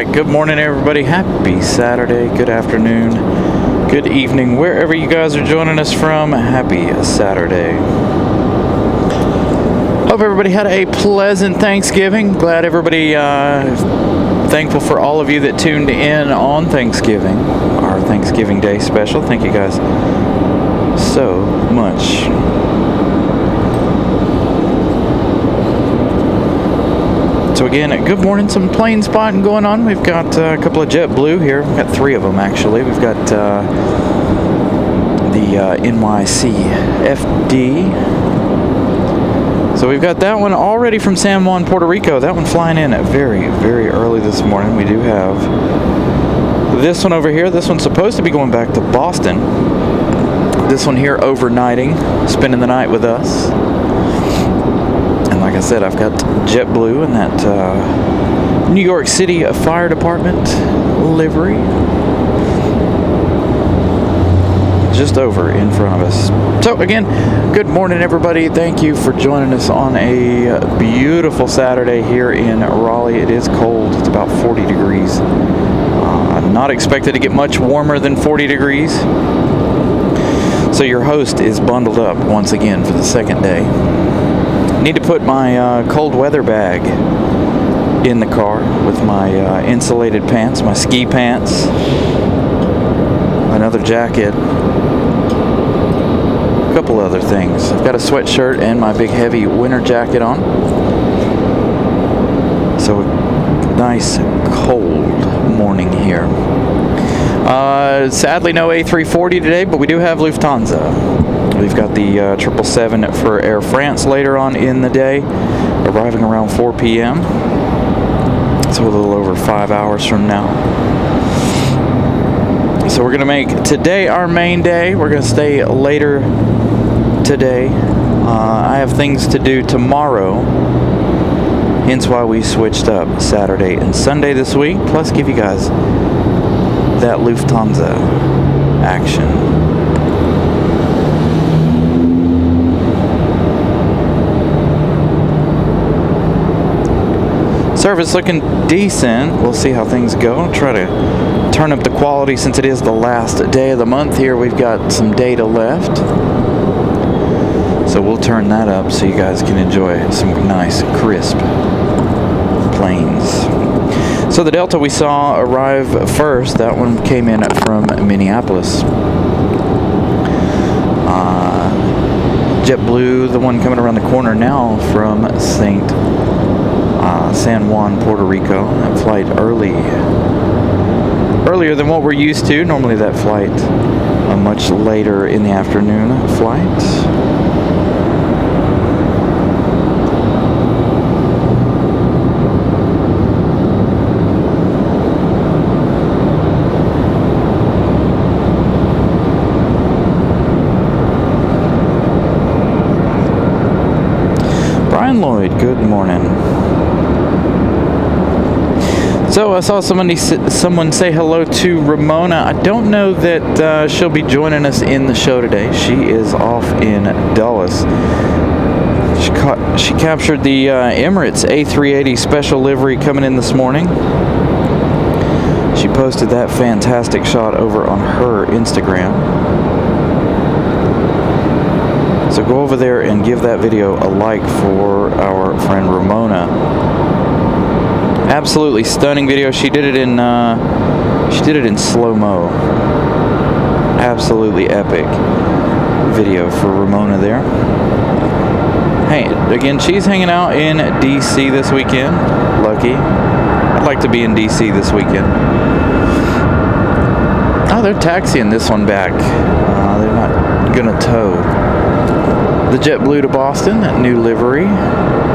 right, good morning everybody. Happy Saturday, good afternoon, good evening, wherever you guys are joining us from. Happy Saturday. Hope everybody had a pleasant Thanksgiving. Glad everybody, thankful for all of you that tuned in on Thanksgiving, our Thanksgiving Day special. Thank you guys so much. So again, good morning. Some plane spotting going on. We've got a couple of JetBlue here. We've got three of them actually. We've got the NYC FD. So we've got that one already from San Juan, Puerto Rico. That one flying in at very, very early this morning. We do have this one over here. This one's supposed to be going back to Boston. This one here overnighting, spending the night with us. Like I said, I've got JetBlue and that New York City Fire Department livery just over in front of us. So again, good morning everybody. Thank you for joining us on a beautiful Saturday here in Raleigh. It is cold. It's about 40 degrees. Not expected to get much warmer than 40 degrees. So your host is bundled up once again for the second day. Need to put my cold weather bag in the car with my insulated pants, my ski pants, another jacket, a couple other things. I've got a sweatshirt and my big heavy winter jacket on. So nice cold morning here. Sadly no A330 today, but we do have Lufthansa. We've got the 777 for Air France later on in the day, arriving around 4 p.m. So a little over 5 hours from now. So we're going to make today our main day. We're going to stay later today. I have things to do tomorrow, hence why we switched up Saturday and Sunday this week, plus give you guys that Lufthansa action. Service looking decent. We'll see how things go. Try to turn up the quality since it is the last day of the month here. We've got some data left, so we'll turn that up so you guys can enjoy some nice crisp planes. So the Delta we saw arrive first. That one came in from Minneapolis. JetBlue, the one coming around the corner now from San Juan, Puerto Rico. That flight earlier than what we're used to. Normally that flight a much later in the afternoon flight. Brian Lloyd, good morning. So I saw someone say hello to Ramona. I don't know that she'll be joining us in the show today. She is off in Dulles. She captured the Emirates A330 special livery coming in this morning. She posted that fantastic shot over on her Instagram. So go over there and give that video a like for our friend Ramona. Absolutely stunning video. She did it in slow-mo. Absolutely epic video for Ramona there. Hey, again, she's hanging out in DC this weekend. Lucky. I'd like to be in DC this weekend. Oh, they're taxiing this one back. They're not gonna tow the JetBlue to Boston. That new livery.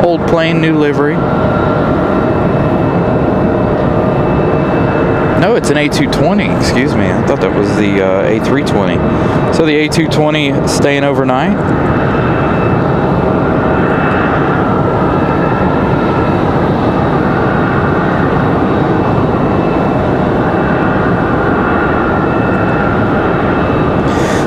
Old plane, new livery. No, it's an A220, excuse me. I thought that was the A320. So the A220 staying overnight.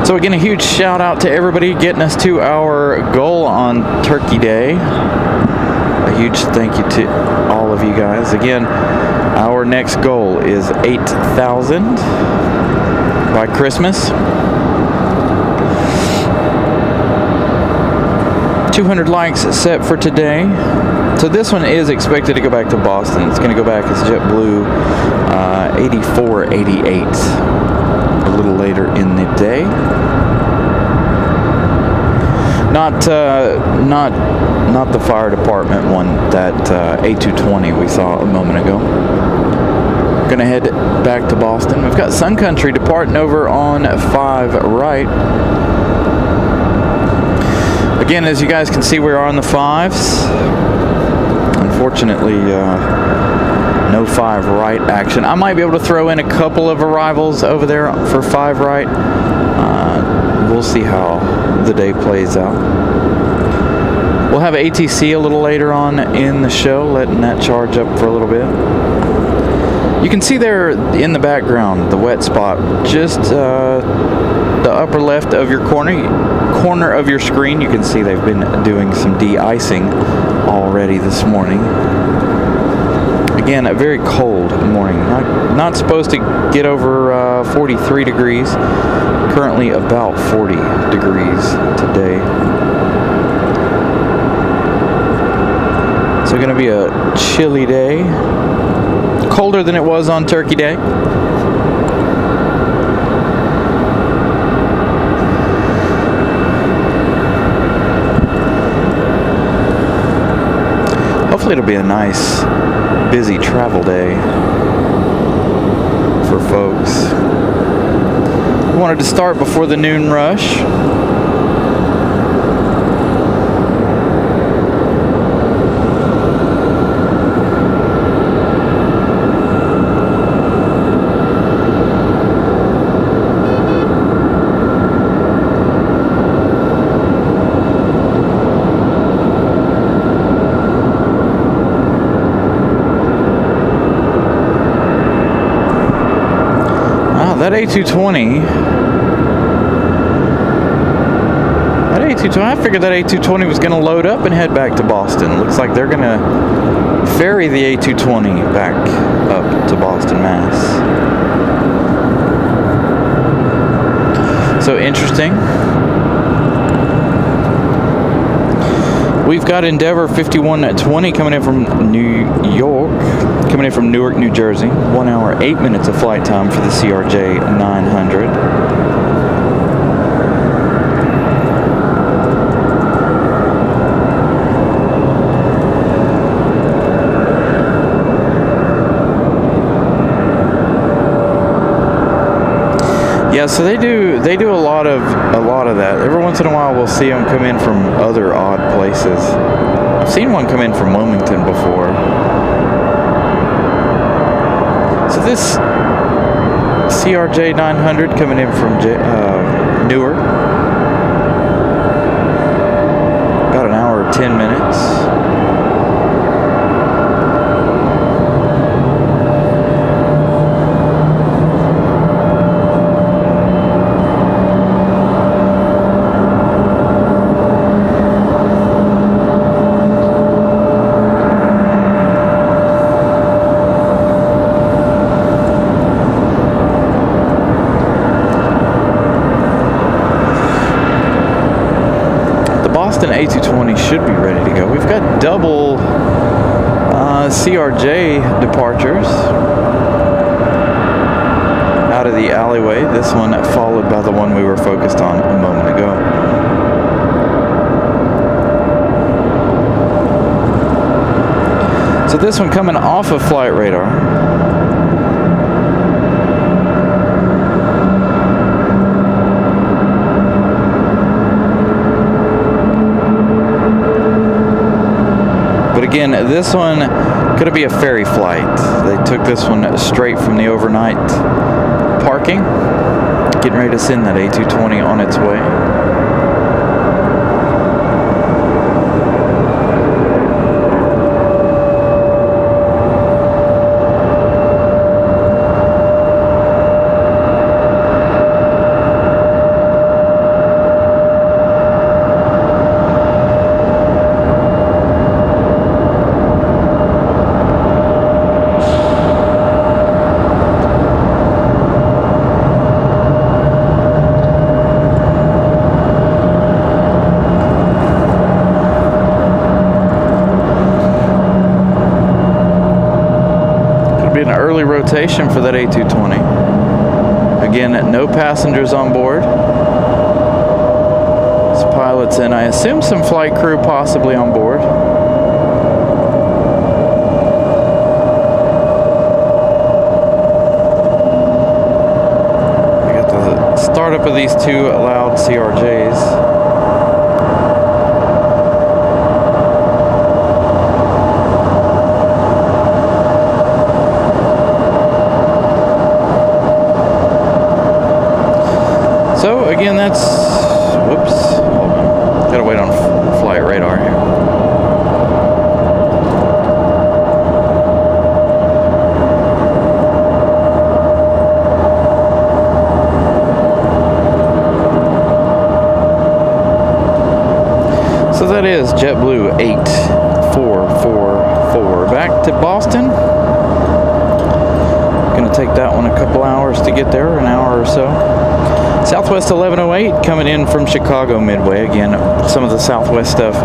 So again, a huge shout out to everybody getting us to our goal on Turkey Day. A huge thank you to all of you guys. Again, Our next goal is 8,000 by Christmas. 200 likes set for today. So this one is expected to go back to Boston. It's going to go back as JetBlue 8488 a little later in the day. Not the fire department one, that A220 we saw a moment ago. We're going to head back to Boston. We've got Sun Country departing over on 5 right. Again, as you guys can see, we are on the 5s. Unfortunately, no 5 right action. I might be able to throw in a couple of arrivals over there for 5 right. We'll see how the day plays out. We'll have ATC a little later on in the show, letting that charge up for a little bit. You can see there in the background the wet spot, just the upper left of your corner of your screen. You can see they've been doing some de-icing already this morning. Again, a very cold morning. Not supposed to get over 43 degrees. Currently about 40 degrees today. So going to be a chilly day. Colder than it was on Turkey Day. Hopefully it'll be a nice, busy travel day for folks. We wanted to start before the noon rush. That A220, I figured that A220 was going to load up and head back to Boston. Looks like they're going to ferry the A220 back up to Boston, Mass. So interesting. We've got Endeavor 5120 coming in from New York, coming in from Newark, New Jersey. 1 hour, 8 minutes of flight time for the CRJ 900. Yeah, so they do a lot of that. Every once in a while we'll see them come in from other odd places. I've seen one come in from Wilmington before. So this CRJ 900 coming in from Newark. About an hour 10 minutes. A220 should be ready to go. We've got double CRJ departures out of the alleyway. This one followed by the one we were focused on a moment ago. So this one coming off of flight radar. But again, this one could be a ferry flight. They took this one straight from the overnight parking, getting ready to send that A220 on its way. utilization for that A220. Again, no passengers on board. It's pilots and I assume some flight crew possibly on board. We got the startup of these two loud CRJs. So again, that's, whoops, hold on. Gotta wait on flight radar here. So that is JetBlue 8444 back to Boston. Gonna take that one a couple hours to get there, an hour or so. Southwest 1108 coming in from Chicago Midway. Again, some of the Southwest stuff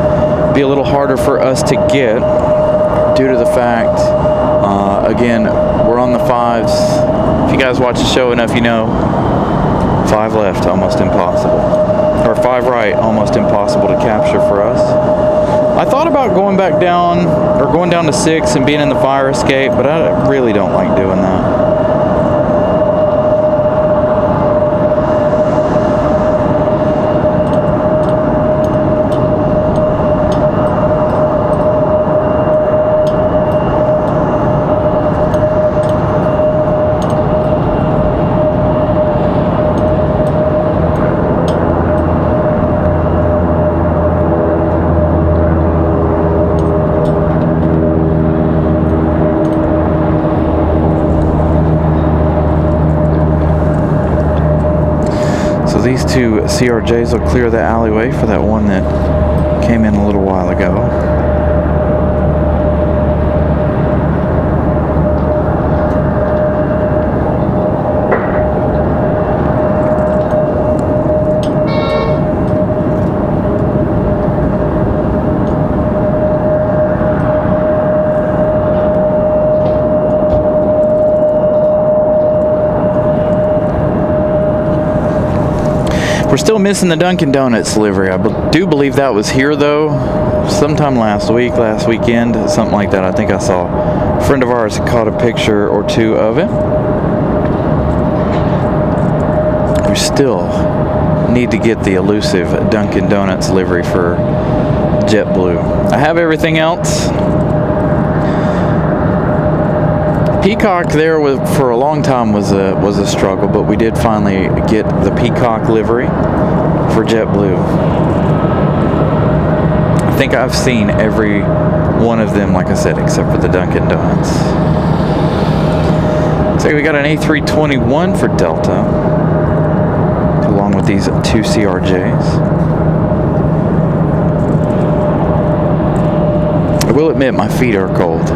be a little harder for us to get due to the fact, again, we're on the fives. If you guys watch the show enough, you know, 5 left, almost impossible. Or 5 right, almost impossible to capture for us. I thought about going back down, or going down to 6 and being in the fire escape, but I really don't like doing that. These two CRJs will clear the alleyway for that one that came in a little while ago. We're still missing the Dunkin' Donuts livery. I do believe that was here though, sometime last weekend, something like that. I think I saw a friend of ours caught a picture or two of it. We still need to get the elusive Dunkin' Donuts livery for JetBlue. I have everything else. Peacock there for a long time was a struggle, but we did finally get the Peacock livery for JetBlue. I think I've seen every one of them, like I said, except for the Dunkin' Donuts. So we got an A321 for Delta, along with these two CRJs. I will admit my feet are cold.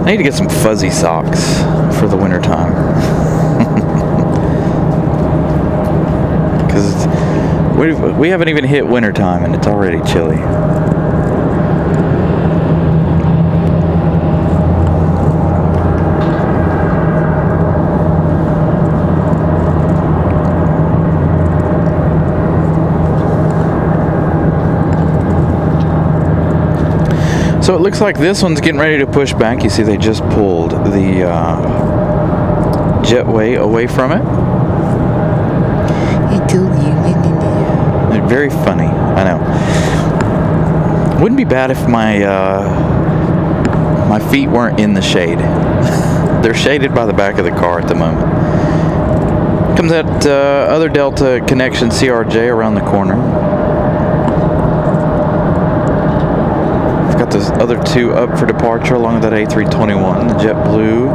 I need to get some fuzzy socks for the winter time. Because we haven't even hit winter time and it's already chilly. So it looks like this one's getting ready to push back. You see they just pulled the jetway away from it. I told you. Very funny, I know. Wouldn't be bad if my feet weren't in the shade. They're shaded by the back of the car at the moment. Comes that other Delta Connection CRJ around the corner. Got those other two up for departure along with that A321. The JetBlue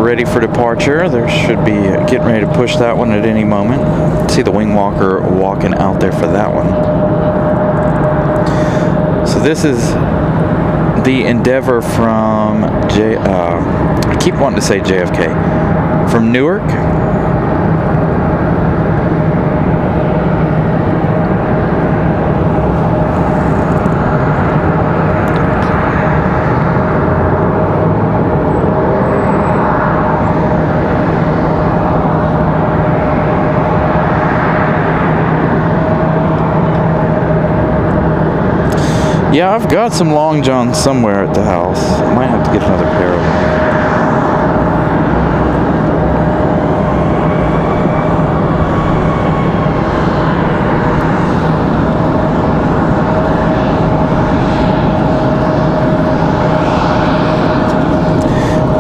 ready for departure. There should be getting ready to push that one at any moment. See the wing walker walking out there for that one. So this is the Endeavor from I keep wanting to say JFK. From Newark. Yeah, I've got some long johns somewhere at the house. Might have to get another pair of them.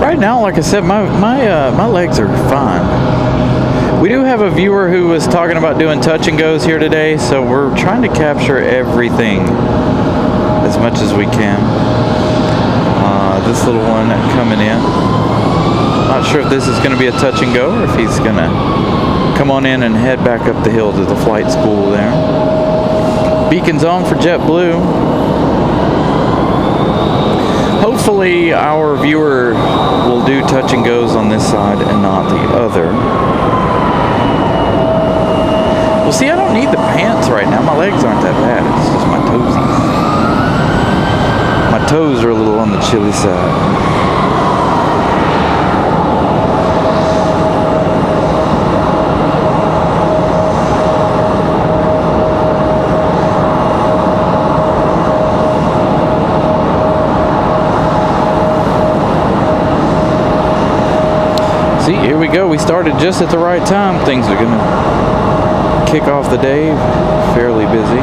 Right now, like I said, my legs are fine. We do have a viewer who was talking about doing touch and goes here today, so we're trying to capture everything as much as we can. This little one coming in. Not sure if this is going to be a touch and go or if he's going to come on in and head back up the hill to the flight school there. Beacon's on for JetBlue. Hopefully our viewer will do touch and goes on this side and not the other. Well, see, I don't need the pants right now. My legs aren't that bad. It's just my toesies. My toes are a little on the chilly side. See, here we go. We started just at the right time. Things are going to kick off the day fairly busy.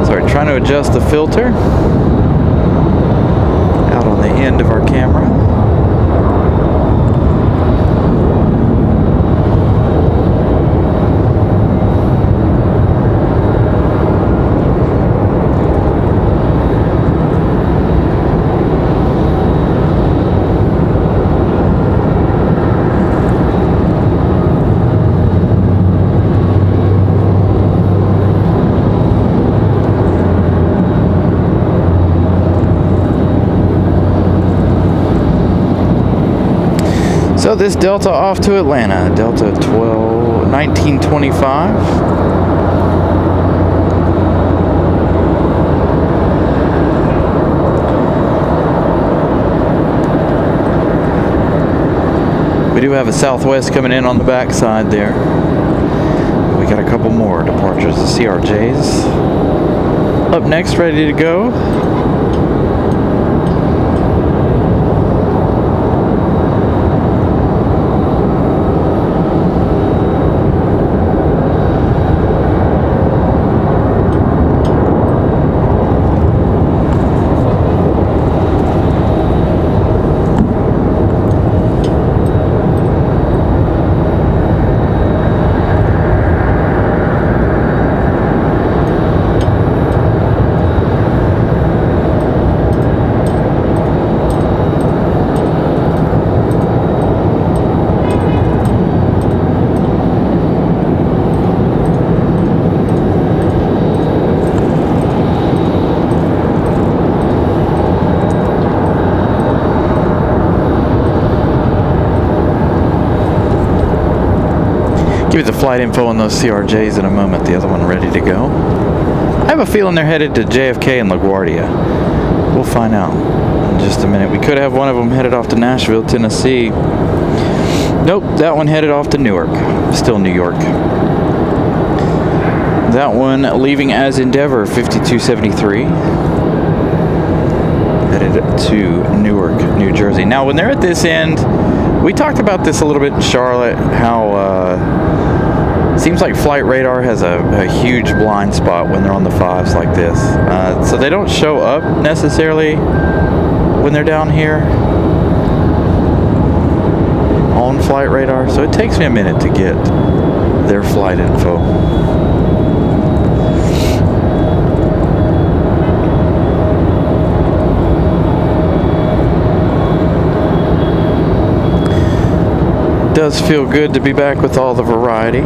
Sorry, trying to adjust the filter out on the end of our camera. So this Delta off to Atlanta, Delta 1925. We do have a Southwest coming in on the back side there. We got a couple more departures, the CRJs. Up next, ready to go. Give you the flight info on those CRJs in a moment. The other one ready to go. I have a feeling they're headed to JFK and LaGuardia. We'll find out in just a minute. We could have one of them headed off to Nashville, Tennessee. Nope, that one headed off to Newark. Still New York. That one leaving as Endeavor 5273. Headed to Newark, New Jersey. Now, when they're at this end, we talked about this a little bit in Charlotte, how seems like flight radar has a huge blind spot when they're on the fives like this. So they don't show up necessarily when they're down here on flight radar. So it takes me a minute to get their flight info. Does feel good to be back with all the variety.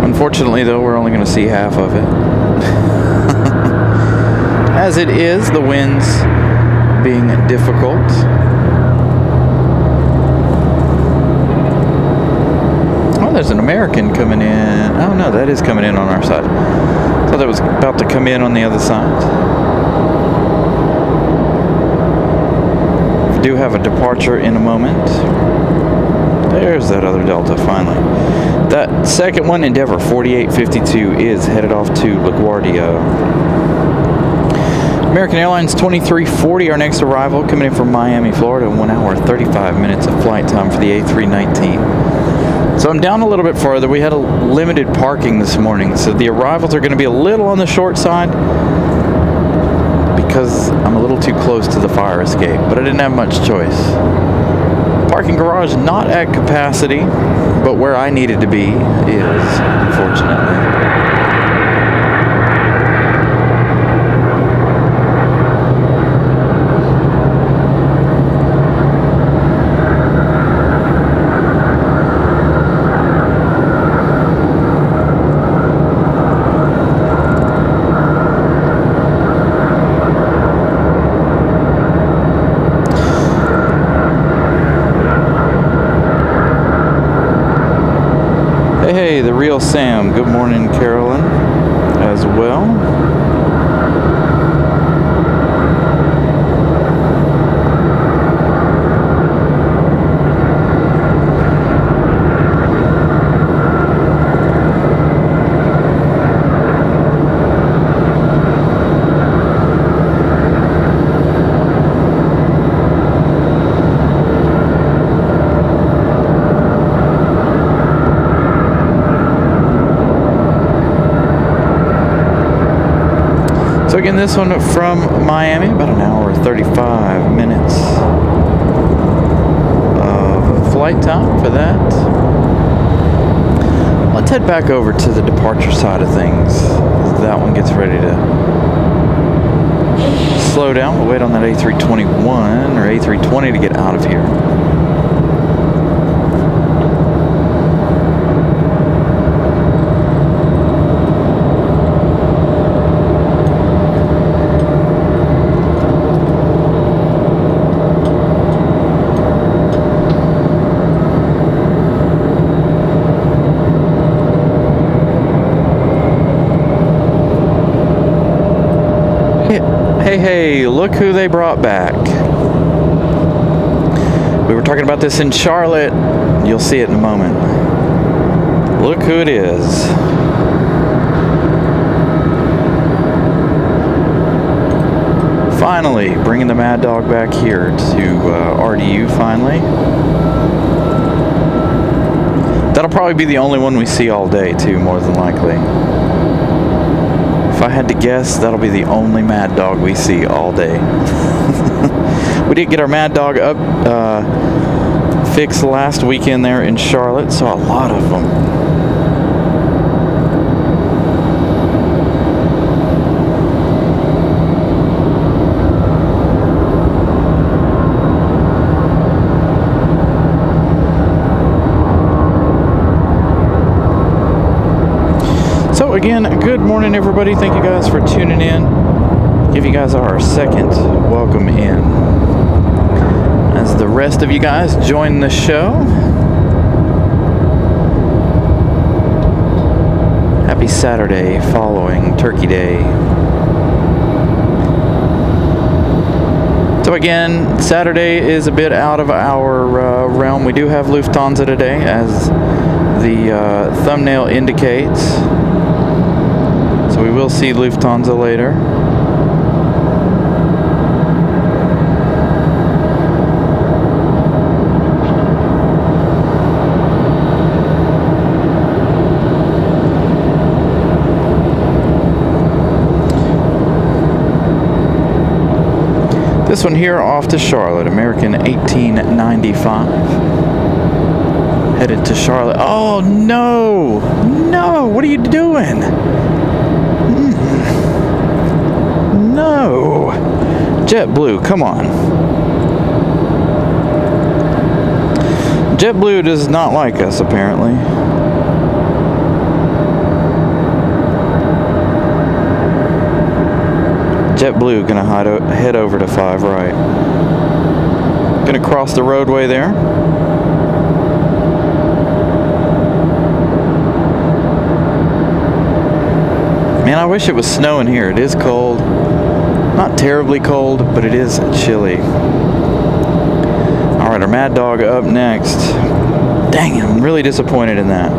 Unfortunately, though, we're only going to see half of it. As it is, the winds being difficult. Oh, there's an American coming in. Oh no, that is coming in on our side. I thought that was about to come in on the other side. We do have a departure in a moment. There's that other Delta finally. That second one, Endeavor 4852, is headed off to LaGuardia. American Airlines 2340, our next arrival, coming in from Miami, Florida, 1 hour 35 minutes of flight time for the A319. So I'm down a little bit farther. We had a limited parking this morning, so the arrivals are going to be a little on the short side because I'm a little too close to the fire escape, but I didn't have much choice. Parking garage not at capacity, but where I needed to be is, unfortunately. Hey, the real Sam. Good morning, Carolyn, as well. So again, this one from Miami, about an hour 35 minutes of flight time for that. Let's head back over to the departure side of things. That one gets ready to slow down. We'll wait on that A321 or A320 to get out of here. Hey, look who they brought back. We were talking about this in Charlotte. You'll see it in a moment. Look who it is. Finally, bringing the Mad Dog back here to RDU finally. That'll probably be the only one we see all day too, more than likely. If I had to guess, that'll be the only Mad Dog we see all day. We did get our Mad Dog up fixed last weekend there in Charlotte. Saw a lot of them. So again, good morning everybody. Thank you guys for tuning in. Give you guys our second welcome in as the rest of you guys join the show. Happy Saturday following Turkey Day. So again, Saturday is a bit out of our realm. We do have Lufthansa today, as the thumbnail indicates. So we will see Lufthansa later. This one here off to Charlotte, American 1895. Headed to Charlotte. Oh no! No! What are you doing? No! JetBlue, come on. JetBlue does not like us, apparently. JetBlue gonna head over to 5 right. Gonna cross the roadway there. I wish it was snowing here. It is cold. Not terribly cold, but it is chilly. Alright, our Mad Dog up next. Dang it, I'm really disappointed in that.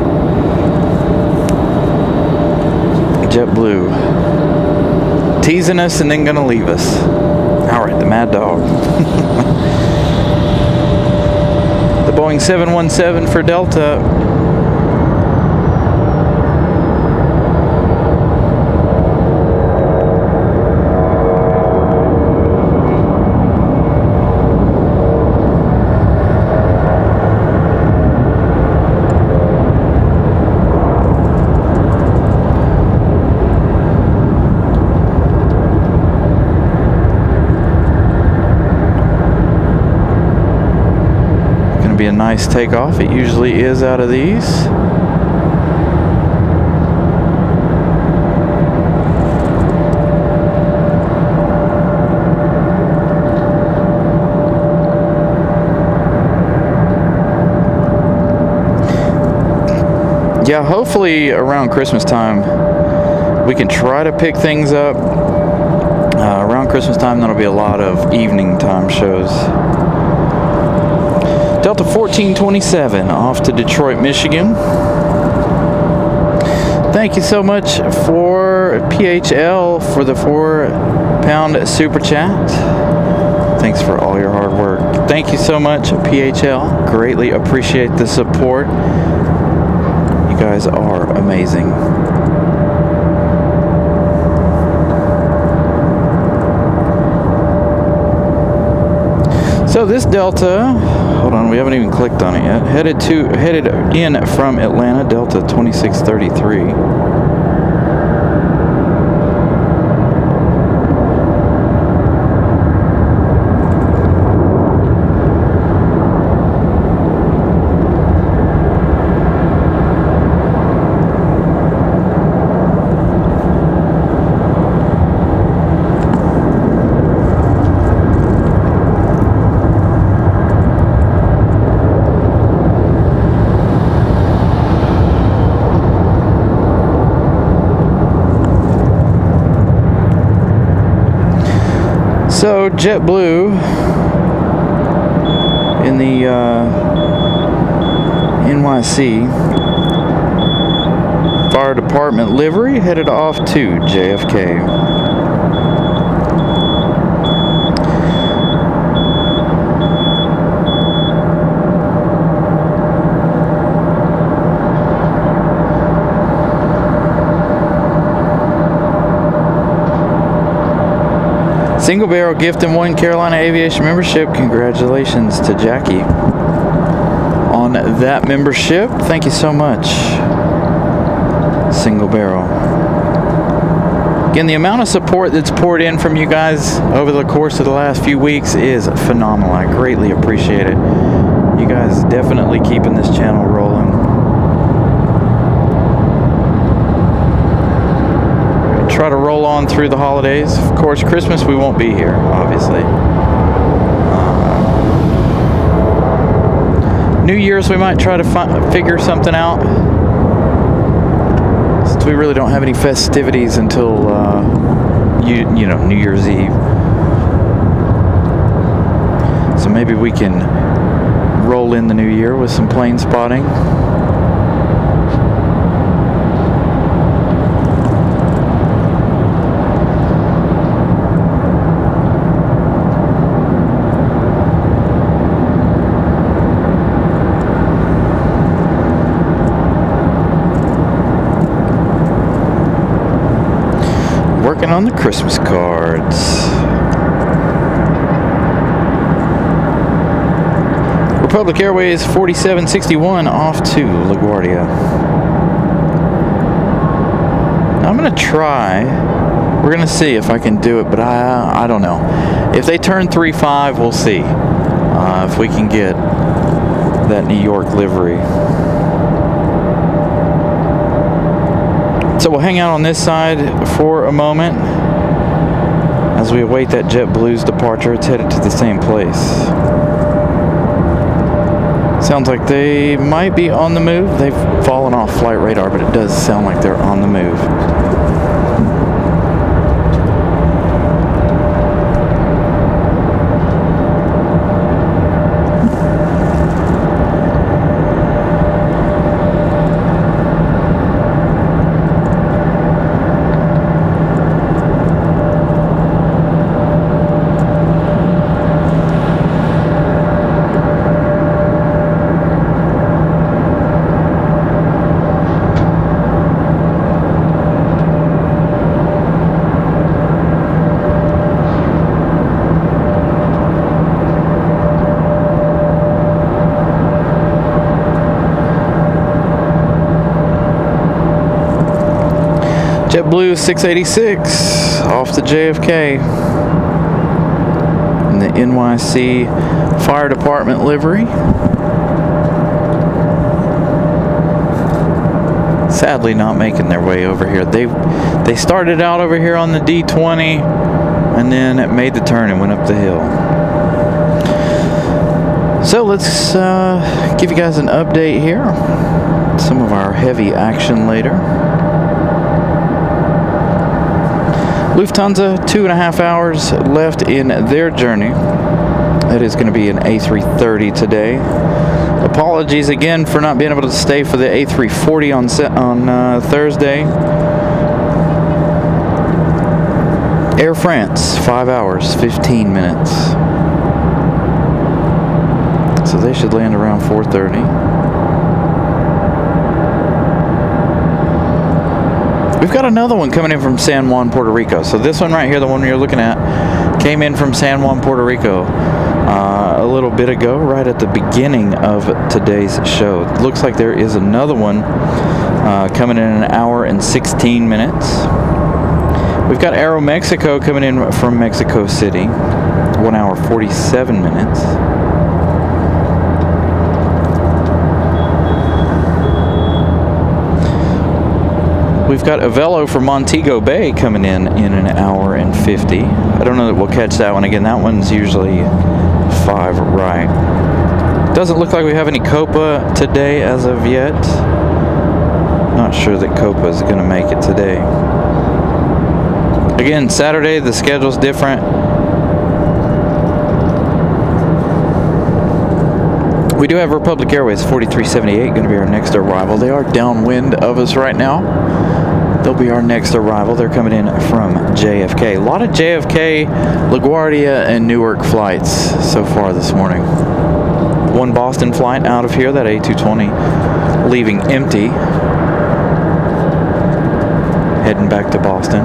JetBlue. Teasing us and then gonna leave us. Alright, the Mad Dog. The Boeing 717 for Delta. Be a nice takeoff. It usually is out of these. Yeah, hopefully around Christmas time we can try to pick things up. Around Christmas time there'll be a lot of evening time shows. Delta 1427 off to Detroit, Michigan. Thank you so much for PHL for the £4 super chat. Thanks for all your hard work. Thank you so much, PHL. Greatly appreciate the support. You guys are amazing. So this Delta, hold on, we haven't even clicked on it yet. Headed in from Atlanta, Delta 2633. So JetBlue in the NYC Fire Department livery headed off to JFK. Single barrel gift and 1 Carolina Aviation membership. Congratulations to Jackie on that membership. Thank you so much. Single barrel. Again, the amount of support that's poured in from you guys over the course of the last few weeks is phenomenal. I greatly appreciate it. You guys definitely keeping this channel rolling. Try to roll on through the holidays. Of course, Christmas we won't be here, obviously. New Year's we might try to figure something out, since we really don't have any festivities until you know, New Year's Eve. So maybe we can roll in the new year with some plane spotting. Working on the Christmas cards. Republic Airways 4761 off to LaGuardia. Now I'm gonna try. We're gonna see if I can do it, but I don't know. If they turn 3-5, we'll see if we can get that New York livery. So we'll hang out on this side for a moment as we await that JetBlue's departure. It's headed to the same place. Sounds like they might be on the move. They've fallen off flight radar, but it does sound like they're on the move. JetBlue 686 off the JFK in the NYC Fire Department livery. Sadly not making their way over here. They started out over here on the D20 and then it made the turn and went up the hill. So let's give you guys an update here. Some of our heavy action later. Lufthansa, 2.5 hours left in their journey. That is going to be an A330 today. Apologies again for not being able to stay for the A340 on Thursday. Air France, 5 hours, 15 minutes. So they should land around 4:30. We've got another one coming in from San Juan, Puerto Rico. So this one right here, the one you're looking at, came in from San Juan, Puerto Rico a little bit ago, right at the beginning of today's show. It looks like there is another one coming in an hour and 16 minutes. We've got Aeromexico coming in from Mexico City, 1 hour 47 minutes. We've got Avelo from Montego Bay coming in an hour and 50. I don't know that we'll catch that one again. That one's usually 5 right. Doesn't look like we have any Copa today as of yet. Not sure that Copa is going to make it today. Again, Saturday, the schedule's different. We do have Republic Airways 4378 going to be our next arrival. They are downwind of us right now. They'll be our next arrival. They're coming in from JFK. A lot of JFK, LaGuardia, and Newark flights so far this morning. One Boston flight out of here, that A220 leaving empty. Heading back to Boston.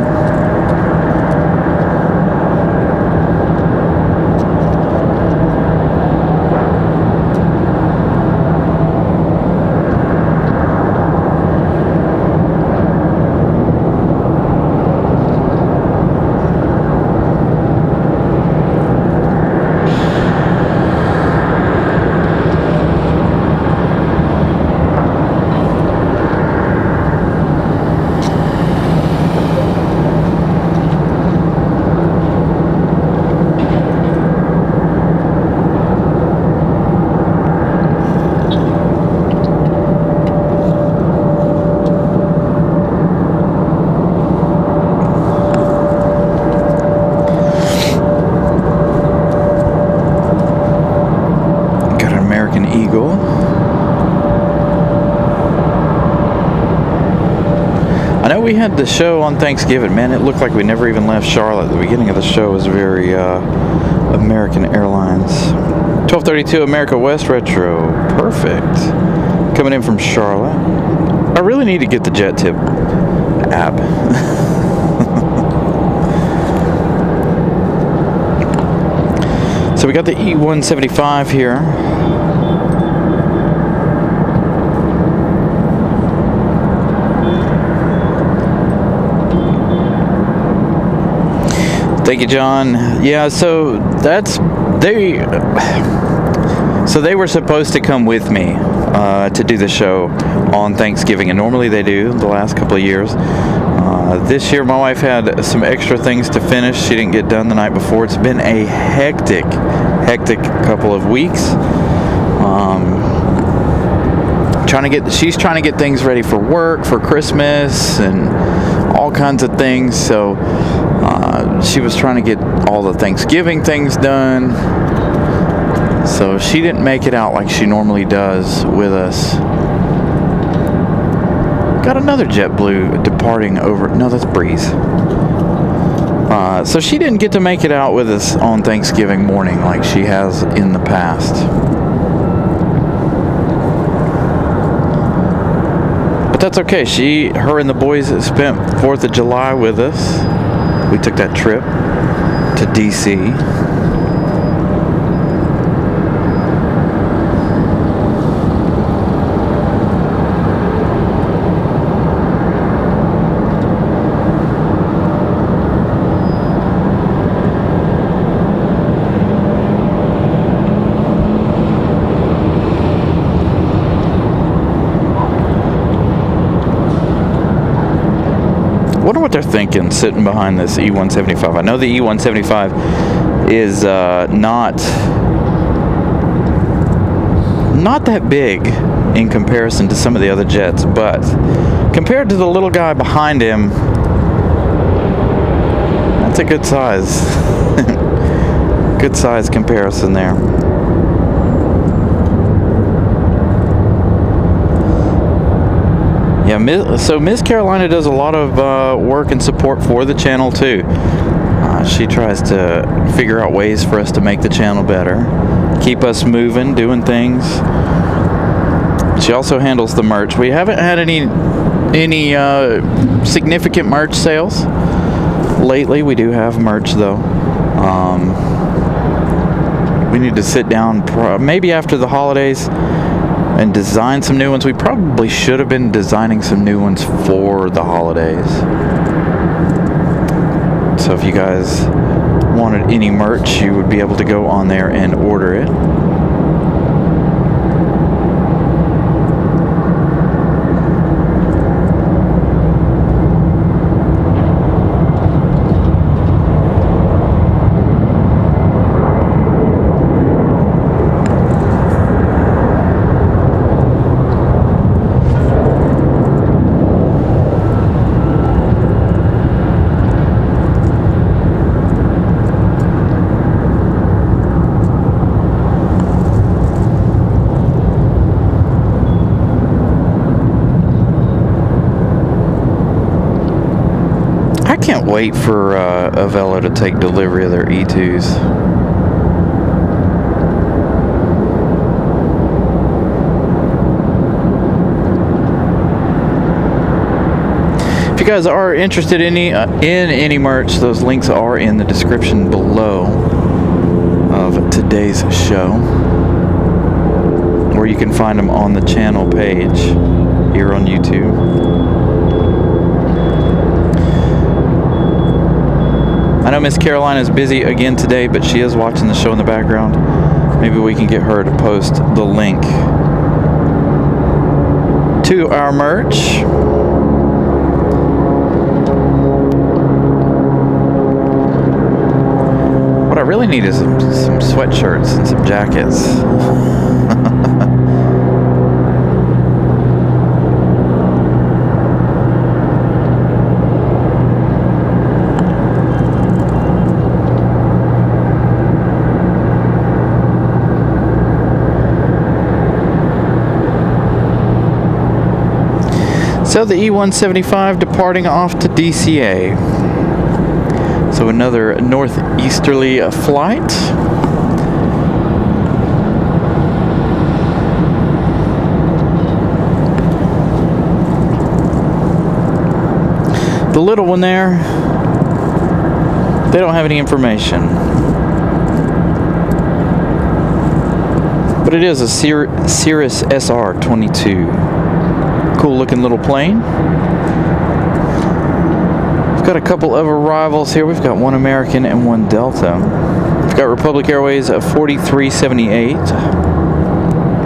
We had the show on Thanksgiving. Man, it looked like we never even left Charlotte. The beginning of the show was very American Airlines. 1232 America West Retro. Perfect. Coming in from Charlotte. I really need to get the Jet Tip app. So we got the E175 here. Thank you, John. Yeah, so they were supposed to come with me to do the show on Thanksgiving, and normally they do the last couple of years. This year my wife had some extra things to finish. She didn't get done the night before. It's been a hectic couple of weeks. She's trying to get things ready for work, for Christmas, and all kinds of things. So she was trying to get all the Thanksgiving things done. So she didn't make it out like she normally does with us. Got another JetBlue departing over. No, that's Breeze. So she didn't get to make it out with us on Thanksgiving morning like she has in the past. But that's okay. Her and the boys spent 4th of July with us. We took that trip to DC. what they're thinking sitting behind this E175. I know the E175 is not that big in comparison to some of the other jets, but compared to the little guy behind him, that's a good size. Good size comparison there. Yeah, so Miss Carolina does a lot of work and support for the channel too. She tries to figure out ways for us to make the channel better, keep us moving, doing things. She also handles the merch. We haven't had any significant merch sales lately. We do have merch though. We need to sit down maybe after the holidays and design some new ones. We probably should have been designing some new ones for the holidays. So if you guys wanted any merch, you would be able to go on there and order it. Can't wait for Avelo to take delivery of their E2s. If you guys are interested in any merch, those links are in the description below of today's show, or you can find them on the channel page here on YouTube. I know Miss Carolina is busy again today, but she is watching the show in the background. Maybe we can get her to post the link to our merch. What I really need is some sweatshirts and some jackets. So the E175 departing off to DCA. So another northeasterly flight. The little one there, they don't have any information. But it is a Cirrus SR-22. Cool looking little plane. We've got a couple of arrivals here. We've got one American and one Delta. We've got Republic Airways 4378,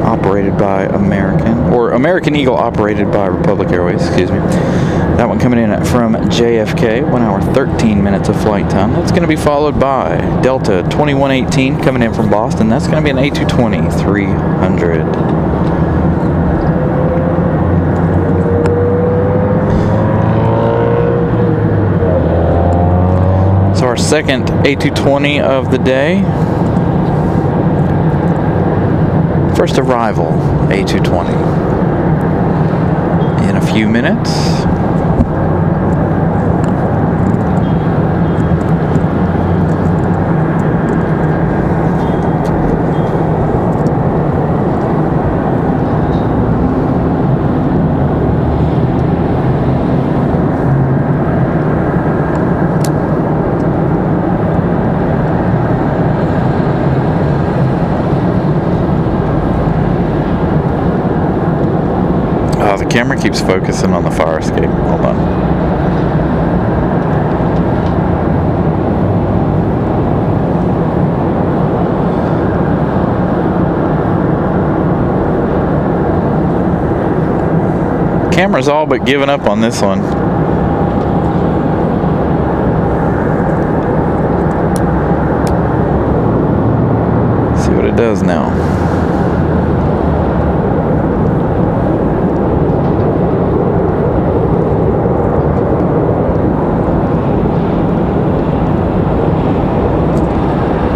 operated by American, or American Eagle operated by Republic Airways, excuse me. That one coming in from JFK, 1 hour 13 minutes of flight time. That's going to be followed by Delta 2118 coming in from Boston. That's going to be an A220 300. Our second A220 of the day. First arrival A220 in a few minutes. The camera keeps focusing on the fire escape. Hold on. Camera's all but giving up on this one. it does now.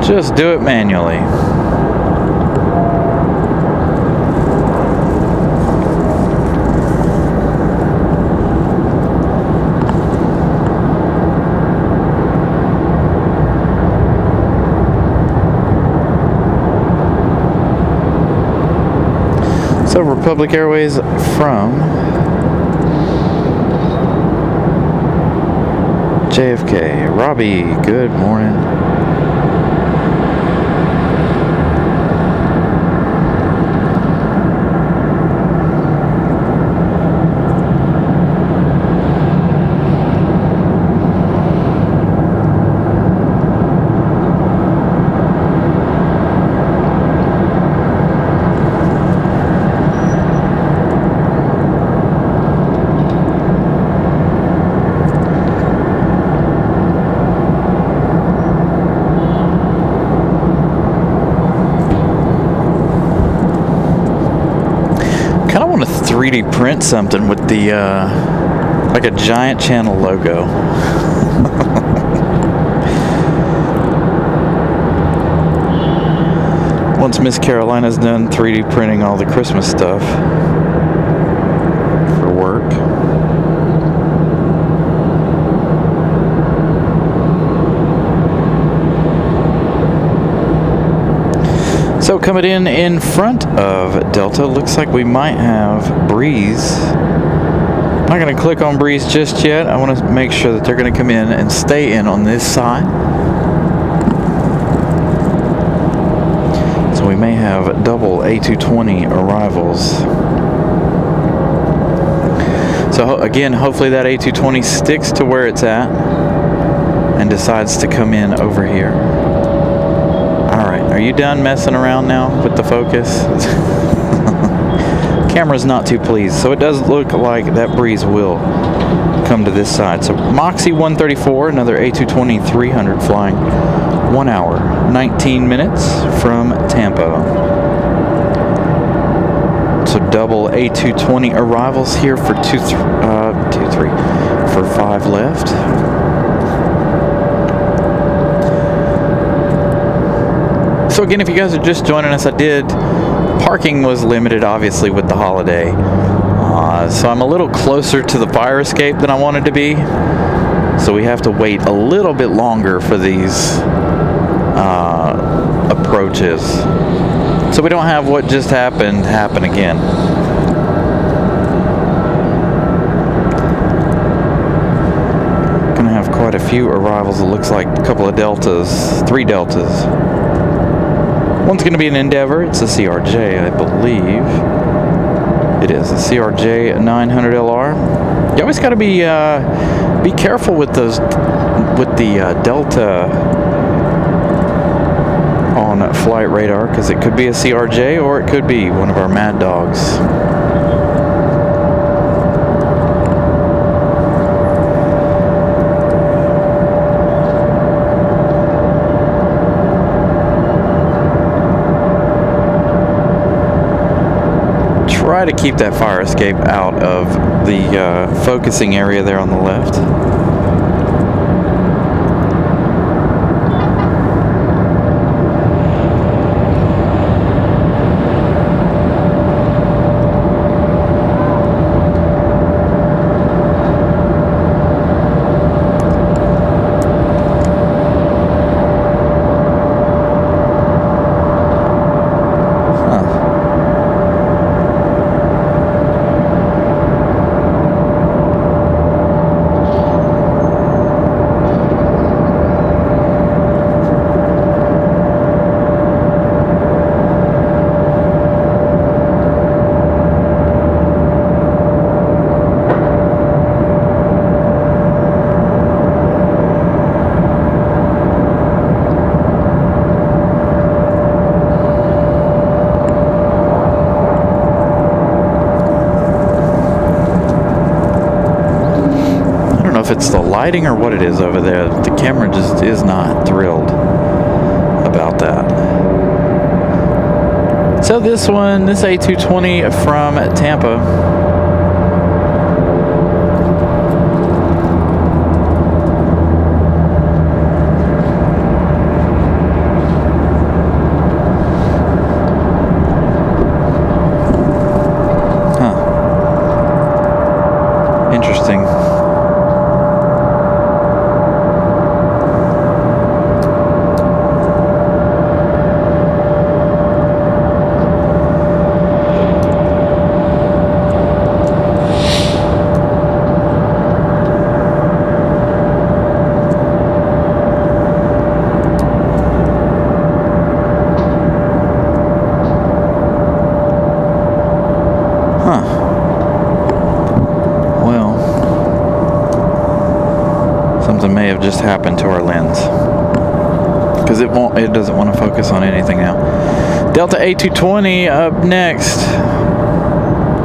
Just do it manually. So Republic Airways from JFK. Robbie, good morning. I want to 3D print something with the like a giant channel logo. Once Miss Carolina's done 3D printing all the Christmas stuff for work. So coming in front of Delta, looks like we might have Breeze. I'm not going to click on Breeze just yet. I want to make sure that they're going to come in and stay in on this side. So we may have double A220 arrivals. So again, hopefully that A220 sticks to where it's at and decides to come in over here. Are you done messing around now with the focus? Camera's not too pleased, so it does look like that Breeze will come to this side. So Moxie 134, another A220 300 flying 1 hour, 19 minutes from Tampa. So double A220 arrivals here for 5 left. So again, if you guys are just joining us, parking was limited obviously with the holiday. So I'm a little closer to the fire escape than I wanted to be. So we have to wait a little bit longer for these approaches. So we don't have what just happened happen again. Gonna have quite a few arrivals. It looks like a couple of Deltas, 3 Deltas. One's going to be an Endeavor. It's a CRJ, I believe. It is a CRJ 900LR. You always got to be careful with those, with the Delta on flight radar, because it could be a CRJ or it could be one of our Mad Dogs. Try to keep that fire escape out of the focusing area there on the left. If it's the lighting or what it is over there, the camera just is not thrilled about that. So this A220 from Tampa. Interesting. Something may have just happened to our lens, because it doesn't want to focus on anything now. Delta A220 up next.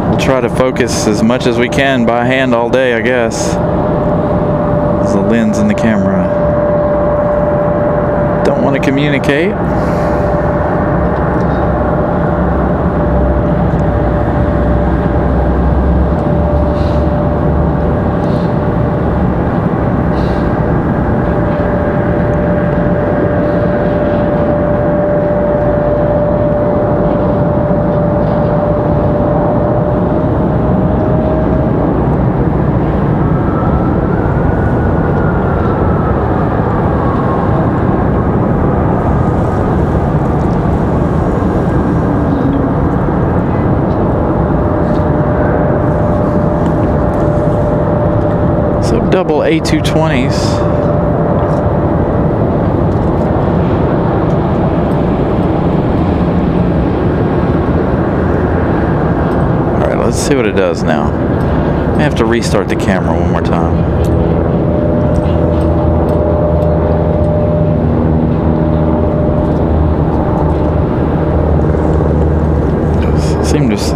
We'll try to focus as much as we can by hand all day, I guess. There's the lens and the camera don't want to communicate. Double A220s. Alright, let's see what it does now. I have to restart the camera one more time.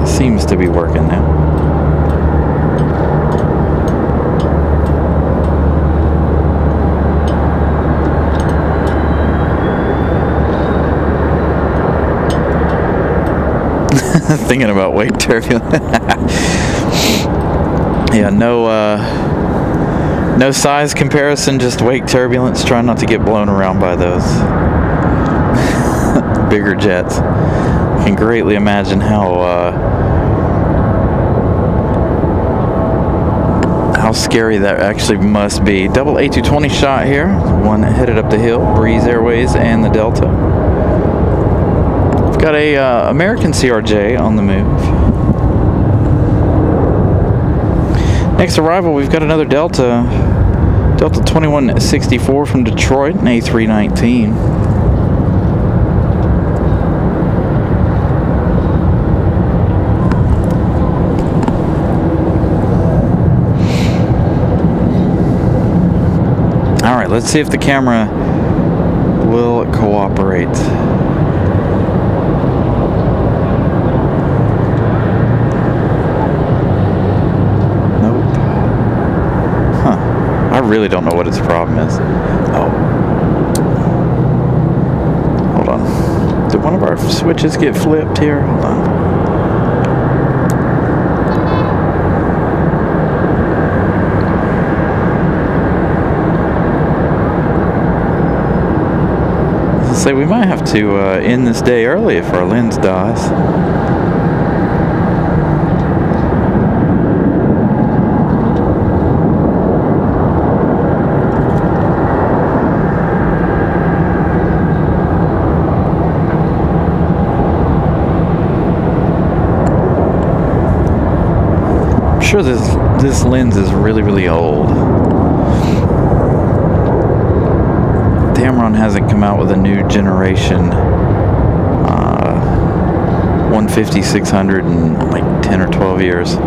Seems to be working now. Thinking about wake turbulence. Yeah, no size comparison, just wake turbulence. Try not to get blown around by those bigger jets. I can greatly imagine how scary that actually must be. Double A220 shot here. One headed up the hill, Breeze Airways and the Delta. Got a American CRJ on the move. Next arrival, we've got another Delta 2164 from Detroit, an A319. All right, let's see if the camera will cooperate. I really don't know what its problem is. Oh. Hold on. Did one of our switches get flipped here? Hold on. Let's say we might have to end this day early if our lens dies. I'm sure this lens is really old. Tamron hasn't come out with a new generation 150-600 in like 10 or 12 years.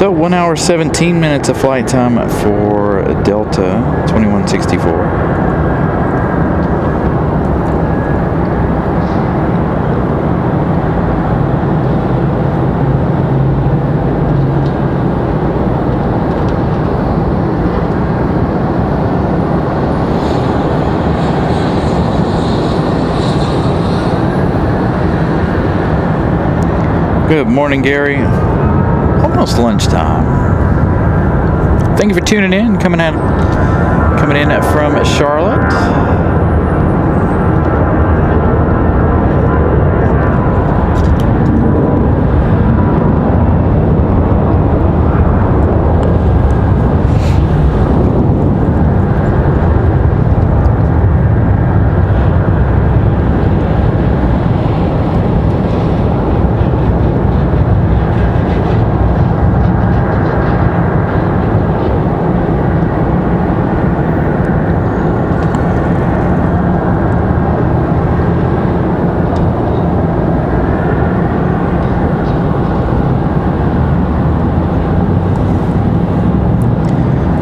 So 1 hour 17 minutes of flight time for Delta 2164. Good morning, Gary. Almost lunchtime. Thank you for tuning in. Coming in from Charlotte.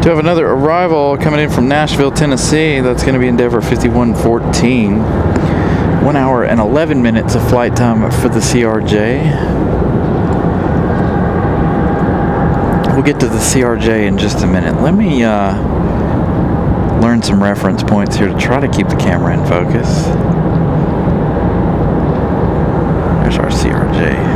Do have another arrival coming in from Nashville, Tennessee. That's going to be Endeavor 5114. 1 hour and 11 minutes of flight time for the CRJ. We'll get to the CRJ in just a minute. Let me learn some reference points here to try to keep the camera in focus. There's our CRJ.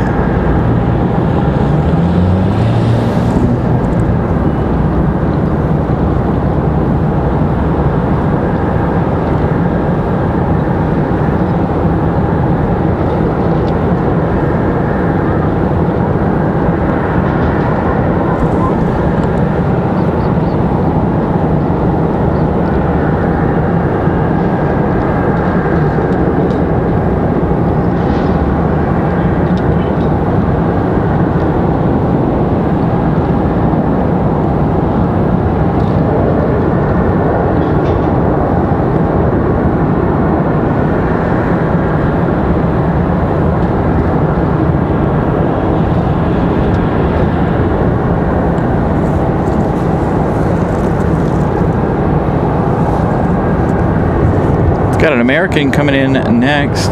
Got an American coming in next.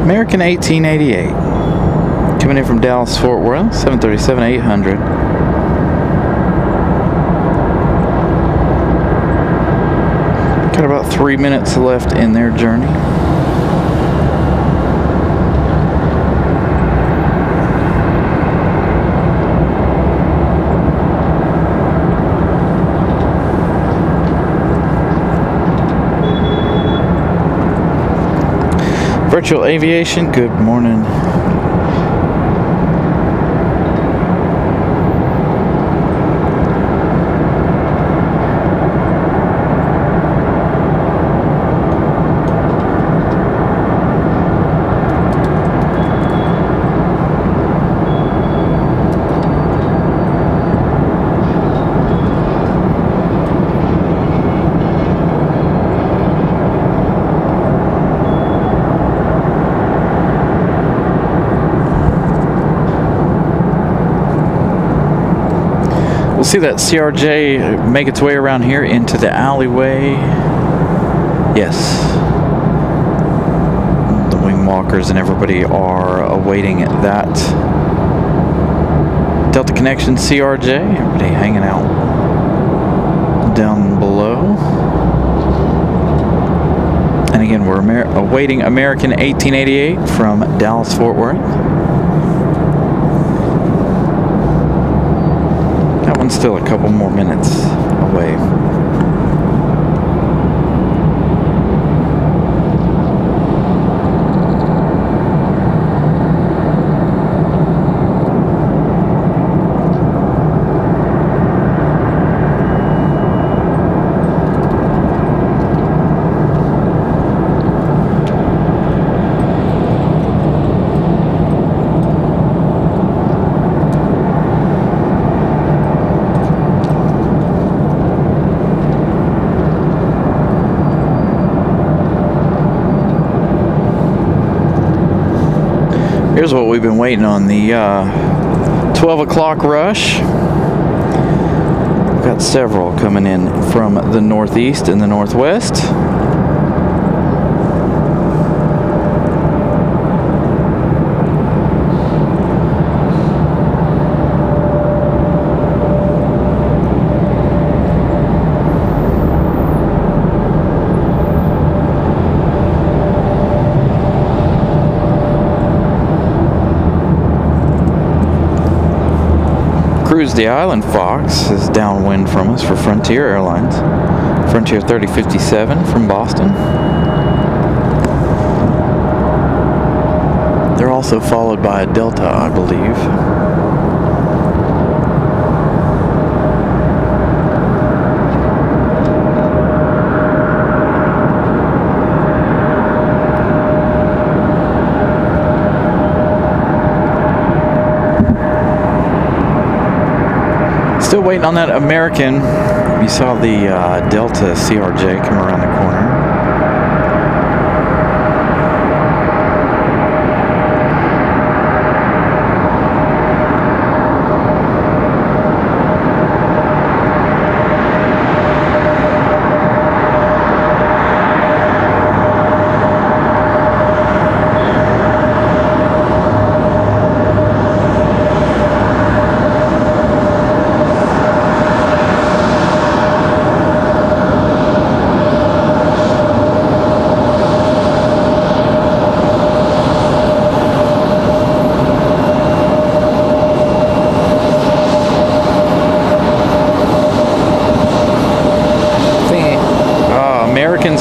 American 1888 coming in from Dallas Fort Worth, 737-800. Got about 3 minutes left in their journey. Virtual Aviation, good morning. We'll see that CRJ make its way around here into the alleyway. Yes. The wing walkers and everybody are awaiting that Delta Connection CRJ. Everybody hanging out down below. And again, we're awaiting American 1888 from Dallas Fort Worth. Still a couple more minutes away. Here's what we've been waiting on, the 12 o'clock rush. We've got several coming in from the northeast and the northwest. Cruise the Island Fox is downwind from us for Frontier Airlines. Frontier 3057 from Boston. They're also followed by a Delta, I believe. Still waiting on that American. You saw the Delta CRJ come around the corner.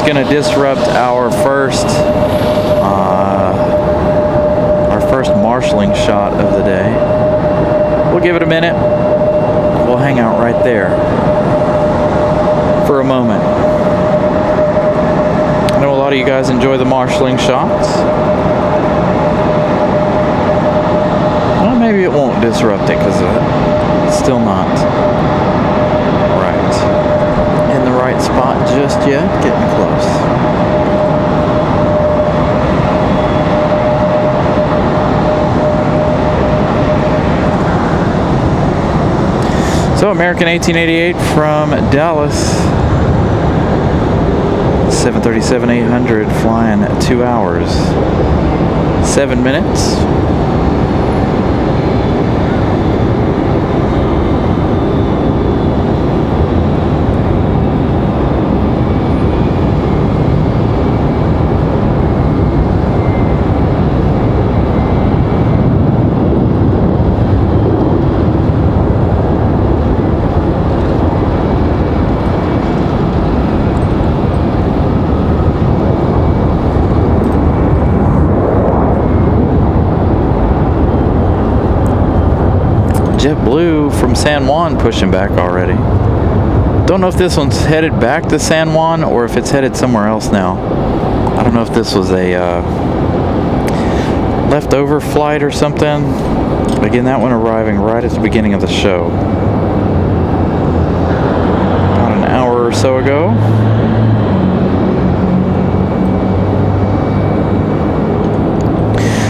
Going to disrupt our first marshalling shot of the day. We'll give it a minute. We'll hang out right there for a moment. I know a lot of you guys enjoy the marshalling shots. Well, maybe it won't disrupt it because it's still not in the right spot just yet. Getting close. So American 1888 from Dallas, 737-800 flying 2 hours 7 minutes. JetBlue from San Juan pushing back already. Don't know if this one's headed back to San Juan or if it's headed somewhere else now. I don't know if this was a leftover flight or something. Again, that one arriving right at the beginning of the show. About an hour or so ago.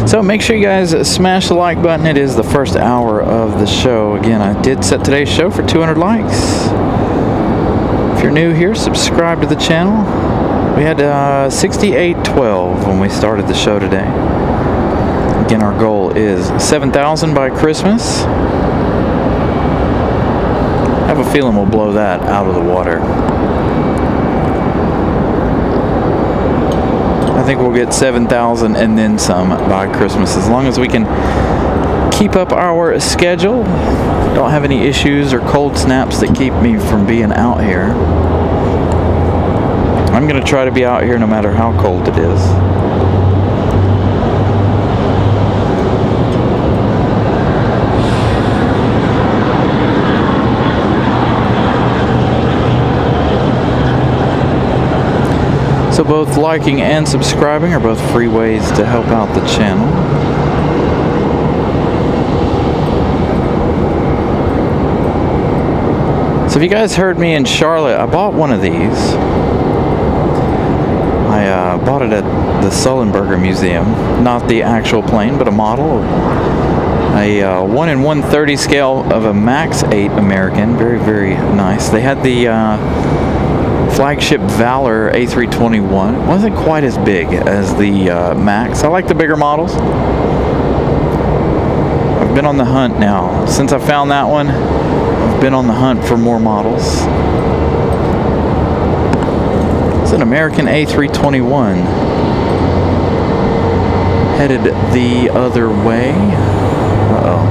So make sure you guys smash the like button. It is the first hour of the show. Again, I did set today's show for 200 likes. If you're new here, subscribe to the channel. We had 6812 when we started the show today. Again, our goal is 7,000 by Christmas. I have a feeling we'll blow that out of the water. I think we'll get 7,000 and then some by Christmas, as long as we can keep up our schedule. Don't have any issues or cold snaps that keep me from being out here. I'm going to try to be out here no matter how cold it is. So both liking and subscribing are both free ways to help out the channel. So if you guys heard me in Charlotte, I bought one of these. I bought it at the Sullenberger Museum. Not the actual plane, but a model. A 1 in 130 scale of a Max 8 American. Very, very nice. They had the flagship Valor A321. It wasn't quite as big as the Max. I like the bigger models. I've been on the hunt now. Since I found that one, I've been on the hunt for more models. It's an American A321. Headed the other way. Uh-oh.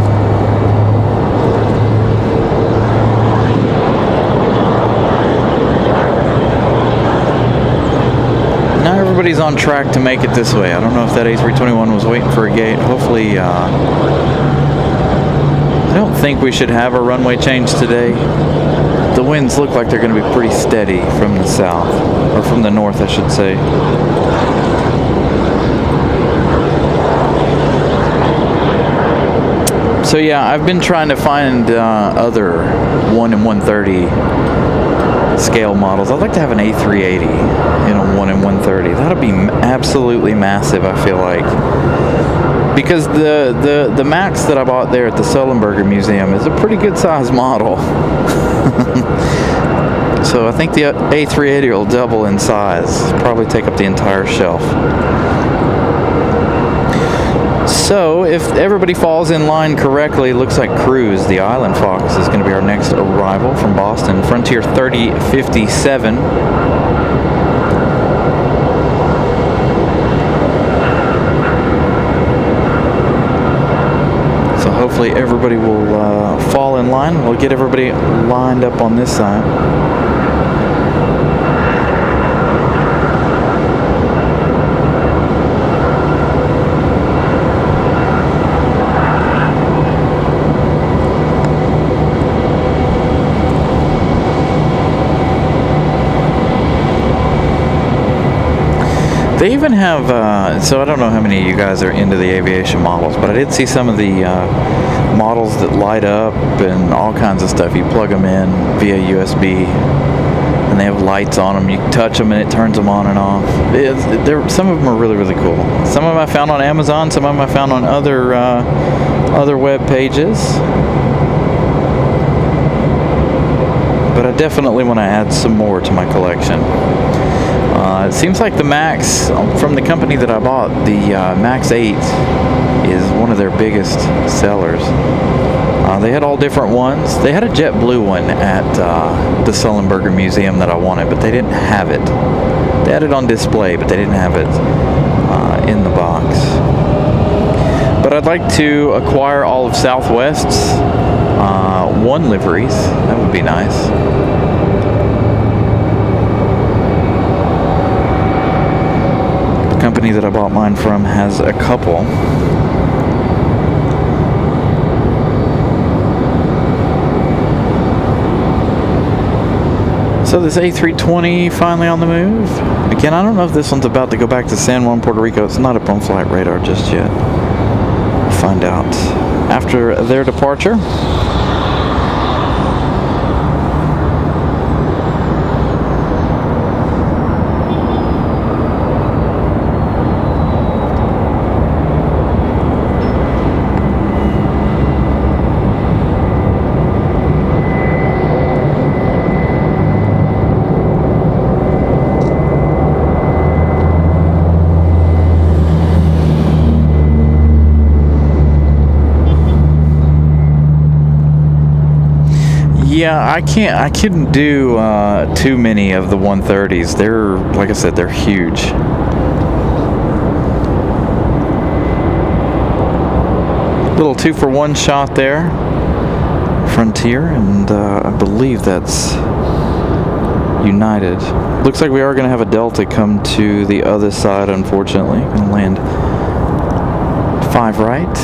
Now everybody's on track to make it this way. I don't know if that A321 was waiting for a gate. Hopefully, I don't think we should have a runway change today. The winds look like they're going to be pretty steady from the south, or from the north, I should say. So yeah, I've been trying to find other 1 in 130 scale models. I'd like to have an A380 in a 1 in 130. That'd be absolutely massive, I feel like. Because the Max that I bought there at the Sullenberger Museum is a pretty good size model. So I think the A380 will double in size. Probably take up the entire shelf. So, if everybody falls in line correctly, looks like Cruise, the Island Fox, is going to be our next arrival from Boston. Frontier 3057. So hopefully everybody will fall in line. We'll get everybody lined up on this side. They even have, so I don't know how many of you guys are into the Aviation models, but I did see some of the models that light up and all kinds of stuff. You plug them in via USB, and they have lights on them. You can touch them, and it turns them on and off. Some of them are really, really cool. Some of them I found on Amazon. Some of them I found on other web pages. But I definitely want to add some more to my collection. It seems like the Max, from the company that I bought, the Max 8 is one of their biggest sellers. They had all different ones. They had a jet blue one at the Sullenberger Museum that I wanted, but they didn't have it. They had it on display, but they didn't have it in the box. But I'd like to acquire all of Southwest's 1 liveries. That would be nice. Company that I bought mine from has a couple. So this A320 finally on the move. Again, I don't know if this one's about to go back to San Juan, Puerto Rico. It's not up on flight radar just yet. We'll find out after their departure. Yeah, I couldn't do too many of the 130s. They're, like I said, they're huge. Little 2-for-1 shot there. Frontier, and I believe that's United. Looks like we are going to have a Delta come to the other side, unfortunately. Going to land 5 right.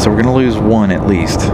So we're going to lose 1 at least.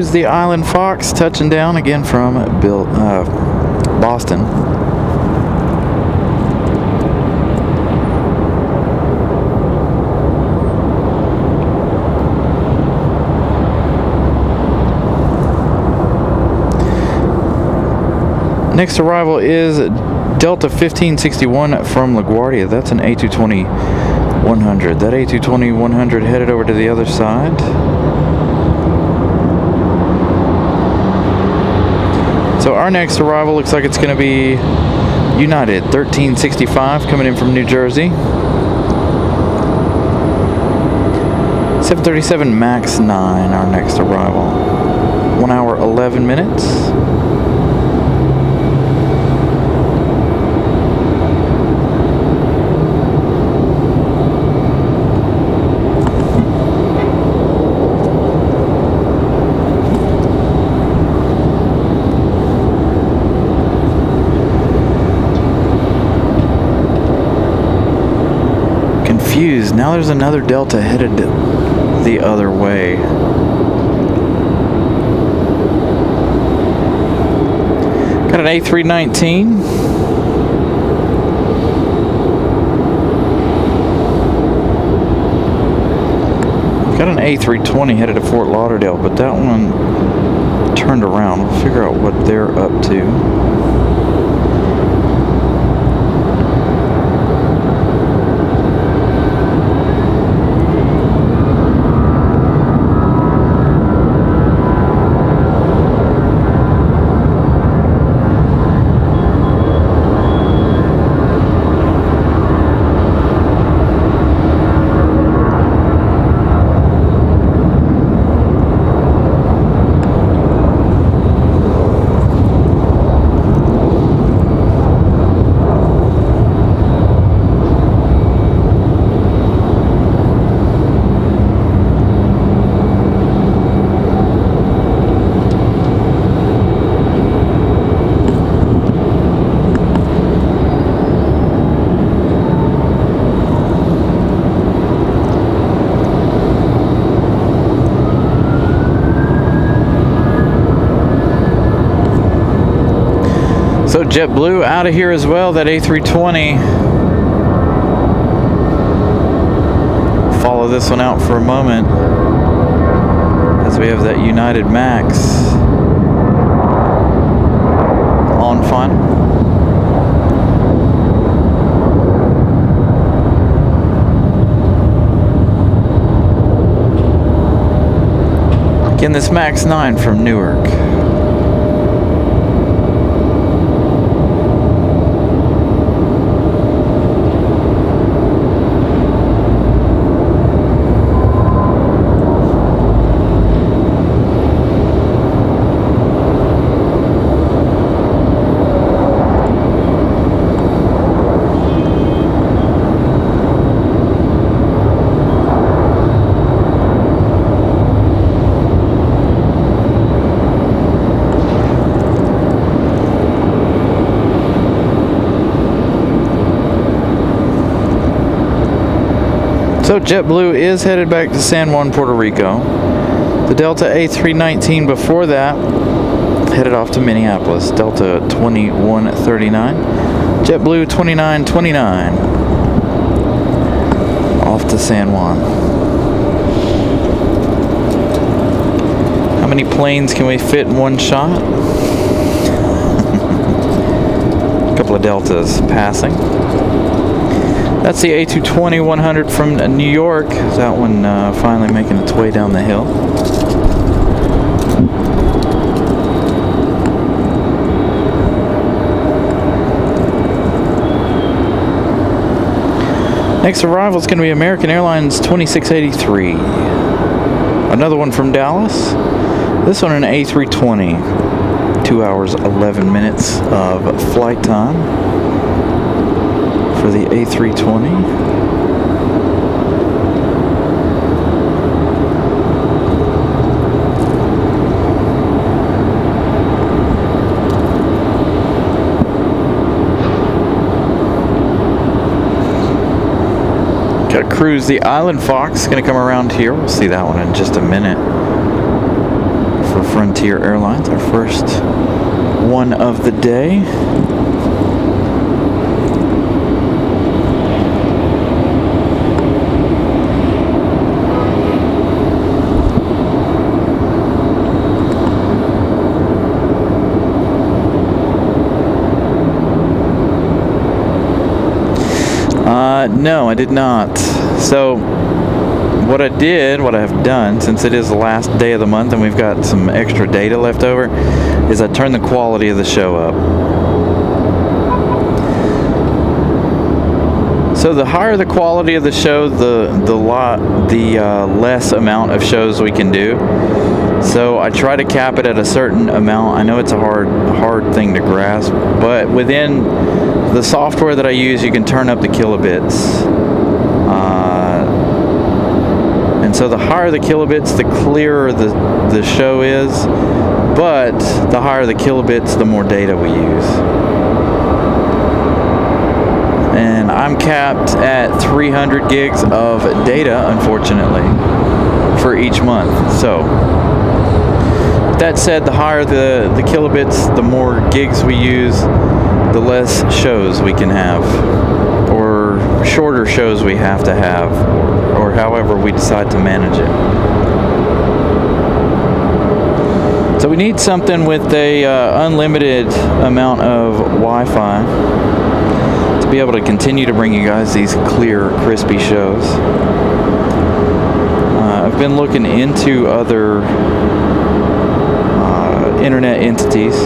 cruise the Island Fox, touching down again from Boston. Next arrival is Delta 1561 from LaGuardia. That's an A220-100. That A220-100 headed over to the other side. So our next arrival looks like it's going to be United 1365 coming in from New Jersey. 737 MAX 9, our next arrival. 1 hour 11 minutes. Now there's another Delta headed the other way. Got an A319. Got an A320 headed to Fort Lauderdale, but that one turned around. We'll figure out what they're up to. So JetBlue out of here as well, that A320. Follow this one out for a moment as we have that United MAX on final. Again, this MAX 9 from Newark. So JetBlue is headed back to San Juan, Puerto Rico. The Delta A319 before that headed off to Minneapolis. Delta 2139. JetBlue 2929 off to San Juan. How many planes can we fit in one shot? A couple of Deltas passing. That's the A220-100 from New York. That one finally making its way down the hill. Next arrival is going to be American Airlines 2683. Another one from Dallas. This one an A320. 2 hours 11 minutes of flight time for the A320. Got to cruise the Island Fox. Going to come around here. We'll see that one in just a minute. for Frontier Airlines, our first one of the day. No, I did not. So what I have done, since it is the last day of the month and we've got some extra data left over, is I turned the quality of the show up. So the higher the quality of the show, the less amount of shows we can do. So I try to cap it at a certain amount. I know it's a hard thing to grasp, but within the software that I use, you can turn up the kilobits. And so the higher the kilobits, the clearer the show is, but the higher the kilobits, the more data we use. And I'm capped at 300 gigs of data, unfortunately, for each month. So that said, the higher the kilobits, the more gigs we use, the less shows we can have, or shorter shows we have to have, or however we decide to manage it. So we need something with a unlimited amount of Wi-Fi to be able to continue to bring you guys these clear, crispy shows. I've been looking into other internet entities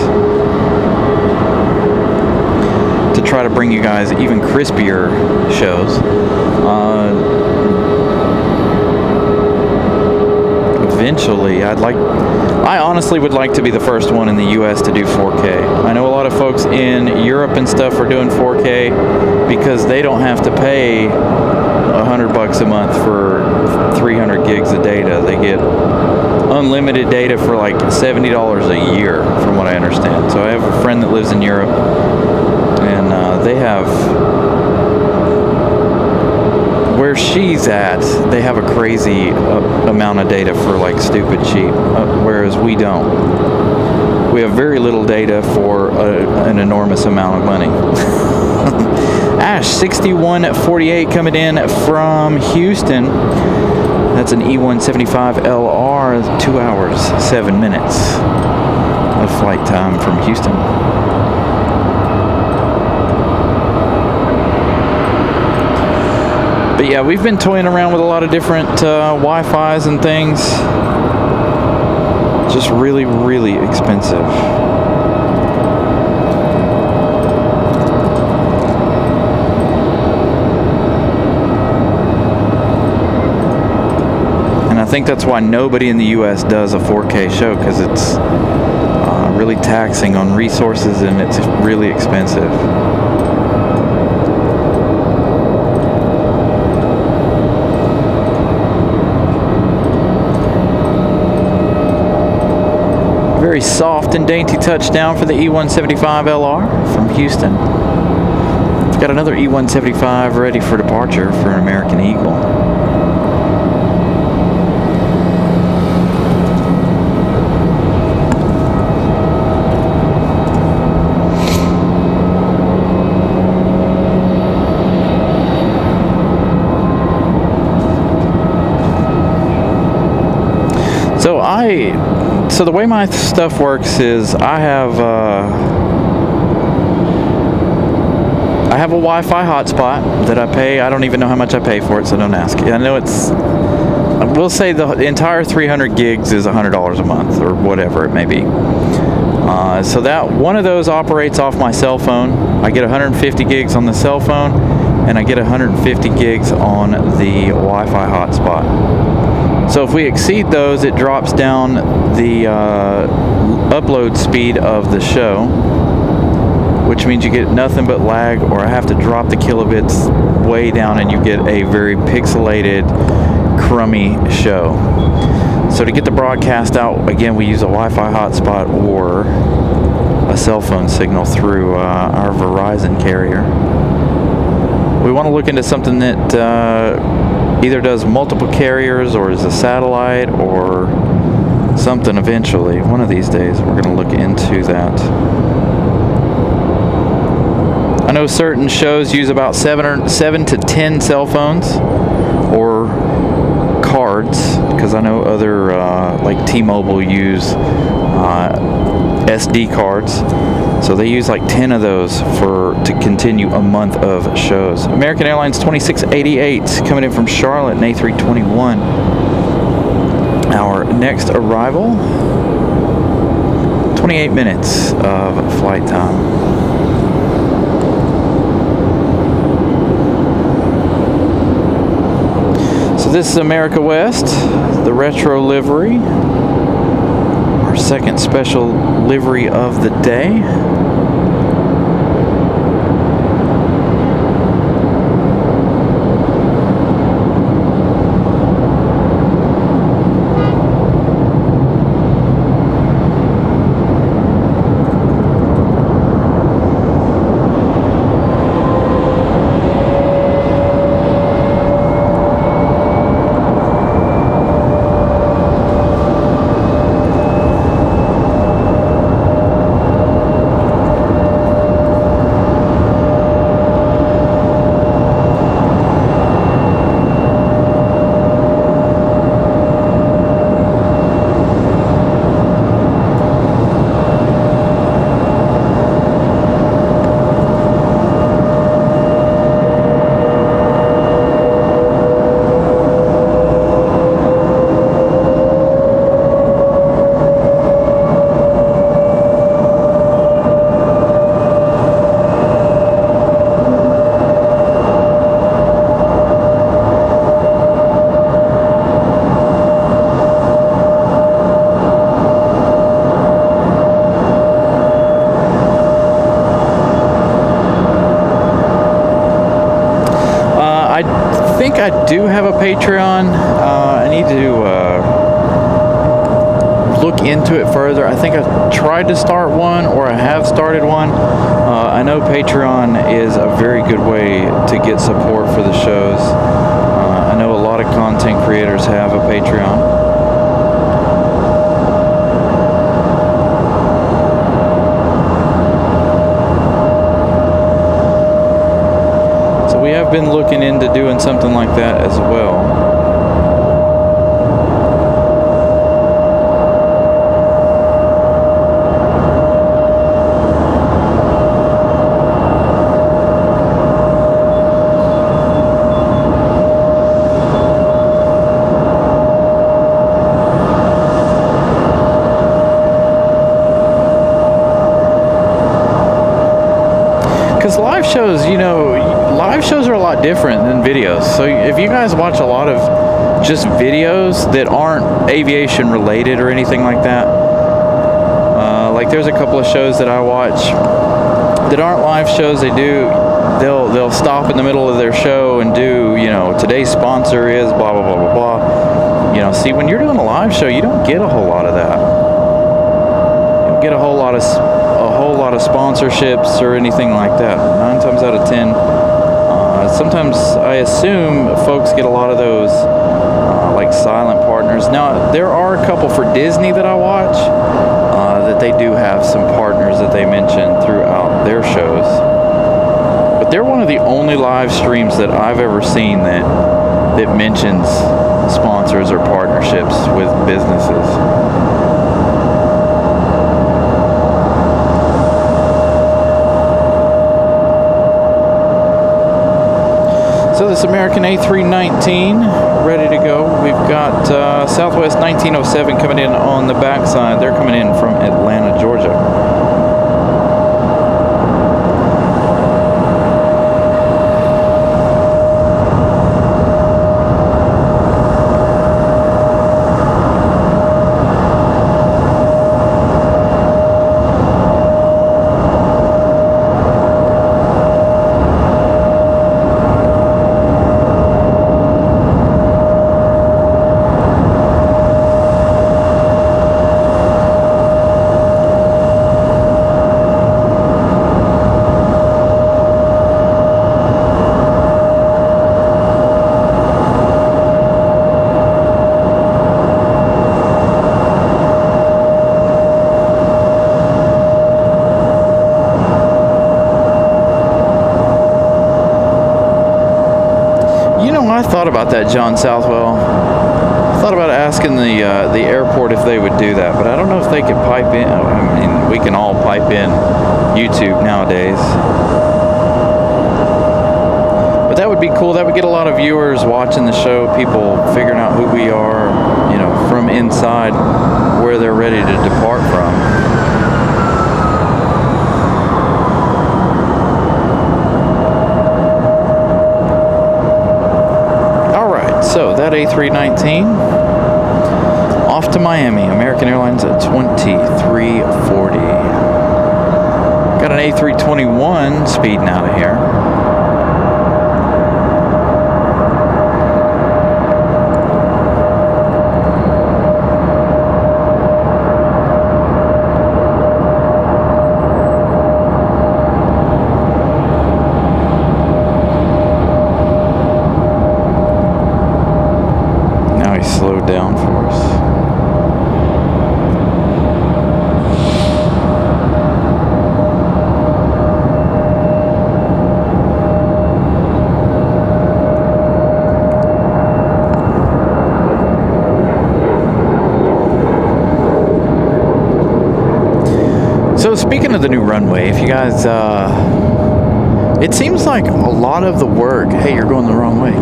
to try to bring you guys even crispier shows. Eventually, I honestly would like to be the first one in the US to do 4K. I know a lot of folks in Europe and stuff are doing 4K because they don't have to pay $100 a month for 300 gigs of data. They get unlimited data for like $70 a year, from what I understand. So I have a friend that lives in Europe, and they have, where she's at, they have a crazy amount of data for like stupid cheap, whereas we don't. We have very little data for an enormous amount of money. Ash 6148 coming in from Houston. That's an E175LR, 2 hours, 7 minutes of flight time from Houston. But yeah, we've been toying around with a lot of different Wi-Fis and things. Just really, really expensive. And I think that's why nobody in the US does a 4K show, because it's really taxing on resources and it's really expensive. Very soft and dainty touchdown for the E175LR from Houston. We've got another E175 ready for departure for an American Eagle. So the way my stuff works is I have a Wi-Fi hotspot that I pay. I don't even know how much I pay for it, so don't ask. I know we'll say the entire 300 gigs is $100 a month or whatever it may be. So that one of those operates off my cell phone. I get 150 gigs on the cell phone, and I get 150 gigs on the Wi-Fi hotspot. So if we exceed those, it drops down the upload speed of the show, which means you get nothing but lag, or I have to drop the kilobits way down and you get a very pixelated, crummy show. So to get the broadcast out, again, we use a Wi-Fi hotspot or a cell phone signal through our Verizon carrier. We want to look into something that either does multiple carriers or is a satellite or something eventually. One of these days we're going to look into that. I know certain shows use about 7 to 10 cell phones or cards, because I know other like T-Mobile use SD cards, so they use like 10 of those to continue a month of shows. American Airlines 2688 coming in from Charlotte, an A321. Our next arrival, 28 minutes of flight time. So this is America West, the retro livery. Our second special livery of the day. I do have a Patreon. I need to look into it further. I think I've tried to start one, or I have started one. I know Patreon is a very good way to get support for the shows. I know a lot of content creators have a Patreon. We have been looking into doing something like that as well. Because live shows, you know, live shows are a lot different than videos. So if you guys watch a lot of just videos that aren't aviation related or anything like that, like there's a couple of shows that I watch that aren't live shows. They'll stop in the middle of their show and do, you know, today's sponsor is blah blah blah blah blah. You know, see, when you're doing a live show, you don't get a whole lot of that. You don't get a whole lot of sponsorships or anything like that. 9 times out of 10. Sometimes I assume folks get a lot of those like silent partners. Now, there are a couple for Disney that I watch that they do have some partners that they mention throughout their shows. But they're one of the only live streams that I've ever seen that mentions sponsors or partnerships with businesses. So this American A319 ready to go. We've got Southwest 1907 coming in on the backside. They're coming in from Atlanta, Georgia. thought about that, John Southwell. I thought about asking the airport if they would do that, but I don't know if they could pipe in. I mean, we can all pipe in YouTube nowadays. But that would be cool. That would get a lot of viewers watching the show, people figuring out who we are, you know, from inside where they're ready to depart from. So that A319 off to Miami, American Airlines at 2340. Got an A321 speeding out of here. Slowed down for us. So speaking of the new runway, if you guys, it seems like a lot of the work, hey, you're going the wrong way.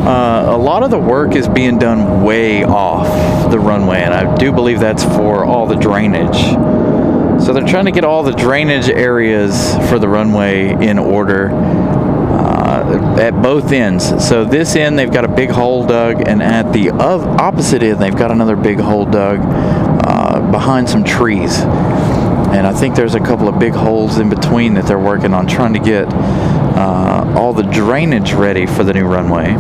A lot of the work is being done way off the runway, and I do believe that's for all the drainage. So they're trying to get all the drainage areas for the runway in order at both ends. So this end, they've got a big hole dug, and at the opposite end, they've got another big hole dug behind some trees. And I think there's a couple of big holes in between that they're working on, trying to get all the drainage ready for the new runway.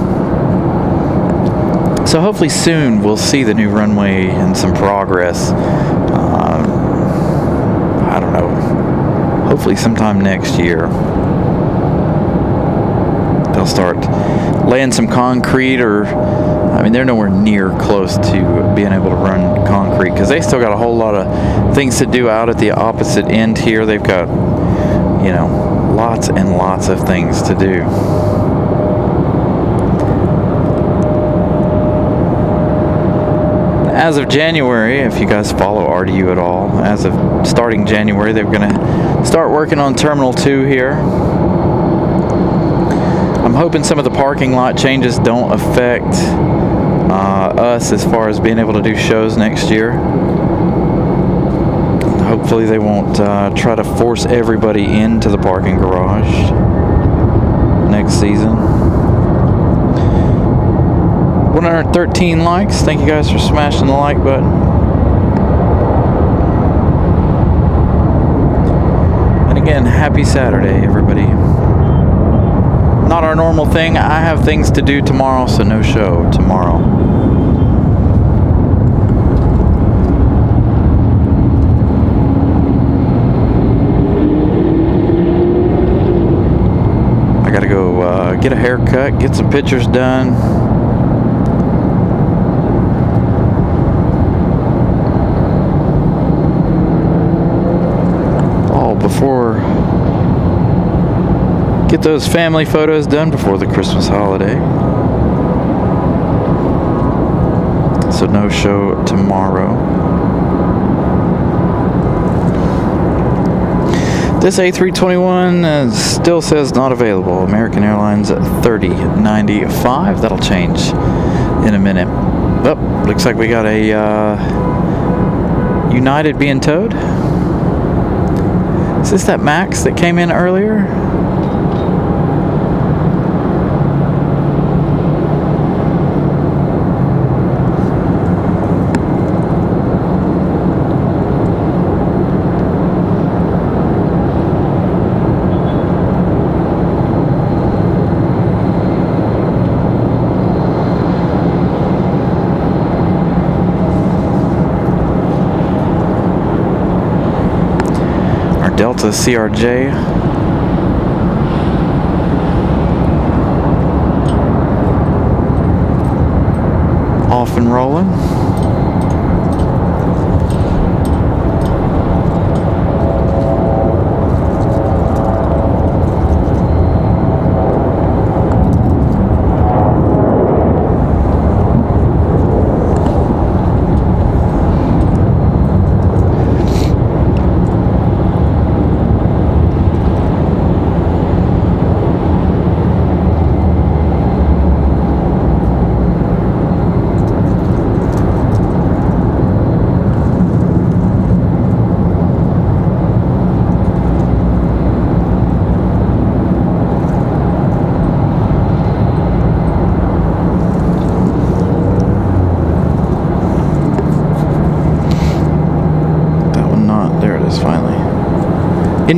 So hopefully soon we'll see the new runway and some progress. I don't know. Hopefully sometime next year. They'll start laying some concrete, or I mean, they're nowhere near close to being able to run concrete because they still got a whole lot of things to do out at the opposite end here. They've got, you know, lots and lots of things to do. As of January, if you guys follow RDU at all, as of starting January, they're going to start working on Terminal 2 here. I'm hoping some of the parking lot changes don't affect us as far as being able to do shows next year. Hopefully they won't try to force everybody into the parking garage next season. 113 likes. Thank you guys for smashing the like button. And again, happy Saturday, everybody. Not our normal thing. I have things to do tomorrow, so no show tomorrow. I gotta go get a haircut, get some pictures done. Before get those family photos done before the Christmas holiday. So no show tomorrow. This A321 still says not available. American Airlines 3095. That'll change in a minute. Oh, looks like we got a United being towed. Is this that Max that came in earlier? Delta CRJ. Off and rolling.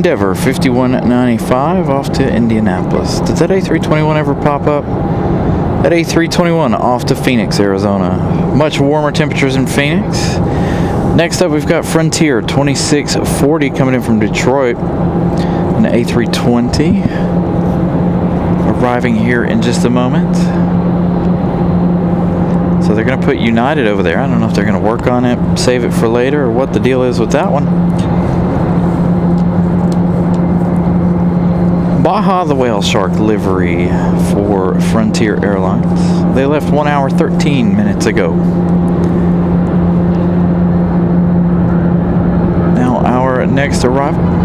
Endeavor 5195 off to Indianapolis. Did that A321 ever pop up? That A321 off to Phoenix, Arizona. Much warmer temperatures in Phoenix. Next up, we've got Frontier 2640 coming in from Detroit. An A320 arriving here in just a moment. So they're going to put United over there. I don't know if they're going to work on it, save it for later, or what the deal is with that one. Baja the Whale Shark livery for Frontier Airlines. They left 1 hour 13 minutes ago. Now our next arrival.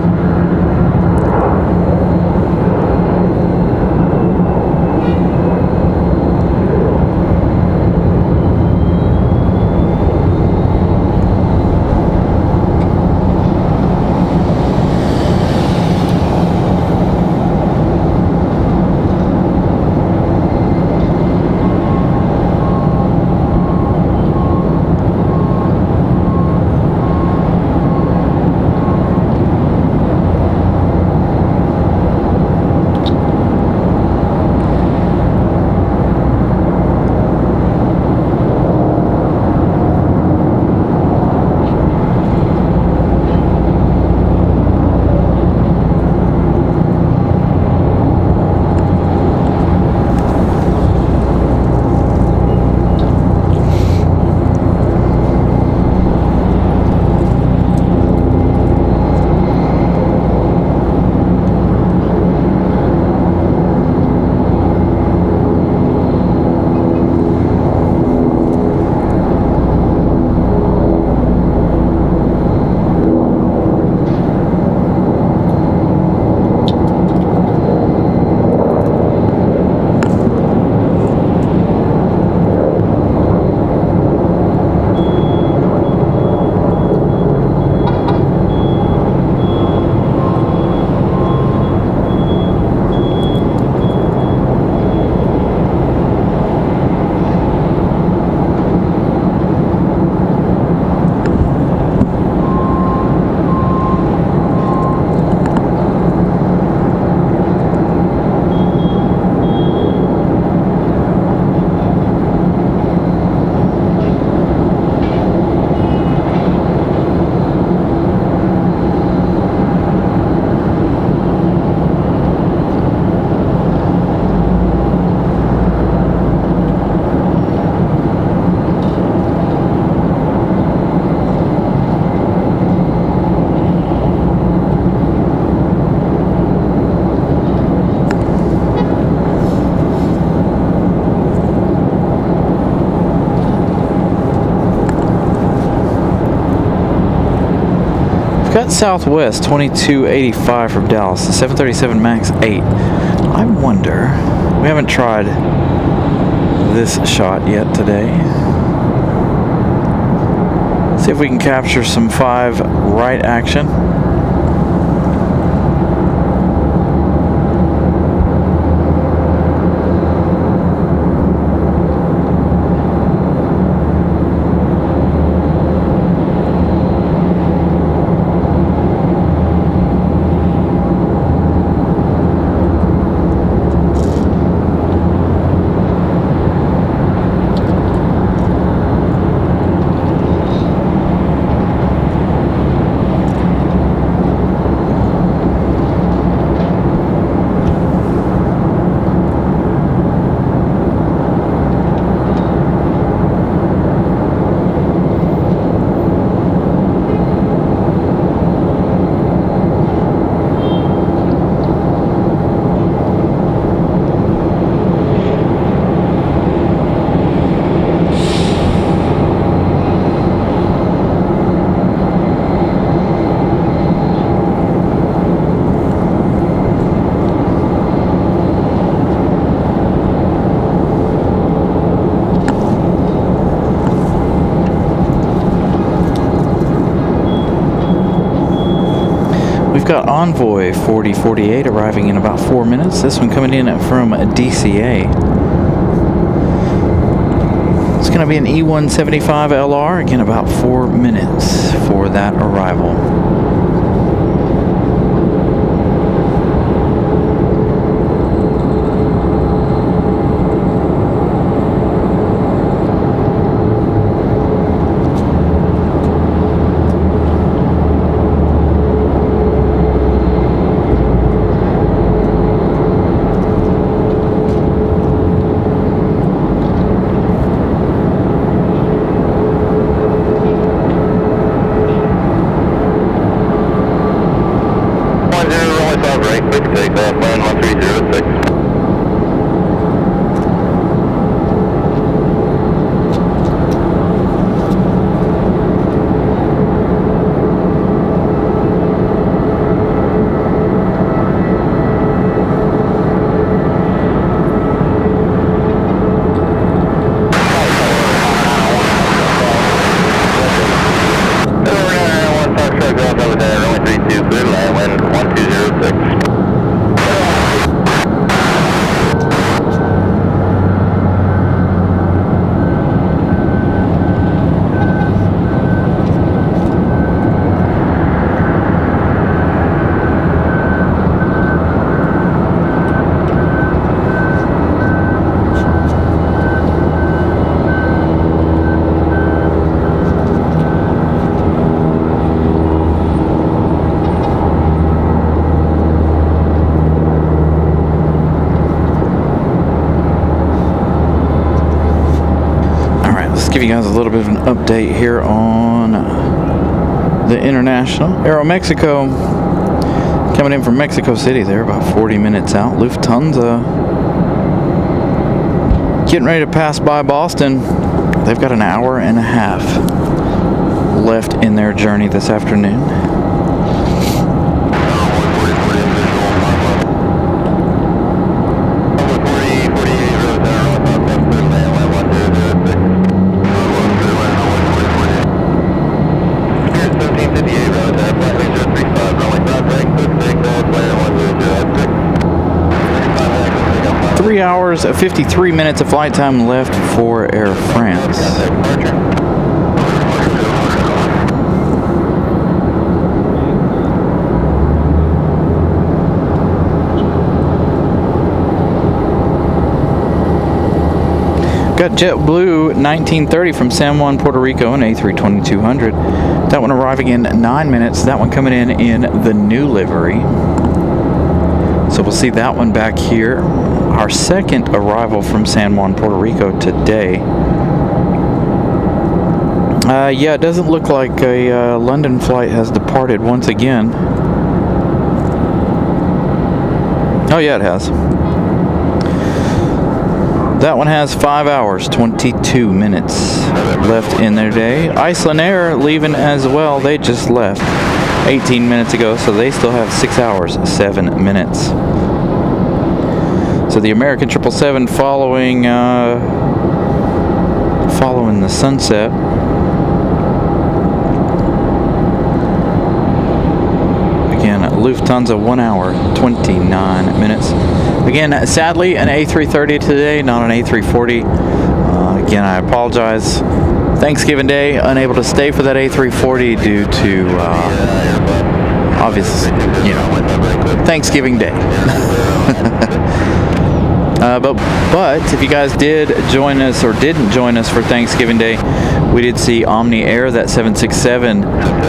Got Southwest 2285 from Dallas, the 737 MAX 8. I wonder, we haven't tried this shot yet today. See if we can capture some 5 right action. We've got Envoy 4048 arriving in about 4 minutes. This one coming in from DCA. It's going to be an E175 LR, again about 4 minutes for that arrival. Give you guys a little bit of an update here on the international. Aeromexico coming in from Mexico City. They're about 40 minutes out. Lufthansa getting ready to pass by Boston. They've got an hour and a half left in their journey this afternoon. Hours, 53 minutes of flight time left for Air France. Got JetBlue 1930 from San Juan, Puerto Rico, an A320-200. That one arriving in 9 minutes. That one coming in the new livery. So we'll see that one back here. Our second arrival from San Juan, Puerto Rico today. Yeah, it doesn't look like a London flight has departed once again. Oh yeah, it has. That one has 5 hours, 22 minutes left in their day. Iceland Air leaving as well. They just left 18 minutes ago, so they still have 6 hours, 7 minutes. So the American 777 following the sunset. Again, Lufthansa 1 hour, 29 minutes. Again, sadly, an A330 today, not an A340. Again, I apologize. Thanksgiving Day, unable to stay for that A340 due to, obviously, Thanksgiving Day. But if you guys did join us or didn't join us for Thanksgiving Day, we did see Omni Air, that 767,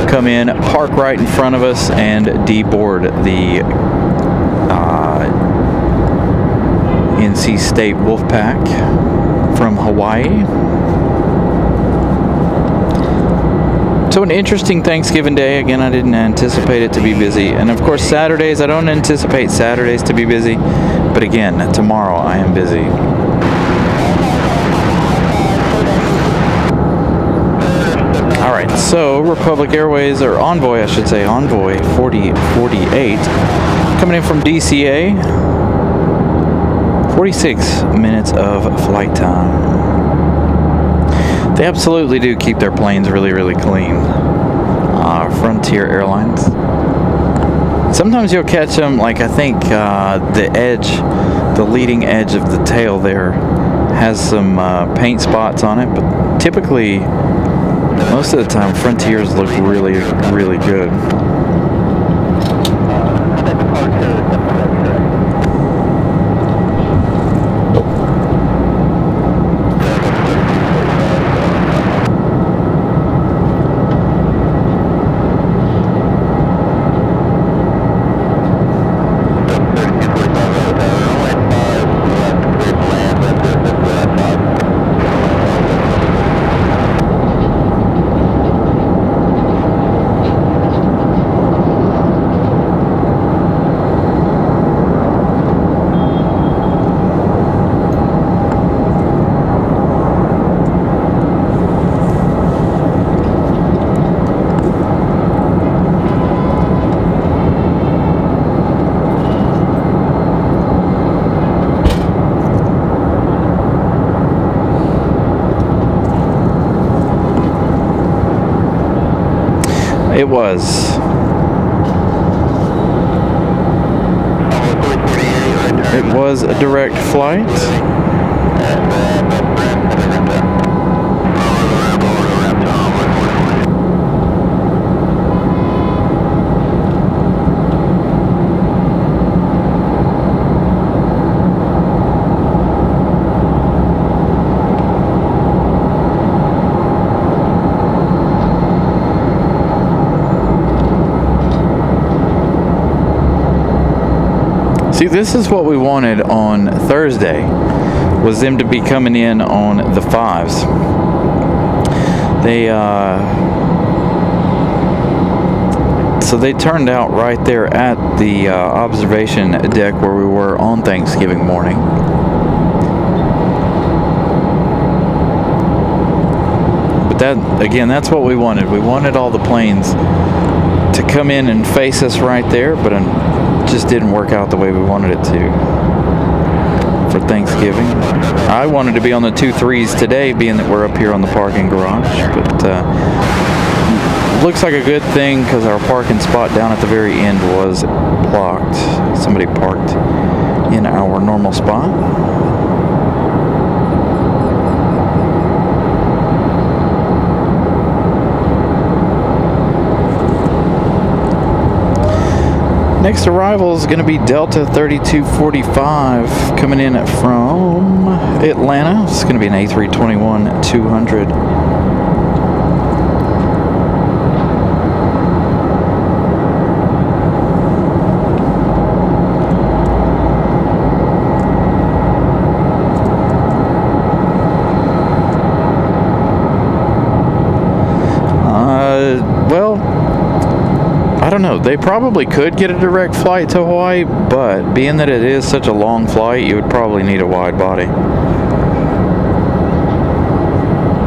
come in, park right in front of us, and deboard the NC State Wolfpack from Hawaii. So an interesting Thanksgiving Day. Again, I didn't anticipate it to be busy. And of course, Saturdays, I don't anticipate Saturdays to be busy. But again, tomorrow I am busy. All right, so Republic Airways, or Envoy, I should say, Envoy 4048, coming in from DCA. 46 minutes of flight time. They absolutely do keep their planes really, really clean. Frontier Airlines. Sometimes you'll catch them, like I think the leading edge of the tail there has some paint spots on it, but typically, most of the time, Frontiers look really, really good. It was. It was a direct flight. See, this is what we wanted on Thursday, was them to be coming in on the 5s. So they turned out right there at the observation deck where we were on Thanksgiving morning. But that, again, that's what we wanted. We wanted all the planes to come in and face us right there, but it just didn't work out the way we wanted it to for Thanksgiving. I wanted to be on the 2-3s today, being that we're up here on the parking garage, but looks like a good thing because our parking spot down at the very end was blocked. Somebody parked in our normal spot. Next arrival is going to be Delta 3245 coming in from Atlanta. It's going to be an A321-200. I don't know. They probably could get a direct flight to Hawaii, but being that it is such a long flight, you would probably need a wide body.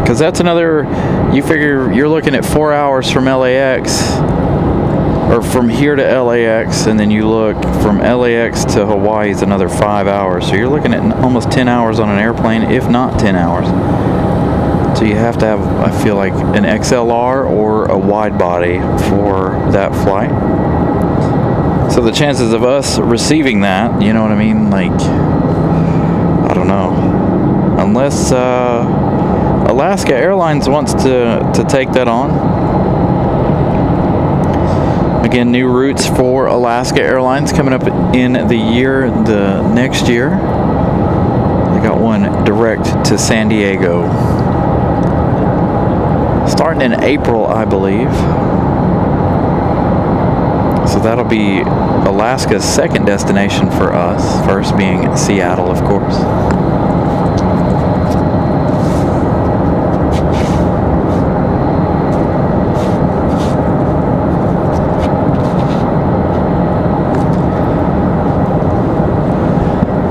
Because that's another, you figure you're looking at 4 hours from LAX, or from here to LAX, and then you look from LAX to Hawaii is another 5 hours. So you're looking at almost 10 hours on an airplane, if not 10 hours. So you have to have, I feel like, an XLR or a wide body for that flight. So the chances of us receiving that, you know what I mean? Like, I don't know. Unless Alaska Airlines wants to take that on. Again, new routes for Alaska Airlines coming up in the next year. They got one direct to San Diego. Starting in April, I believe. So that'll be Alaska's second destination for us. First being Seattle, of course.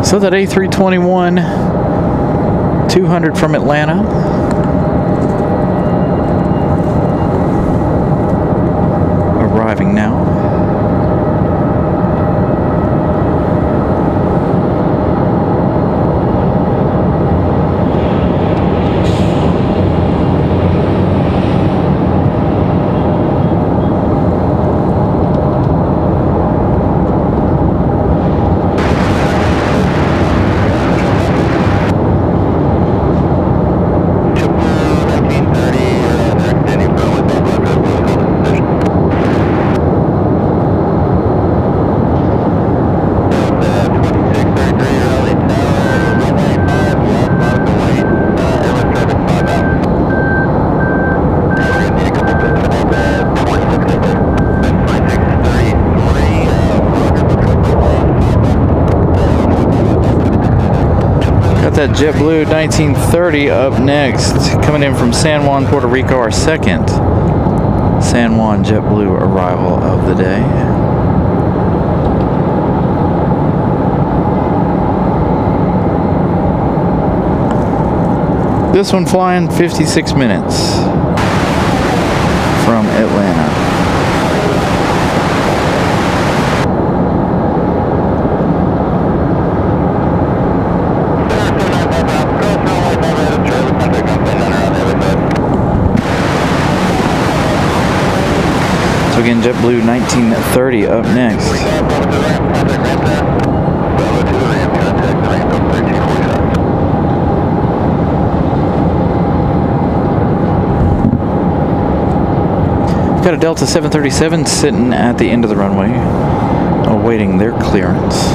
So that A321-200 from Atlanta. Arriving now. That JetBlue 1930 up next, coming in from San Juan, Puerto Rico, our second San Juan JetBlue arrival of the day. This one flying 56 minutes from Atlanta. So again, JetBlue 1930 up next. Got a Delta 737 sitting at the end of the runway, awaiting their clearance.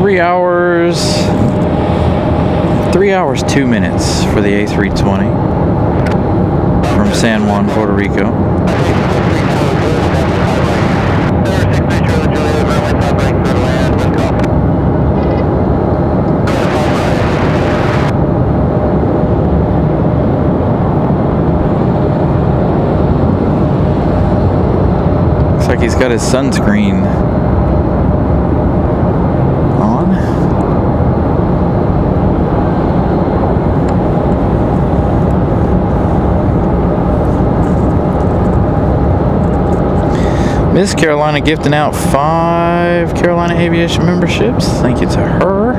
3 hours 2 minutes for the A320 from San Juan, Puerto Rico. Looks like he's got his sunscreen on. Miss Carolina gifting out 5 Carolina Aviation memberships. Thank you to her.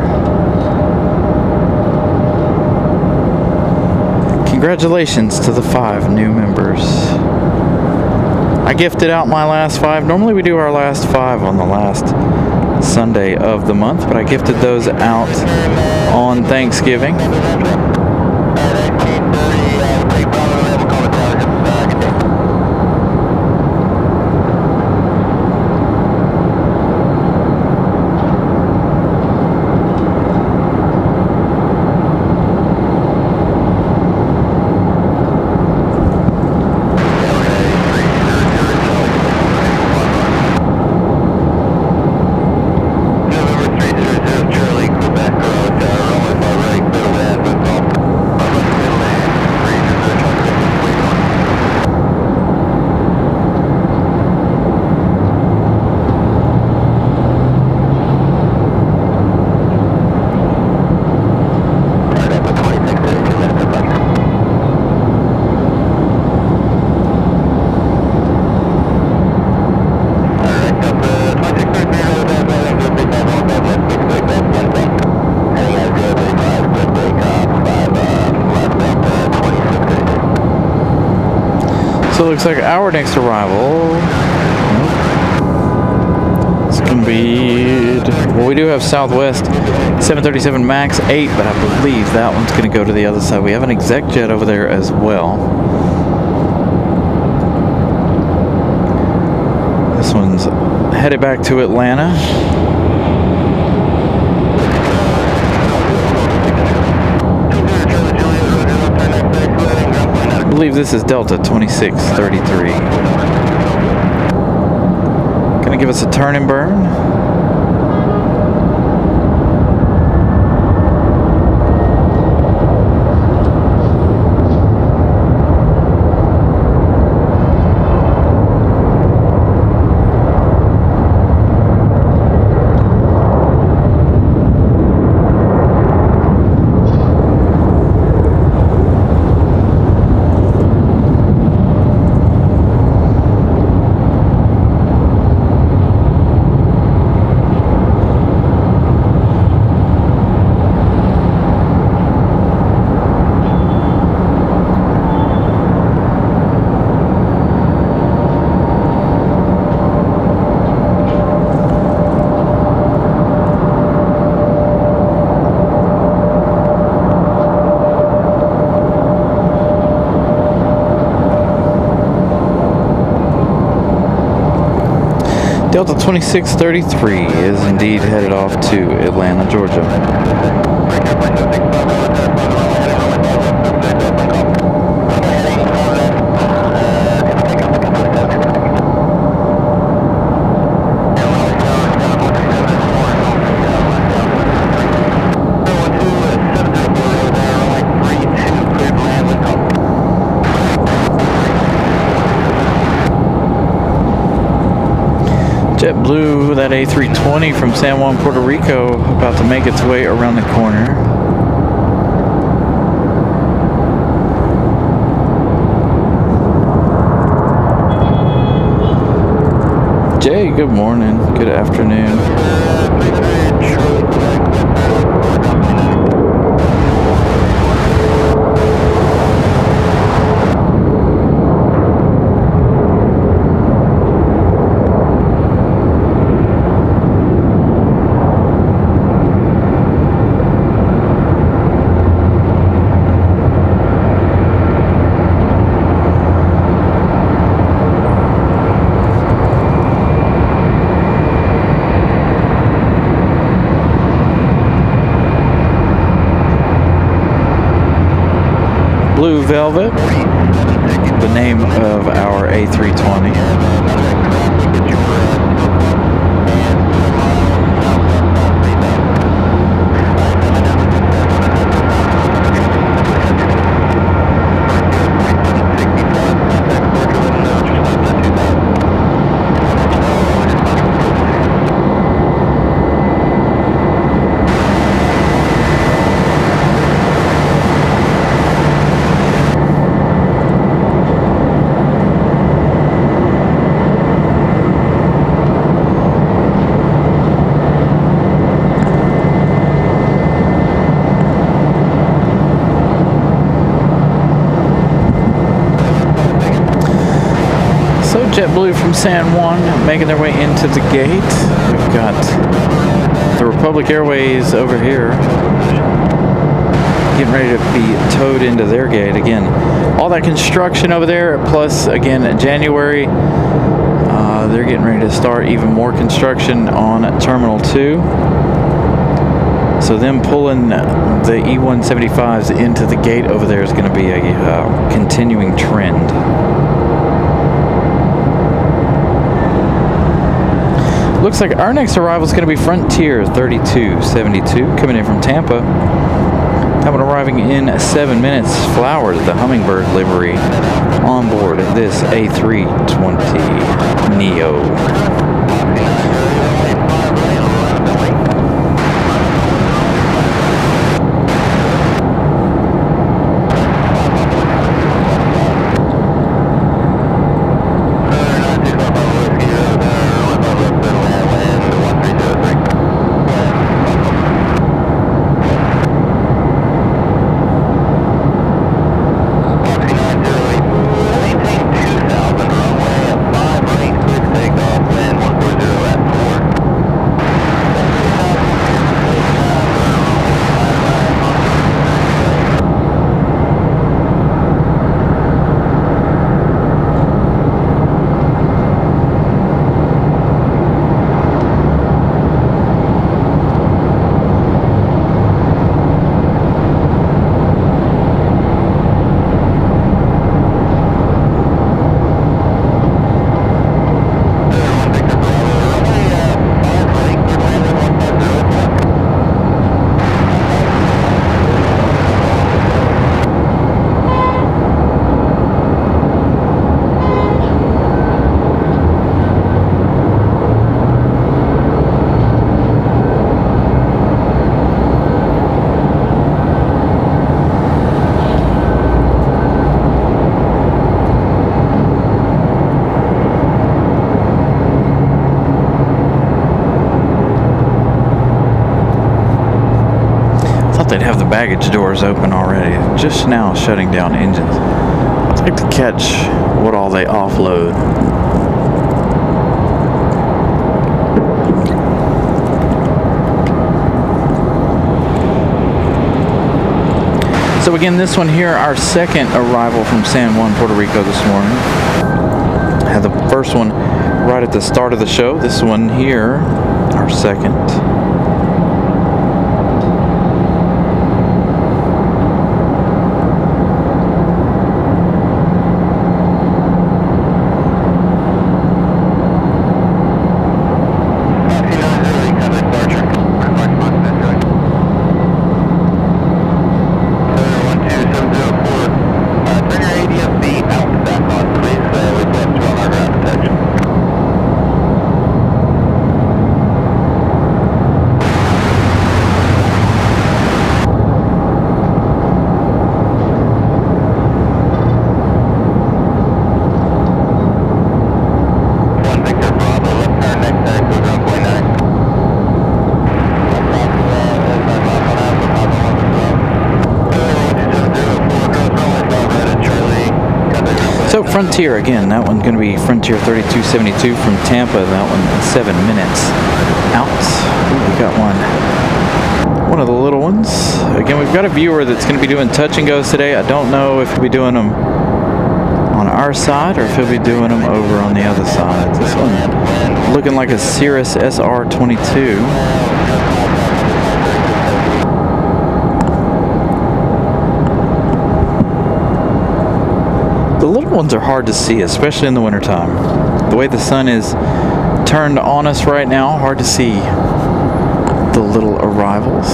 Congratulations to the 5 new members. I gifted out my last 5. Normally we do our last 5 on the last Sunday of the month, but I gifted those out on Thanksgiving. So it looks like our next arrival, it's going to be, well, we do have Southwest 737 MAX 8, but I believe that one's going to go to the other side. We have an exec jet over there as well. This one's headed back to Atlanta. I believe this is Delta 2633. Gonna give us a turn and burn. Delta 2633 is indeed headed off to Atlanta, Georgia. JetBlue, that A320 from San Juan, Puerto Rico, about to make its way around the corner. Jay, good morning, good afternoon. Blue Velvet, the name of our A320. JetBlue from San Juan making their way into the gate. We've got the Republic Airways over here getting ready to be towed into their gate. Again, all that construction over there, plus again January, they're getting ready to start even more construction on Terminal 2. So them pulling the E-175s into the gate over there is going to be a continuing trend. Looks like our next arrival is going to be Frontier 3272 coming in from Tampa. That one arriving in 7 minutes. Flowers, the Hummingbird livery, on board this A320 Neo. They'd have the baggage doors open already. Just now shutting down engines. I'd like to catch what all they offload. So again, this one here, our second arrival from San Juan, Puerto Rico this morning. Had the first one right at the start of the show. This one here, our second. So Frontier, again, that one's going to be Frontier 3272 from Tampa. That one 7 minutes out. Ooh, we got one of the little ones. Again, we've got a viewer that's going to be doing touch and goes today. I don't know if he'll be doing them on our side or if he'll be doing them over on the other side. This one looking like a Cirrus SR22. ones are hard to see, especially in the wintertime. The way the sun is turned on us right now, hard to see the little arrivals.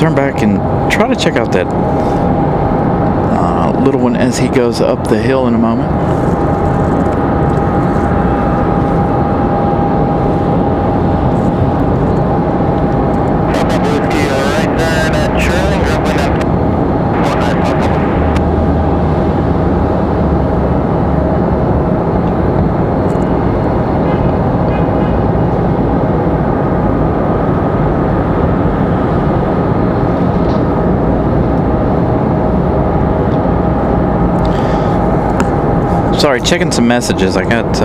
Turn back and try to check out that little one as he goes up the hill in a moment. Sorry, checking some messages. I got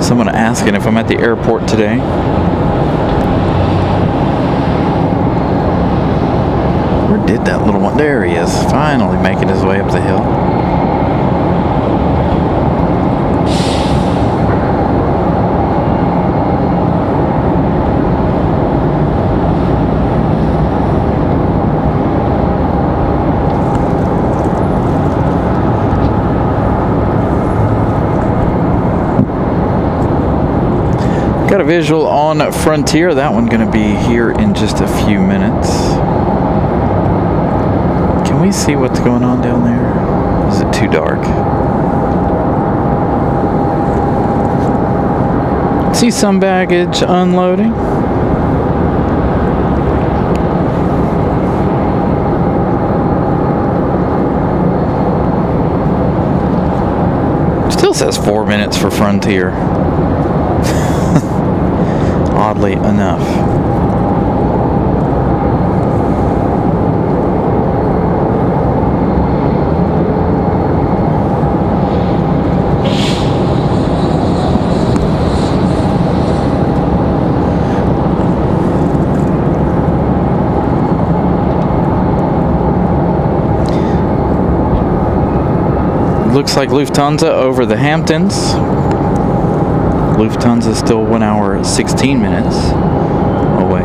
someone asking if I'm at the airport today. Where did that little one? There he is, finally making his way up the hill. Got a visual on Frontier. That one going to be here in just a few minutes. Can we see what's going on down there? Is it too dark? See some baggage unloading. Still says 4 minutes for Frontier. Oddly enough. Looks like Lufthansa over the Hamptons. Lufthansa is still 1 hour 16 minutes away.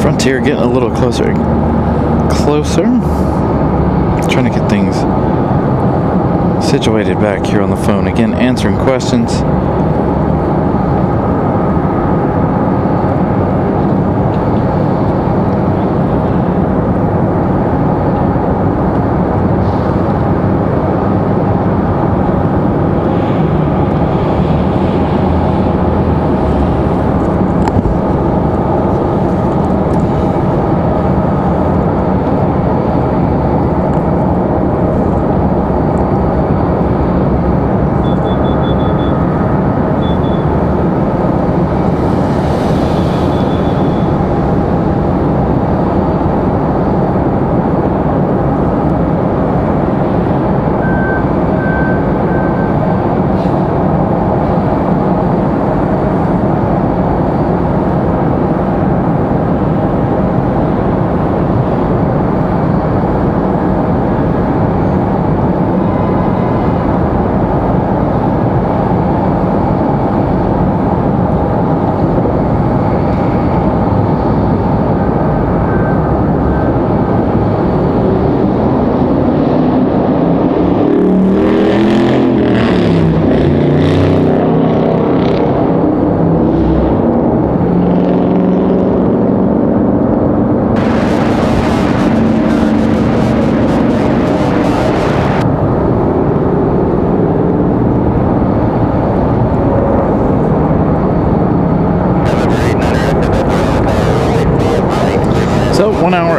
Frontier getting a little closer. Trying to get things situated back here on the phone. Again, answering questions.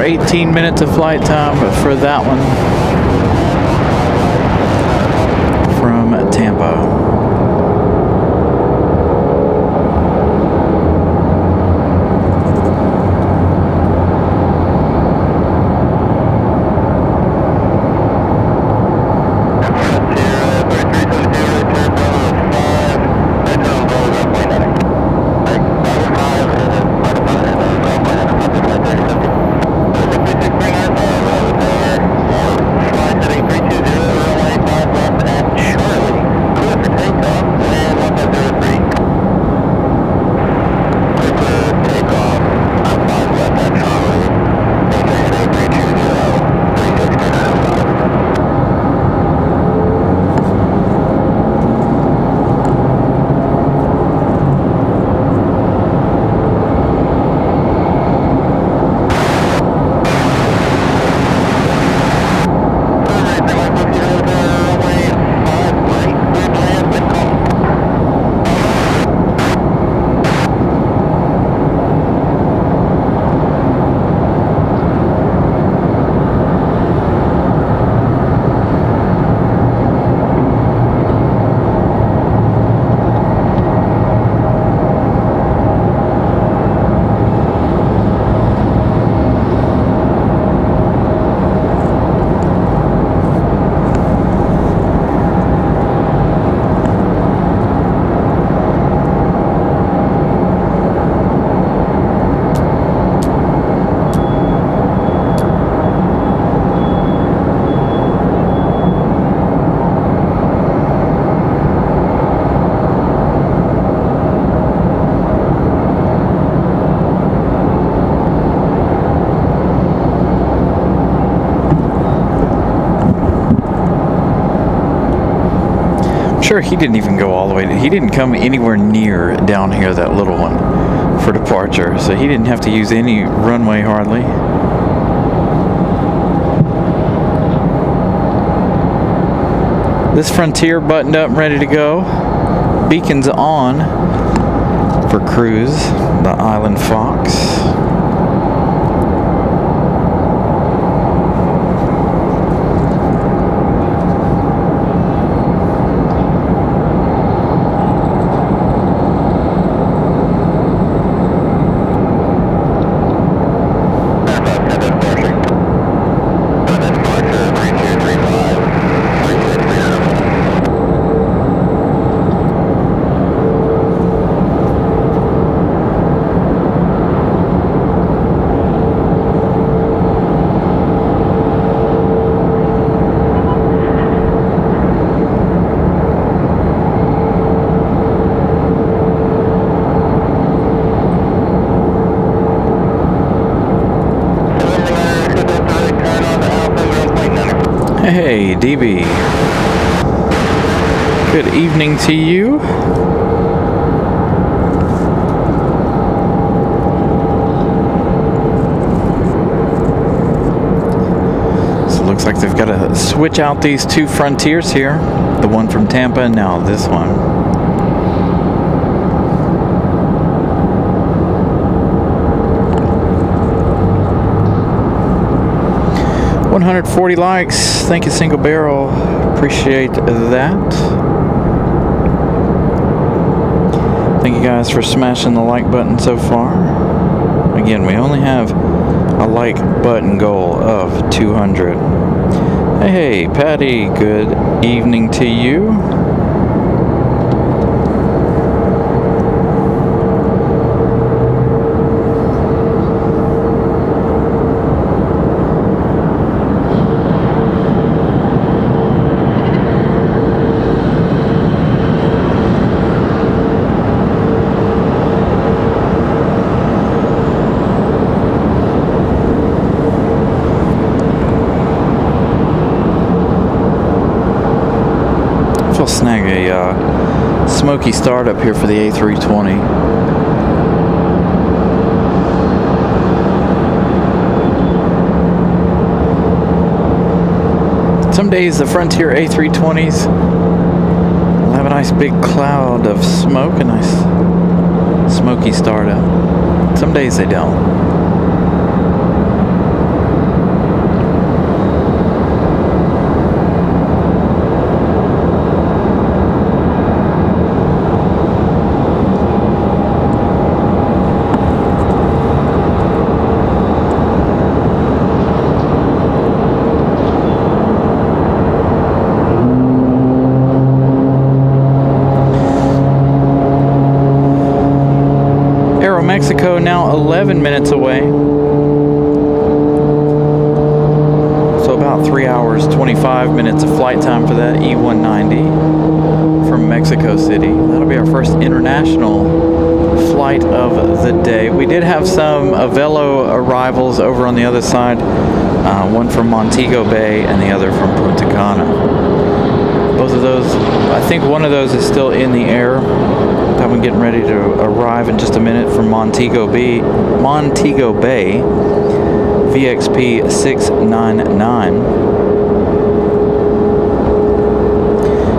18 minutes of flight time for that one from Tampa. Sure, he didn't even go all the way. He didn't come anywhere near down here, that little one, for departure. So he didn't have to use any runway hardly. This Frontier buttoned up, ready to go. Beacons on for cruise, the Island Fox. Hey, DB. Good evening to you. So it looks like they've got to switch out these two Frontiers here. The one from Tampa and now this one. 140 likes. Thank you, Single Barrel. Appreciate that. Thank you guys for smashing the like button so far. Again, we only have a like button goal of 200. Hey, Patty. Good evening to you. I'll snag a smoky startup here for the A320. Some days the Frontier A320s will have a nice big cloud of smoke, a nice smoky startup. Some days they don't. Mexico, now 11 minutes away. So about 3 hours, 25 minutes of flight time for that E190 from Mexico City. That'll be our first international flight of the day. We did have some Avelo arrivals over on the other side. One from Montego Bay and the other from Punta Cana. Both of those, I think one of those is still in the air. That one getting ready to arrive in just a minute from Montego Bay, VXP 699.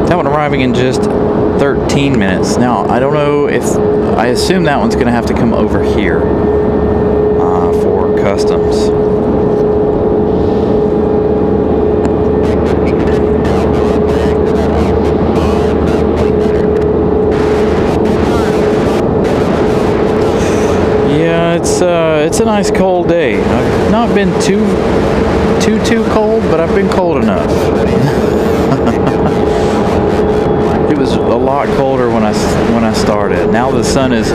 That one arriving in just 13 minutes. Now, I don't know if, I assume that one's going to have to come over here for customs. It's a nice cold day. I've not been too cold, but I've been cold enough. It was a lot colder when I started. Now the sun has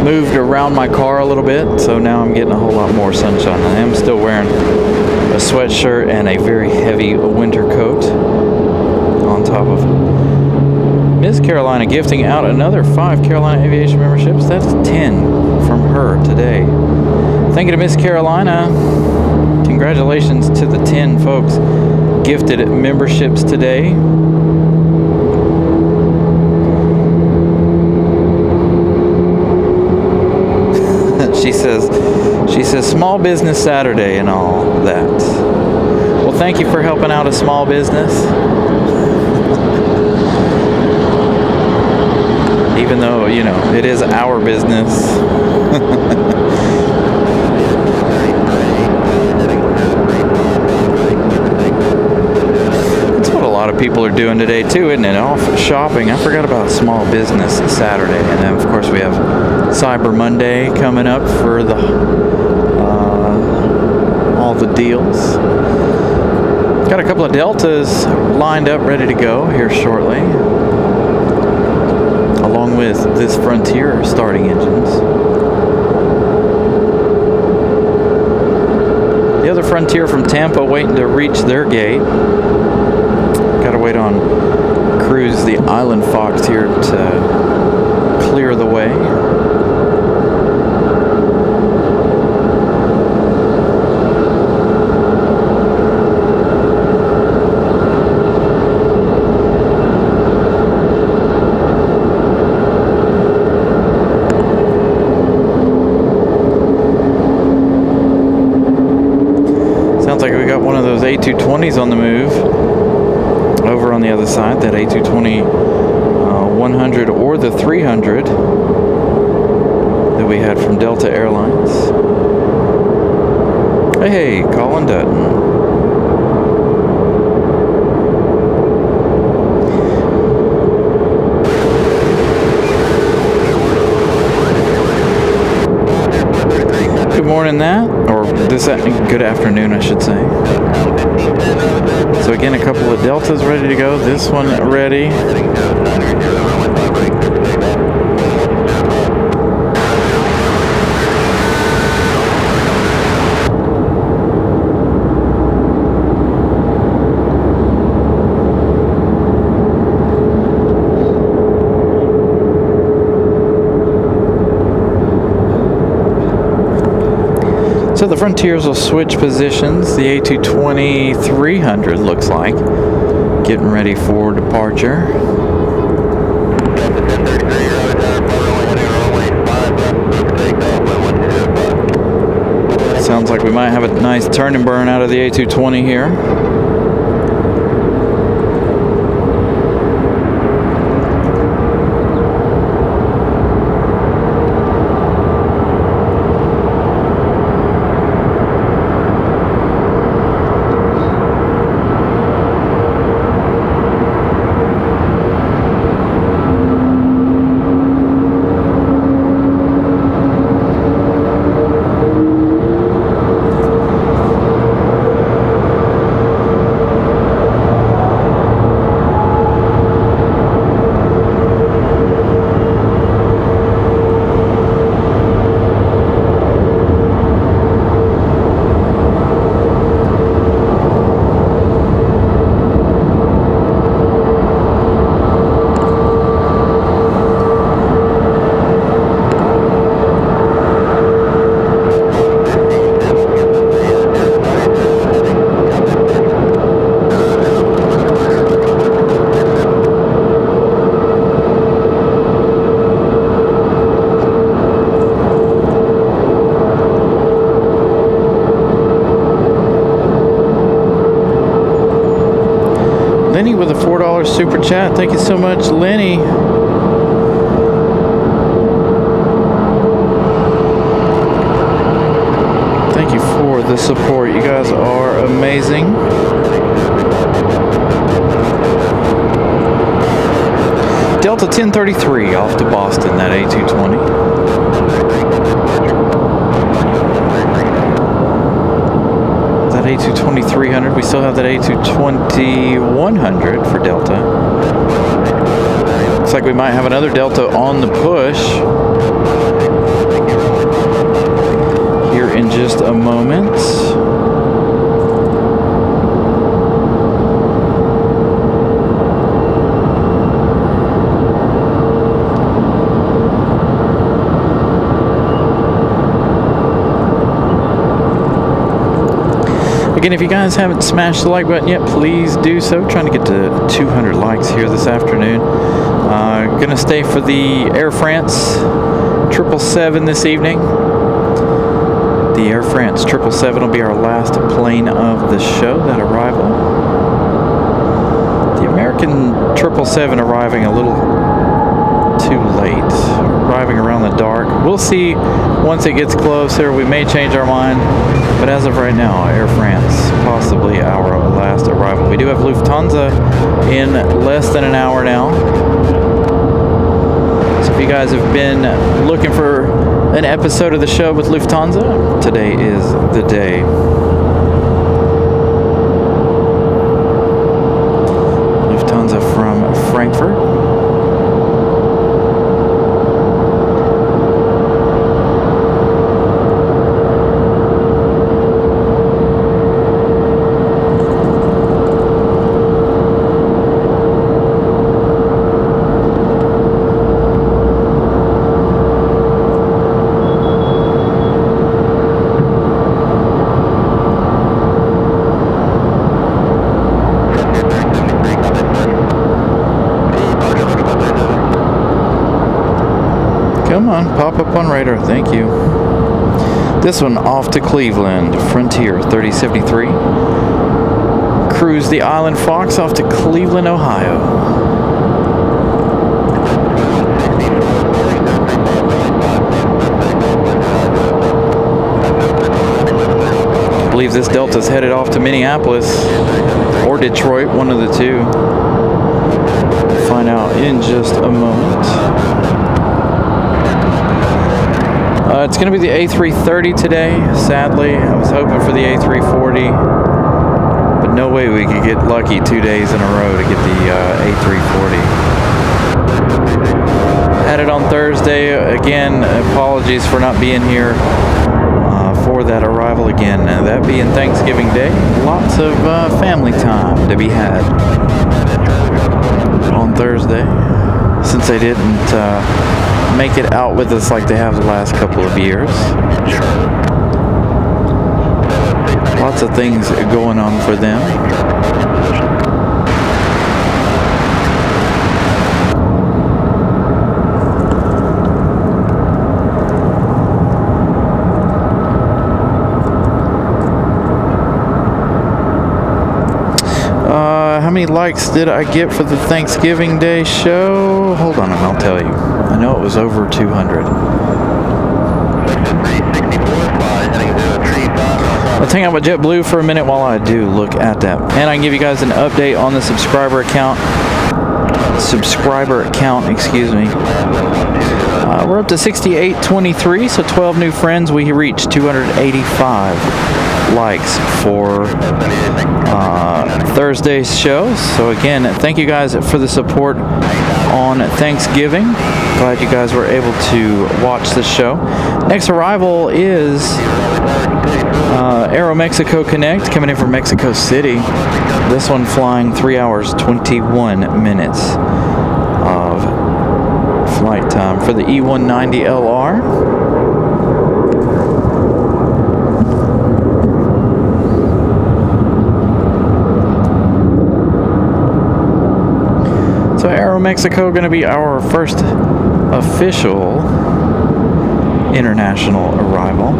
moved around my car a little bit, so now I'm getting a whole lot more sunshine. I am still wearing a sweatshirt and a very heavy winter coat on top of Miss Carolina gifting out another 5 Carolina Aviation memberships. That's 10 from her today. Thank you to Miss Carolina. Congratulations to the 10 folks gifted memberships today. She says small business Saturday and all that. Well, thank you for helping out a small business. Even though, you know, it is our business. That's what a lot of people are doing today too, isn't it? Off shopping. I forgot about Small Business Saturday. And then, of course, we have Cyber Monday coming up for the all the deals. Got a couple of Deltas lined up, ready to go here shortly, along with this Frontier starting engines. The other Frontier from Tampa waiting to reach their gate. Got to wait on Cruise, the Island Fox, here to clear the way. A220s on the move over on the other side. That A220 100 or the 300 that we had from Delta Airlines. Hey, Colin Dutton. Good morning, that, or good afternoon, I should say. So again, a couple of Deltas ready to go. This one ready. So the Frontiers will switch positions. The A220 300 looks like getting ready for departure. Sounds like we might have a nice turn and burn out of the A220 here. Lenny with a $4 super chat. Thank you so much, Lenny. Thank you for the support. You guys are amazing. Delta 1033 off to Boston, that A220. That A220 300. We still have that A220 100 for Delta. Looks like we might have another Delta on the push here in just a moment. Again, if you guys haven't smashed the like button yet, please do so. Trying to get to 200 likes here this afternoon. Gonna stay for the Air France 777 this evening. The Air France 777 will be our last plane of the show, that arrival. The American 777 arriving a little too late, arriving around the dark. We'll see once it gets closer. We may change our mind, but as of right now, Air France, possibly our last arrival. We do have Lufthansa in less than an hour now. So if you guys have been looking for an episode of the show with Lufthansa, today is the day. Lufthansa from Frankfurt. Come on, pop up on radar. Thank you. This one off to Cleveland, Frontier 3073. Cruise the Island Fox off to Cleveland, Ohio. I believe this Delta's headed off to Minneapolis or Detroit, one of the two. We'll find out in just a moment. It's going to be the A330 today, sadly. I was hoping for the A340, but no way we could get lucky 2 days in a row to get the A340. Had it on Thursday. Again, apologies for not being here for that arrival again. That being Thanksgiving Day, lots of family time to be had on Thursday, since they didn't make it out with us like they have the last couple of years. Lots of things going on for them. How many likes did I get for the Thanksgiving Day show? Hold on and I'll tell you. I know it was over 200. Let's hang out with JetBlue for a minute while I do look at that. And I can give you guys an update on the subscriber count, excuse me. We're up to 6823, so 12 new friends. We reached 285 likes for Thursday's show. So again, thank you guys for the support on Thanksgiving. Glad you guys were able to watch the show. Next arrival is Aeromexico Connect coming in from Mexico City. This one flying 3 hours 21 minutes of flight time for the E190LR. So Aeromexico going to be our first official international arrival.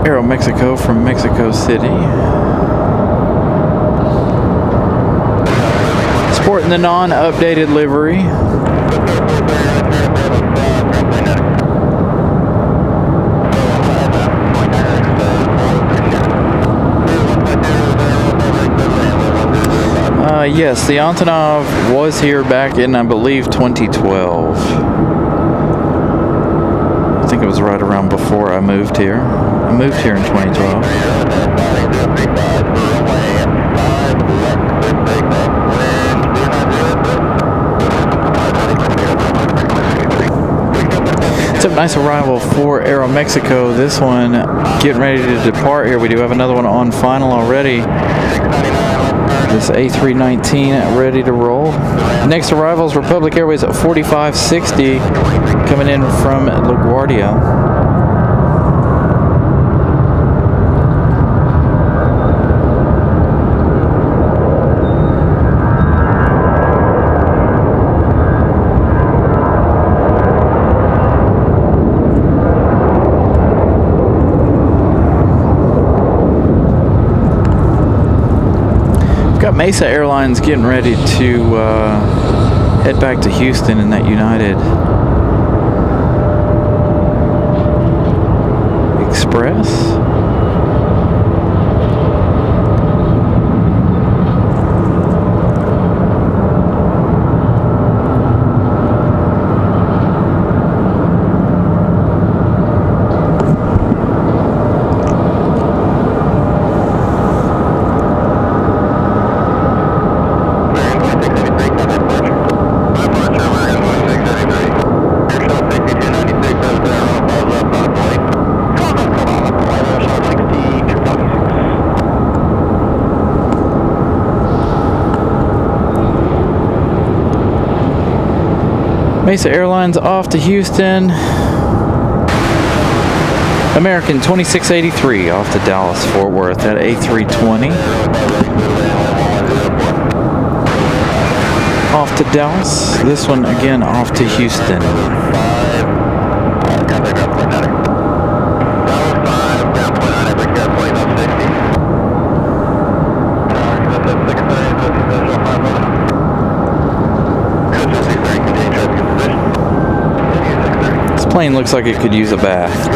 Aeromexico from Mexico City. Sporting the non-updated livery. Yes, the Antonov was here back in, I believe, 2012. I think it was right around before I moved here. I moved here in 2012. It's a nice arrival for Aeromexico. This one getting ready to depart here. We do have another one on final already. This A319 ready to roll. Next arrival is Republic Airways at 4560 coming in from LaGuardia. Got Mesa Airlines getting ready to head back to Houston in that United Express. Mesa Airlines off to Houston. American 2683 off to Dallas Fort Worth at A320. Off to Dallas. This one again off to Houston. Plane looks like it could use a bath.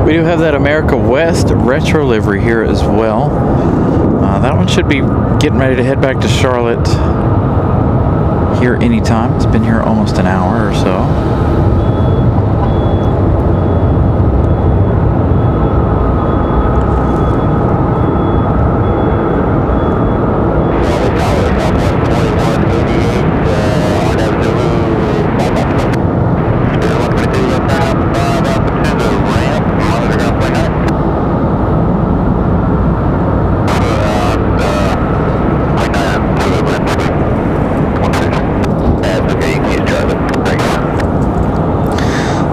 We do have that America West retro livery here as well. That one should be getting ready to head back to Charlotte here anytime. It's been here almost an hour or so.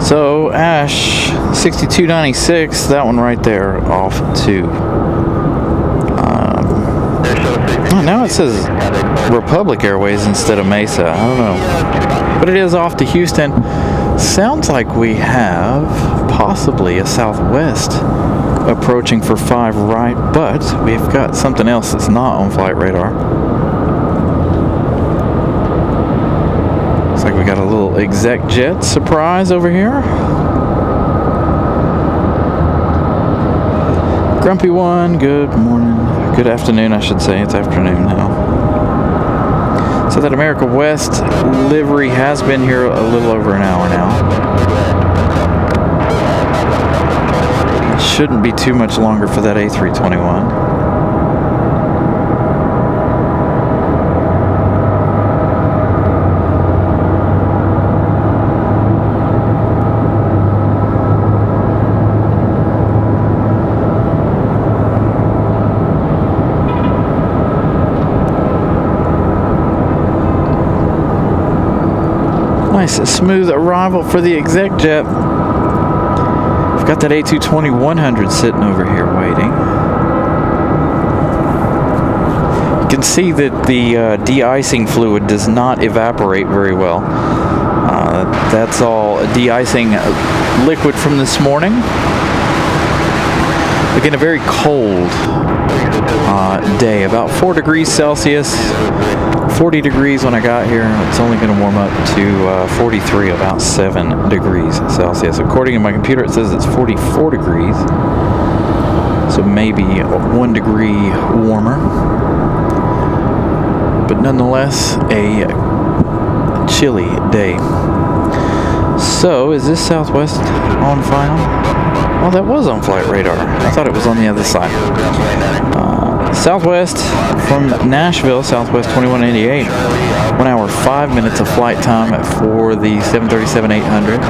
So Ash 6296, that one right there, off to. Oh, now it says Republic Airways instead of Mesa. I don't know, but it is off to Houston. Sounds like we have possibly a Southwest approaching for 5 right, but we've got something else that's not on flight radar. Looks like we got a little exec jet surprise over here. Grumpy one, good morning. Good afternoon, I should say. It's afternoon now. So that America West livery has been here a little over an hour now. It shouldn't be too much longer for that A321. nice smooth arrival for the exec jet. We've got that A220-100 sitting over here waiting. You can see that the de-icing fluid does not evaporate very well. That's all de-icing liquid from this morning. Again, a very cold day, about 4 degrees Celsius, 40 degrees when I got here. It's only going to warm up to 43, about 7 degrees Celsius. According to my computer, it says it's 44 degrees, so maybe 1 degree warmer. But nonetheless, a chilly day. So, is this Southwest on final? Well, that was on flight radar. I thought it was on the other side. Southwest from Nashville, Southwest 2188. 1 hour, 5 minutes of flight time for the 737-800.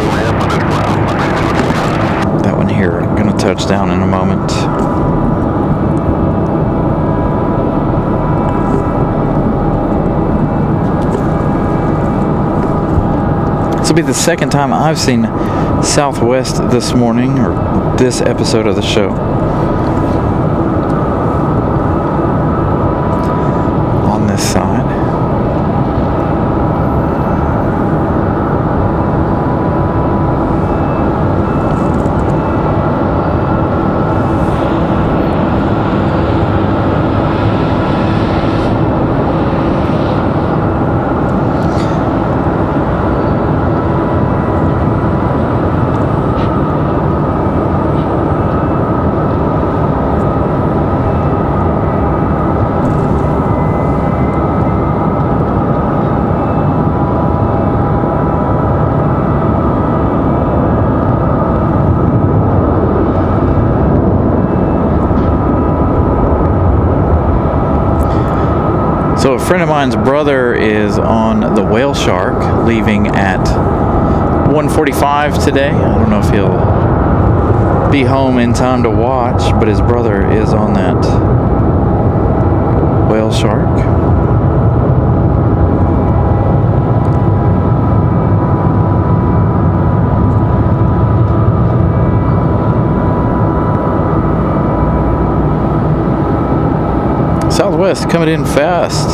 That one here, going to touch down in a moment. This will be the second time I've seen Southwest this morning, or this episode of the show. On this side. So a friend of mine's brother is on the Whale Shark, leaving at 1:45 today. I don't know if he'll be home in time to watch, but his brother is on that Whale Shark. Southwest coming in fast.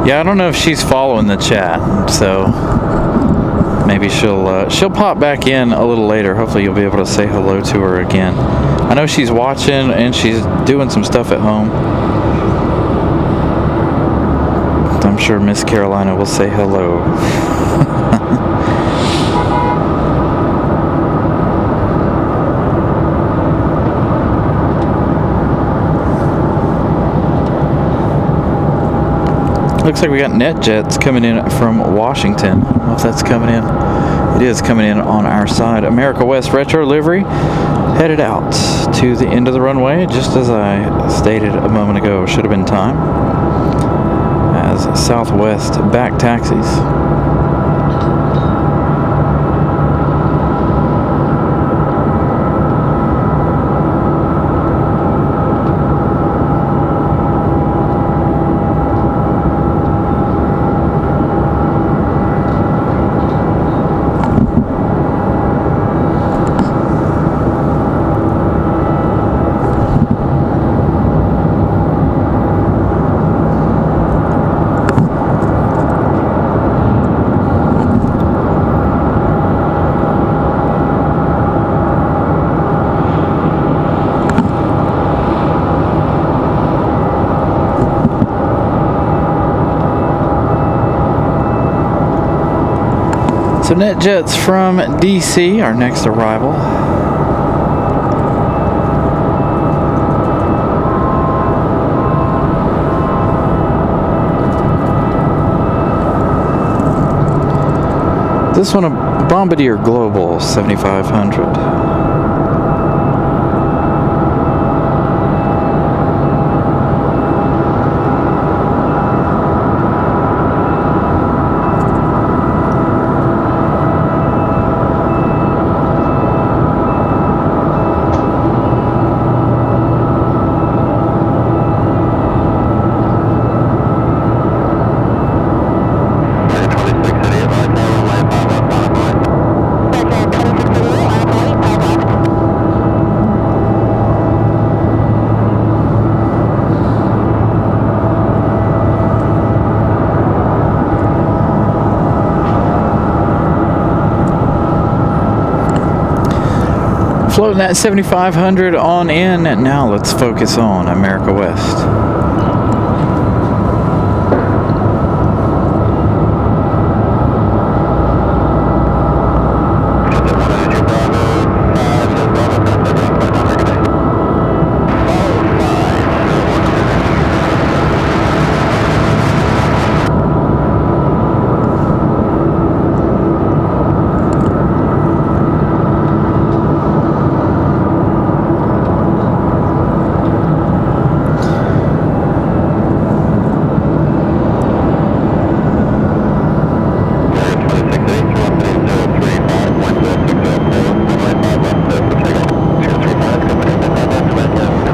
Yeah, I don't know if she's following the chat, so maybe she'll pop back in a little later. Hopefully you'll be able to say hello to her again. I know she's watching and she's doing some stuff at home. I'm sure Miss Carolina will say hello. Looks like we got NetJets coming in from Washington. I don't know if that's coming in. It is coming in on our side. America West Retro livery headed out to the end of the runway, just as I stated a moment ago. Should have been time, as Southwest back taxis. So NetJets from DC, our next arrival. This one a Bombardier Global 7500. Floating that 7,500 on in. Now let's focus on America West.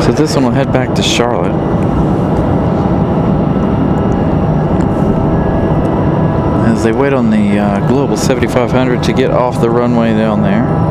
So this one will head back to Charlotte. As they wait on the Global 7500 to get off the runway down there.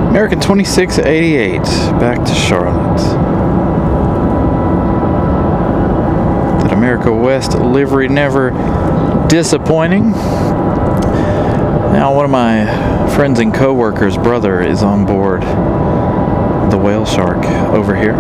American 2688 back to Charlotte. That America West livery never disappointing. Now one of my friends and co-workers' brother is on board the Whale Shark over here.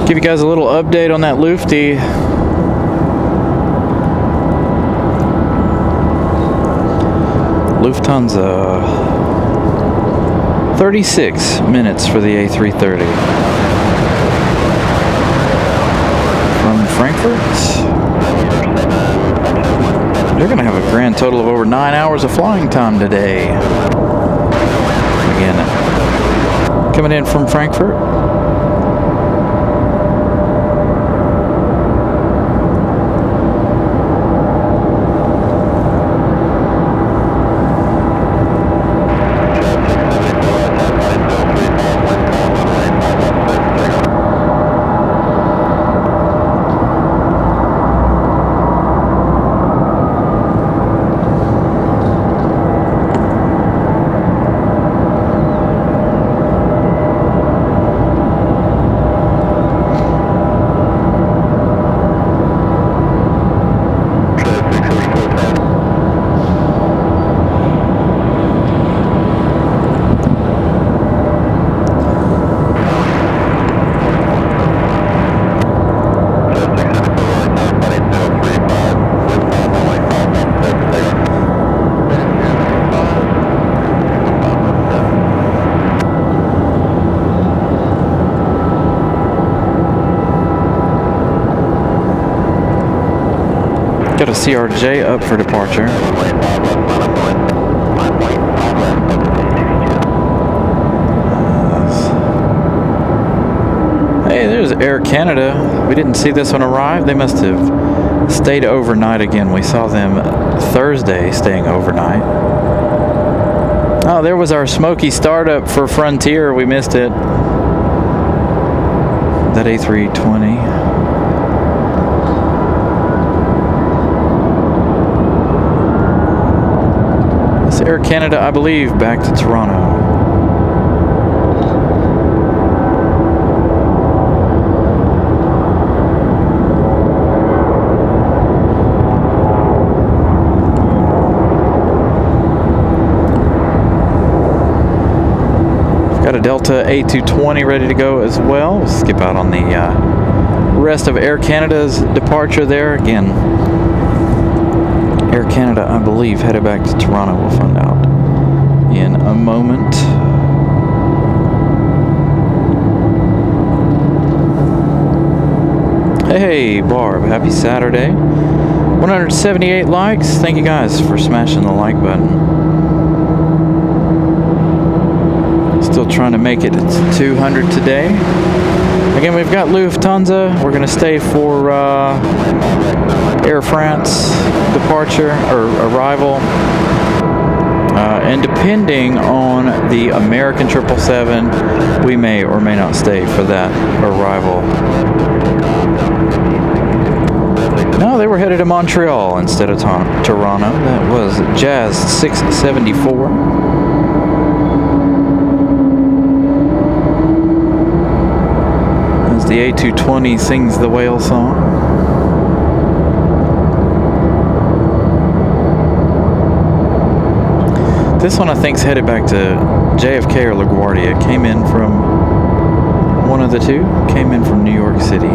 Give you guys a little update on that Lufty. Lufthansa 36 minutes for the A330 from Frankfurt. They're going to have a grand total of over 9 hours of flying time today. Again, coming in from Frankfurt. Got a CRJ up for departure. Hey, there's Air Canada. We didn't see this one arrive. They must have stayed overnight again. We saw them Thursday staying overnight. Oh, there was our smoky startup for Frontier. We missed it. That A320. Air Canada, I believe, back to Toronto. Delta A330 ready to go as well. We'll skip out on the rest of Air Canada's departure there. Again, Air Canada, I believe, headed back to Toronto. We'll find out in a moment. Hey, Barb, happy Saturday. 178 likes. Thank you guys for smashing the like button. Still trying to make it to 200 today. Again, we've got Lufthansa. We're going to stay for Air France departure or arrival. And depending on the American 777, we may or may not stay for that arrival. No, they were headed to Montreal instead of Toronto. That was Jazz 674. As the A330 sings the whale song. This one I think's headed back to JFK or LaGuardia. Came in from one of the two. Came in from New York City.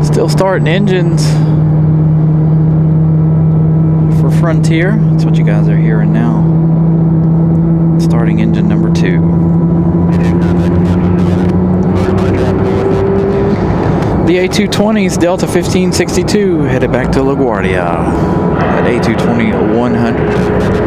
Still starting engines for Frontier. That's what you guys are hearing now. Starting engine number 2. The A320's Delta 1562 headed back to LaGuardia at A320 100.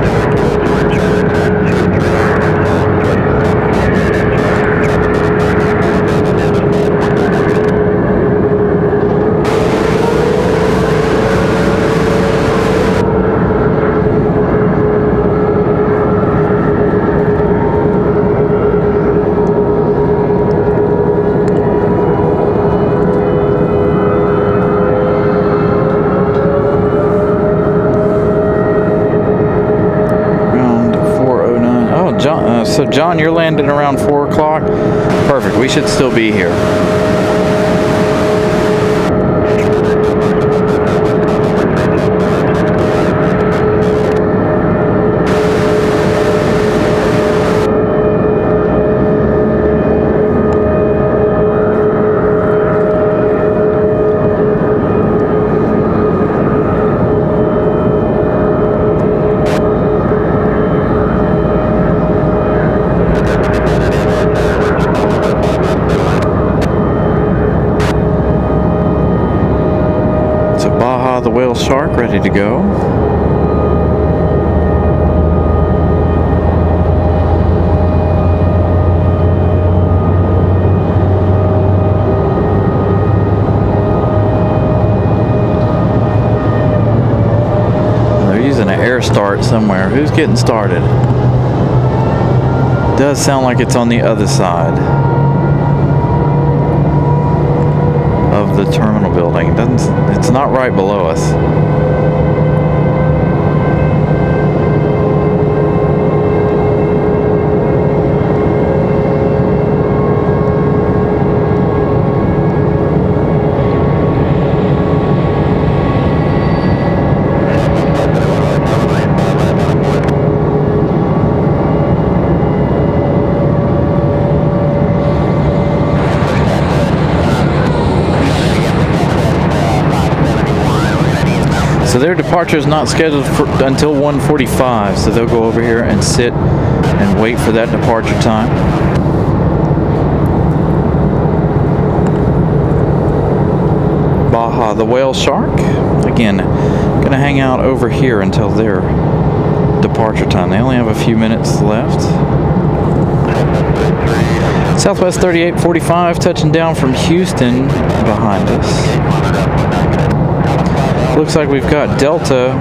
So John, you're landing around 4 o'clock. Perfect. We should still be here. The whale shark ready to go. They're using an air start somewhere. Who's getting started? Does sound like it's on the other side of the terminal building. It's not right below us. So their departure is not scheduled until 1:45, so they'll go over here and sit and wait for that departure time. Baja the whale shark, again, gonna hang out over here until their departure time. They only have a few minutes left. Southwest 3845 touching down from Houston behind us. Looks like we've got Delta,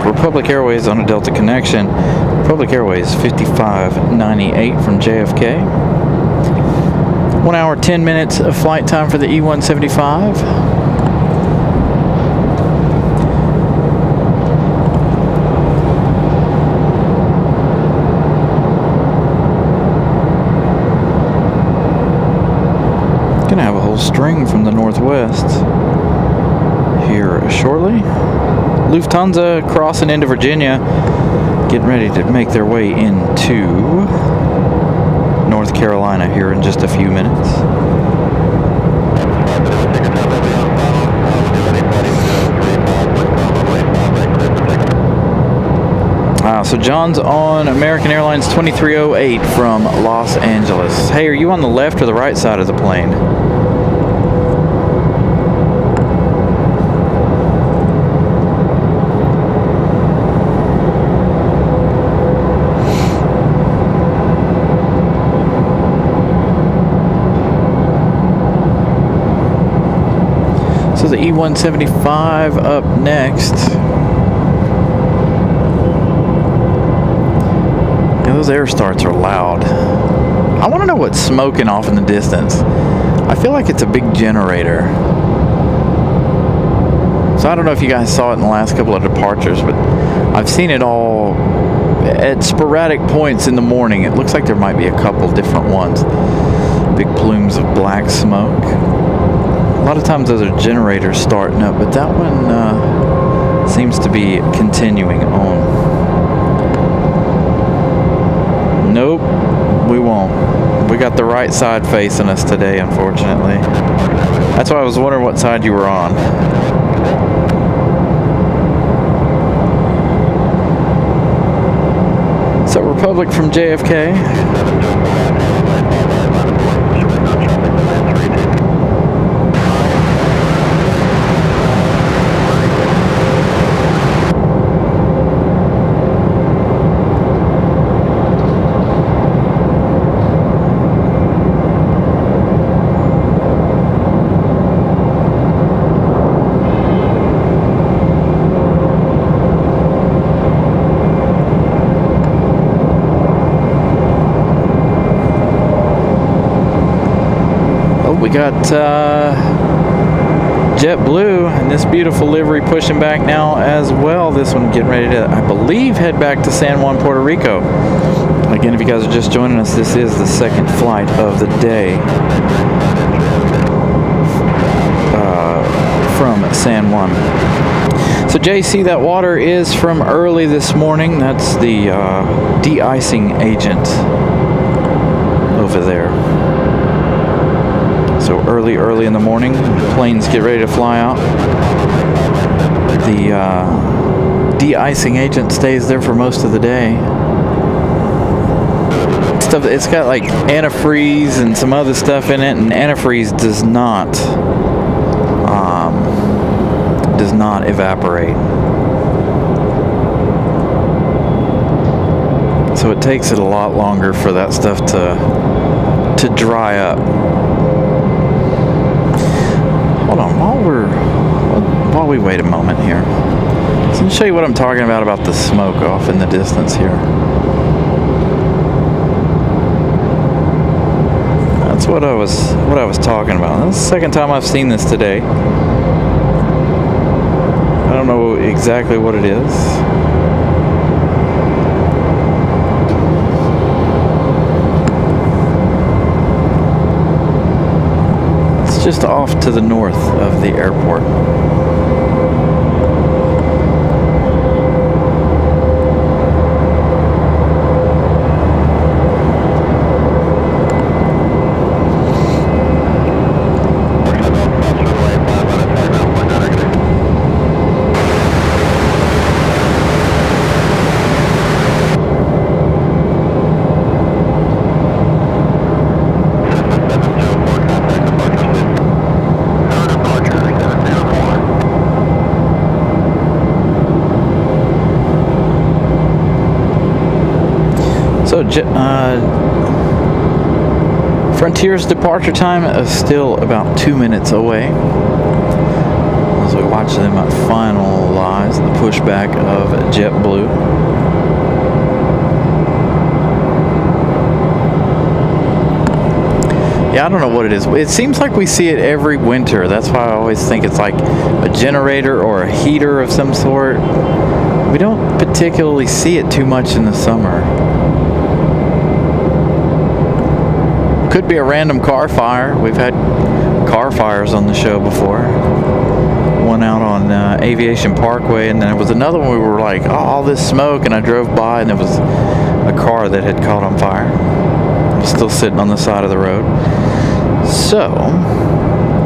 Republic Airways on a Delta connection. Republic Airways 5598 from JFK. 1 hour 10 minutes of flight time for the E175. Gonna have a whole string from the northwest here shortly. Lufthansa crossing into Virginia, getting ready to make their way into North Carolina here in just a few minutes. So John's on American Airlines 2308 from Los Angeles. Hey, are you on the left or the right side of the plane? So the E175 up next. Yeah, those air starts are loud. I want to know what's smoking off in the distance. I feel like it's a big generator. So I don't know if you guys saw it in the last couple of departures, but I've seen it all at sporadic points in the morning. It looks like there might be a couple different ones. Big plumes of black smoke. A lot of times those are generators starting up, but that one seems to be continuing on. Nope, we won't. We got the right side facing us today, unfortunately. That's why I was wondering what side you were on. So Republic from JFK. We got JetBlue and this beautiful livery pushing back now as well. This one getting ready to, I believe, head back to San Juan, Puerto Rico. Again, if you guys are just joining us, this is the second flight of the day from San Juan. So JC, that water is from early this morning. That's the de-icing agent over there. So early in the morning, planes get ready to fly out. The de-icing agent stays there for most of the day. Stuff, it's got like antifreeze and some other stuff in it, and antifreeze does not evaporate. So it takes it a lot longer for that stuff to dry up. Hold on, while we wait a moment here, let me show you what I'm talking about the smoke off in the distance here. That's what I was talking about. That's the second time I've seen this today. I don't know exactly what it is. Just off to the north of the airport. So Frontier's departure time is still about 2 minutes away. So we watch them finalize the pushback of JetBlue. Yeah, I don't know what it is. It seems like we see it every winter. That's why I always think it's like a generator or a heater of some sort. We don't particularly see it too much in the summer. Could be a random car fire. We've had car fires on the show before. One out on Aviation Parkway, and then there was another one we were like, oh, all this smoke, and I drove by and there was a car that had caught on fire. It was still sitting on the side of the road. So,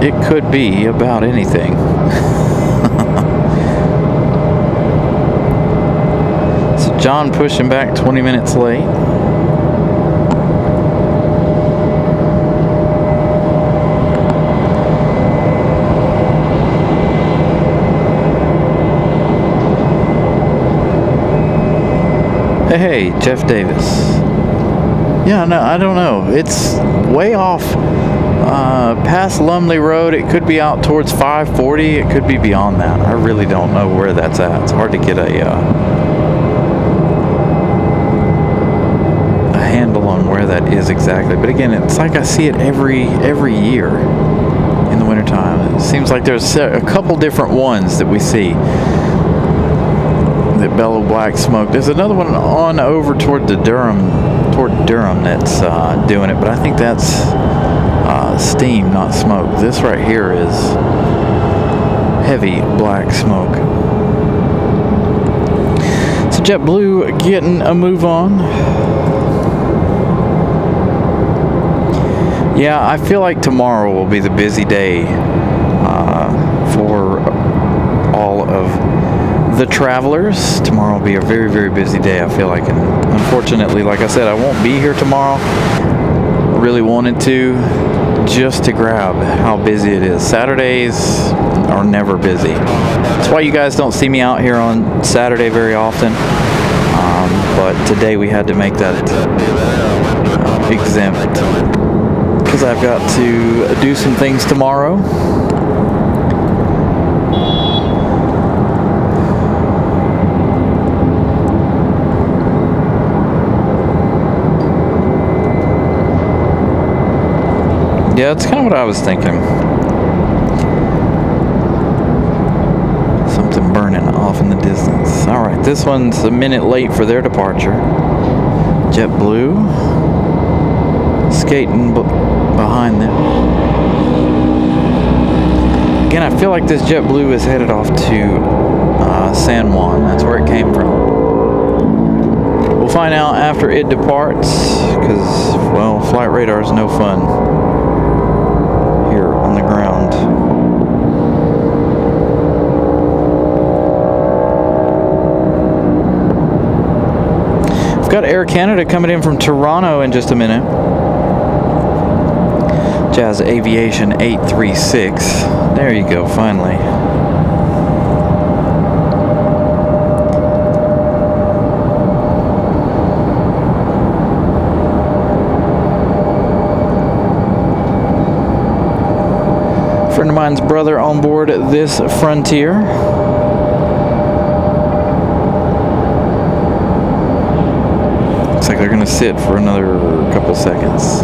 it could be about anything. So John pushing back 20 minutes late. Hey, Jeff Davis. Yeah, no, I don't know. It's way off past Lumley Road. It could be out towards 540. It could be beyond that. I really don't know where that's at. It's hard to get a handle on where that is exactly. But again, it's like I see it every year in the wintertime. It seems like there's a couple different ones that we see that bellow black smoke. There's another one on over toward Durham that's doing it, but I think that's steam, not smoke. This right here is heavy black smoke. So JetBlue getting a move on. Yeah, I feel like tomorrow will be the busy day for all of the travelers. Tomorrow will be a very, very busy day, I feel like, and unfortunately, like I said, I won't be here tomorrow. Really wanted to, just to grab how busy it is. Saturdays are never busy. That's why you guys don't see me out here on Saturday very often, but today we had to make that exempt because I've got to do some things tomorrow. Yeah, that's kind of what I was thinking. Something burning off in the distance. All right, this one's a minute late for their departure. JetBlue skating behind them. Again, I feel like this JetBlue is headed off to San Juan. That's where it came from. We'll find out after it departs, because, well, flight radar is no fun here on the ground. We've got Air Canada coming in from Toronto in just a minute. Jazz Aviation 836. There you go, finally. Friend of mine's brother on board this Frontier. Looks like they're going to sit for another couple seconds.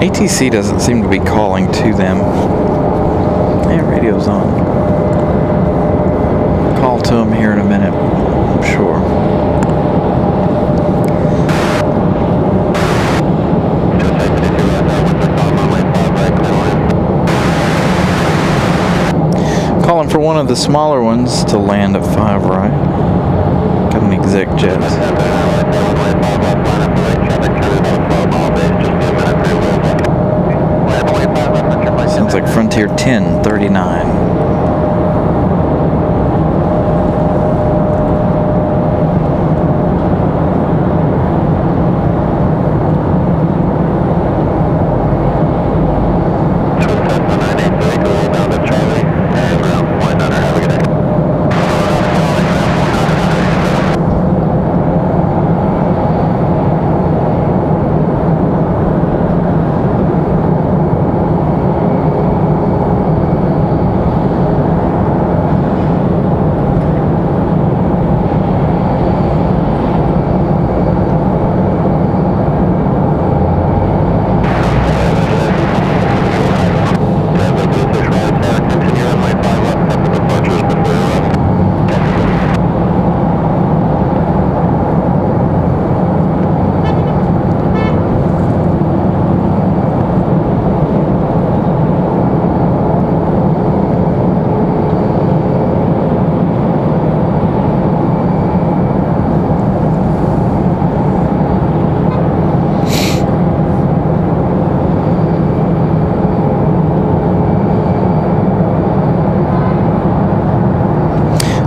ATC doesn't seem to be calling to them. Yeah, radio's on. Call to them here in a minute, I'm sure. Calling for one of the smaller ones to land at 5 right. Got an exec jet. Sounds like Frontier 1039.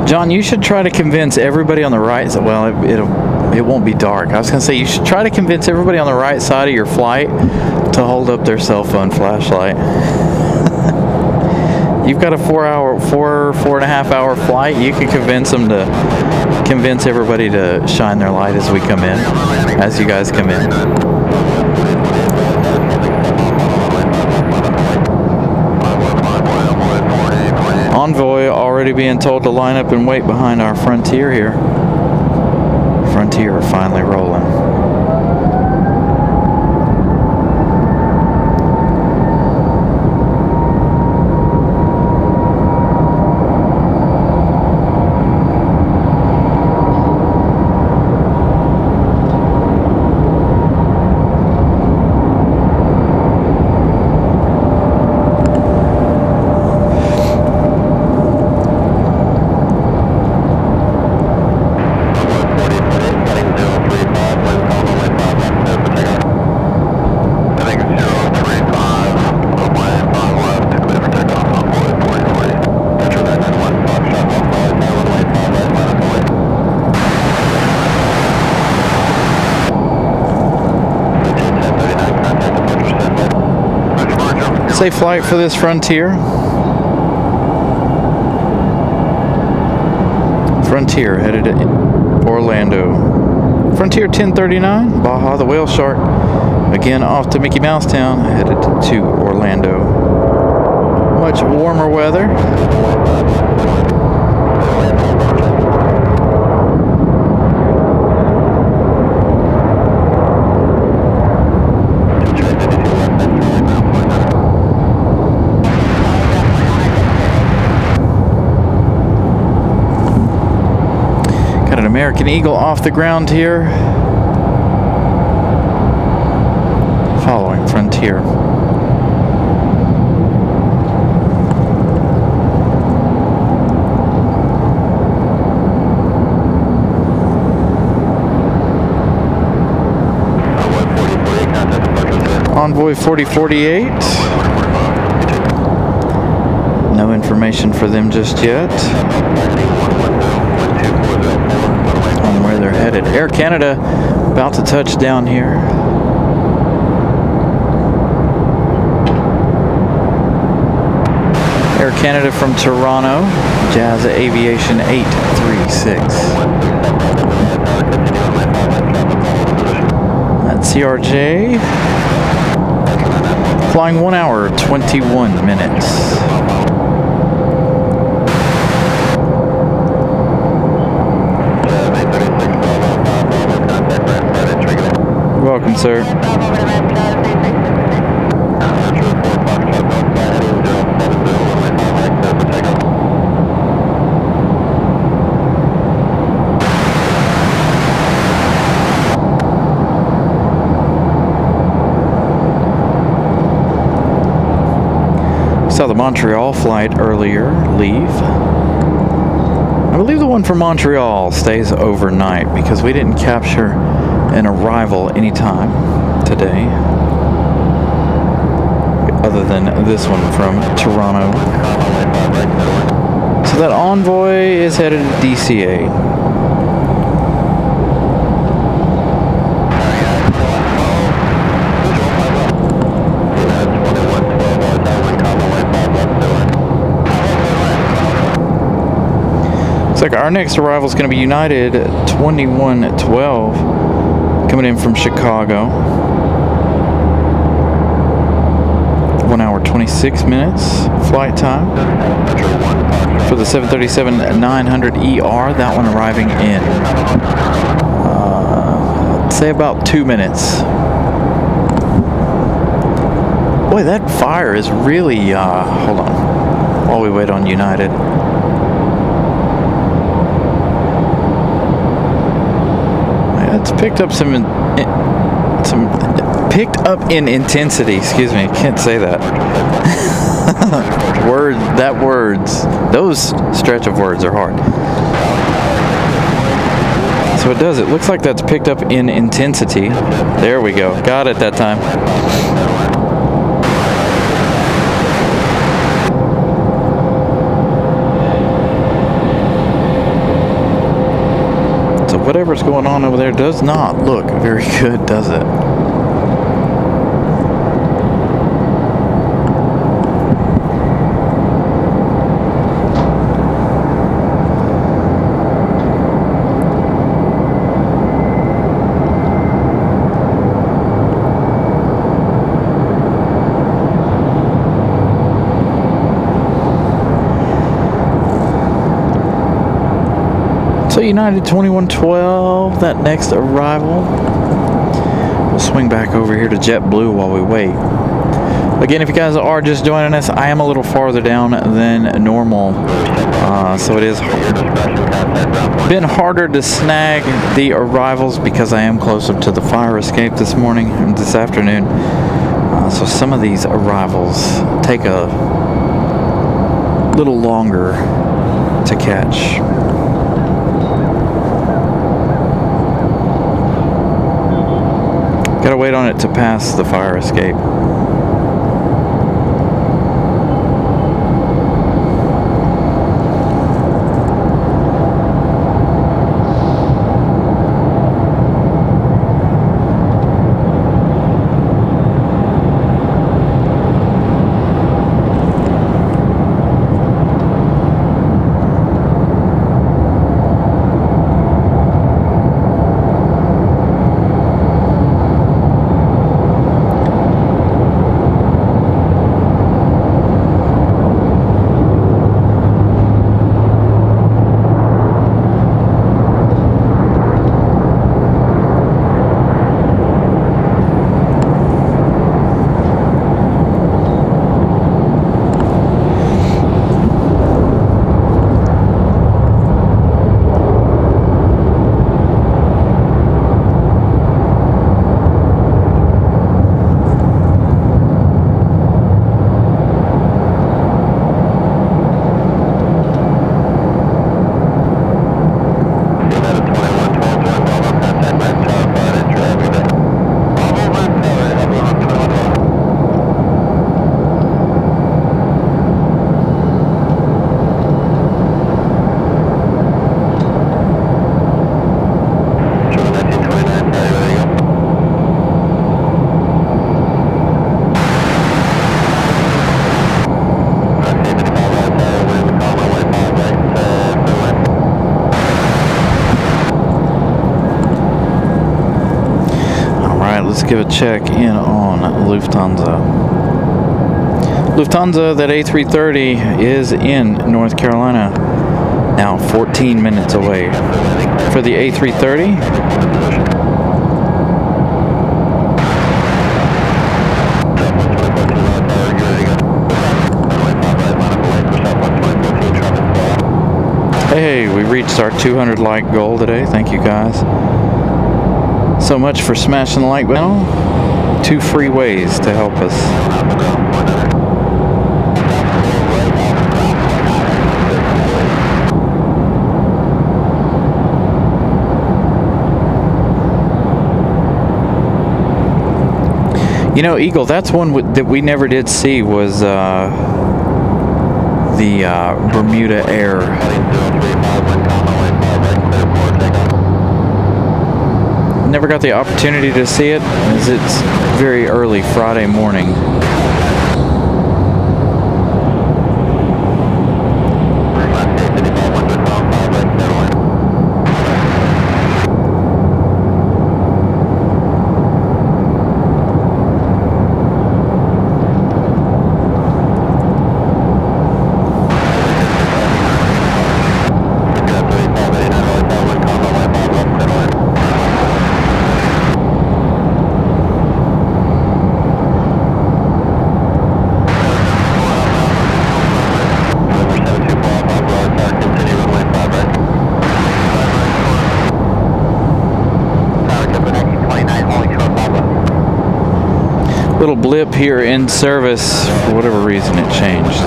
John, you should try to convince everybody on the right. Well, it won't be dark. I was going to say you should try to convince everybody on the right side of your flight to hold up their cell phone flashlight. You've got a 4.5 hour flight. You can convince everybody to shine their light as we come in, as you guys come in. Envoy already being told to line up and wait behind our Frontier here. Frontier finally rolling. Safe flight for this Frontier. Frontier headed to Orlando. Frontier 1039, Baja the Whale Shark. Again off to Mickey Mouse Town, headed to Orlando. Much warmer weather. American Eagle off the ground here, following Frontier. Envoy 4048. No information for them just yet on where they're headed. Air Canada about to touch down here. Air Canada from Toronto, Jazz Aviation 836. That's CRJ. Flying 1 hour, 21 minutes. Welcome, sir. Saw the Montreal flight earlier leave. I believe the one from Montreal stays overnight because we didn't capture an arrival anytime today, other than this one from Toronto. So that Envoy is headed to DCA. Looks like our next arrival is going to be United 2112. Coming in from Chicago. 1 hour, 26 minutes flight time for the 737-900ER. That one arriving in, say about 2 minutes. Boy, that fire is really, hold on, while we wait on United. It's picked up some picked up in intensity. Excuse me, I can't say that. Those stretch of words are hard. So it does. It looks like that's picked up in intensity. There we go. Got it that time. whatever's going on over there does not look very good, does it? So United 2112, that next arrival. We'll swing back over here to JetBlue while we wait. Again, if you guys are just joining us, I am a little farther down than normal. So it is been harder to snag the arrivals because I am closer to the fire escape this morning and this afternoon. So some of these arrivals take a little longer to catch. Gotta wait on it to pass the fire escape. Let's give a check in on Lufthansa. Lufthansa, that A330 is in North Carolina, now 14 minutes away. For the A330, hey, we reached our 200 like goal today. Thank you guys so much for smashing the like button. 2 free ways to help us. You know, Eagle, that's one that we never did see, was the Bermuda Air. Never got the opportunity to see it, as it's very early Friday morning. Little blip here in service. For whatever reason, it changed.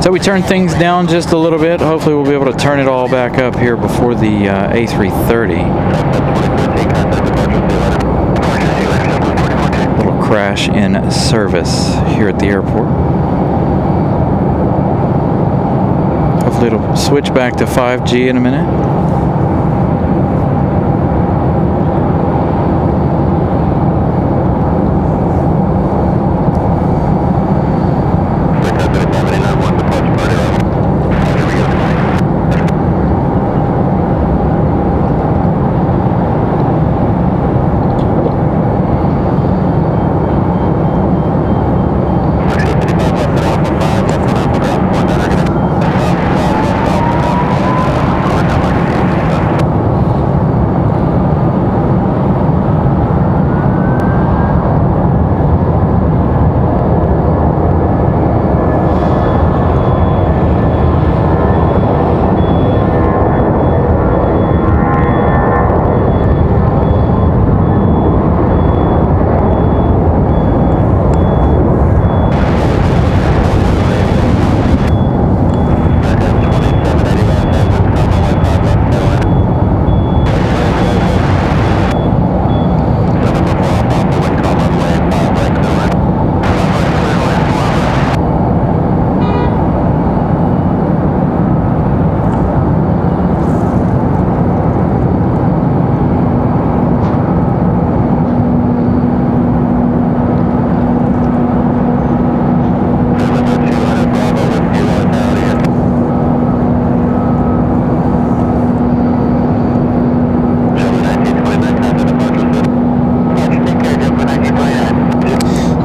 So we turned things down just a little bit. Hopefully we'll be able to turn it all back up here before the A330. Little crash in service here at the airport. Hopefully it'll switch back to 5G in a minute.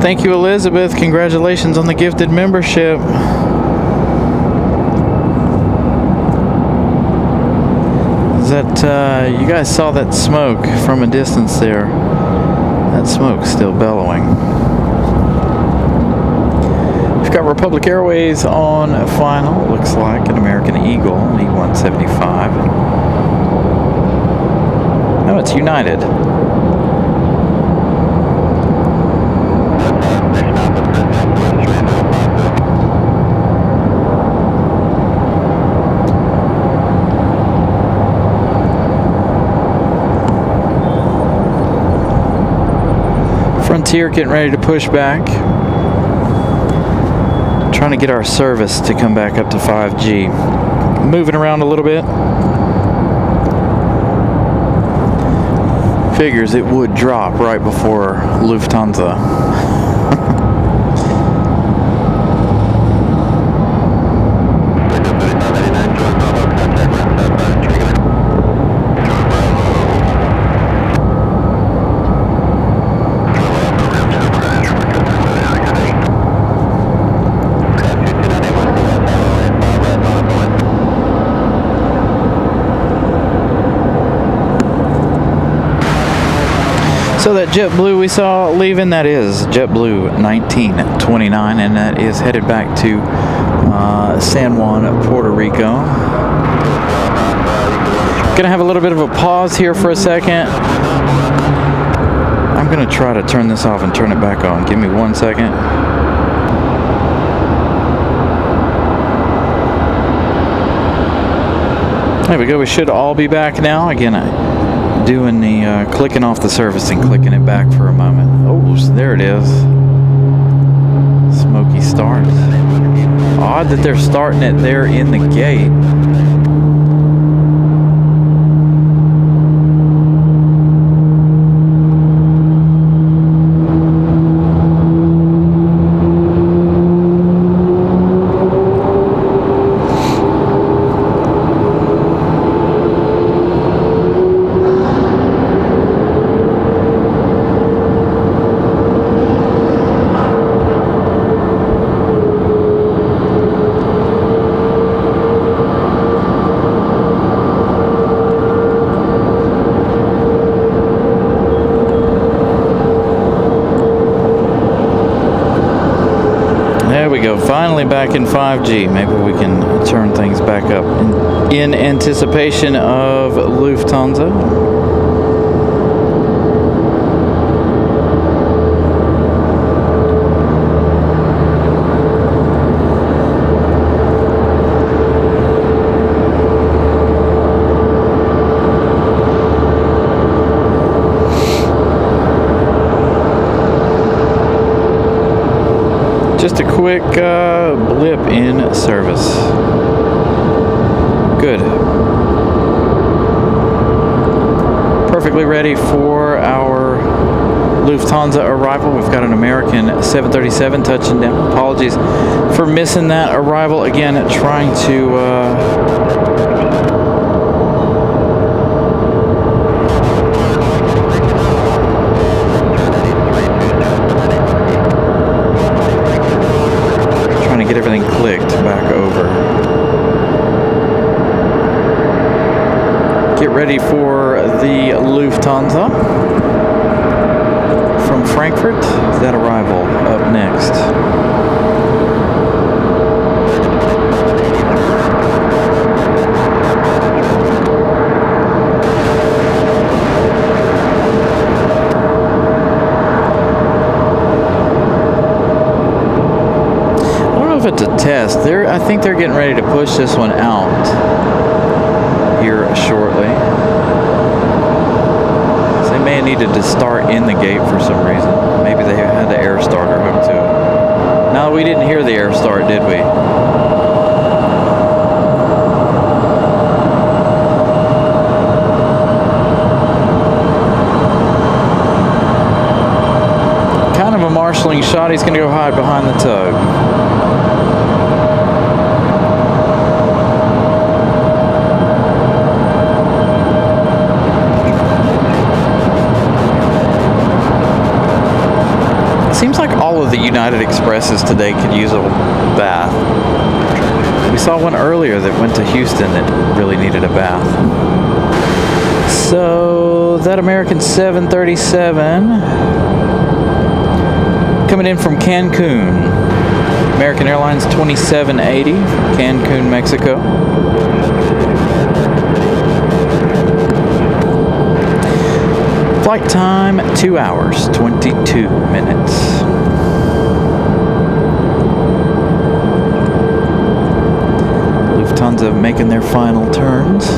Thank you, Elizabeth. Congratulations on the gifted membership. Is that, you guys saw that smoke from a distance there? That smoke's still bellowing. We've got Republic Airways on final. Looks like an American Eagle, E175. No, it's United. Frontier getting ready to push back. Trying to get our service to come back up to 5G. Moving around a little bit. Figures it would drop right before Lufthansa. So that JetBlue we saw leaving, that is JetBlue 1929, and that is headed back to San Juan, Puerto Rico. Gonna have a little bit of a pause here for a second. I'm gonna try to turn this off and turn it back on. Give me 1 second. There we go. We should all be back now. Again, doing the clicking off the service and clicking it back for a moment. Oh, there it is. Smoky start. Odd that they're starting it there in the gate. Finally back in 5G. Maybe we can turn things back up in anticipation of Lufthansa. Just a quick blip in service. Good. Perfectly ready for our Lufthansa arrival. We've got an American 737 touching down. Apologies for missing that arrival. Again, trying to get everything clicked back over. Get ready for the Lufthansa from Frankfurt. That arrival up next. I don't know if it's a test. I think they're getting ready to push this one out here shortly. So they may have needed to start in the gate for some reason. Maybe they had the air starter hooked to it. No, we didn't hear the air start, did we? Kind of a marshalling shot. He's going to go hide behind the tug. Seems like all of the United Expresses today could use a bath. We saw one earlier that went to Houston that really needed a bath. So that American 737 coming in from Cancun. American Airlines 2780, Cancun, Mexico. Flight time, 2 hours, 22 minutes. Lufthansa making their final turns.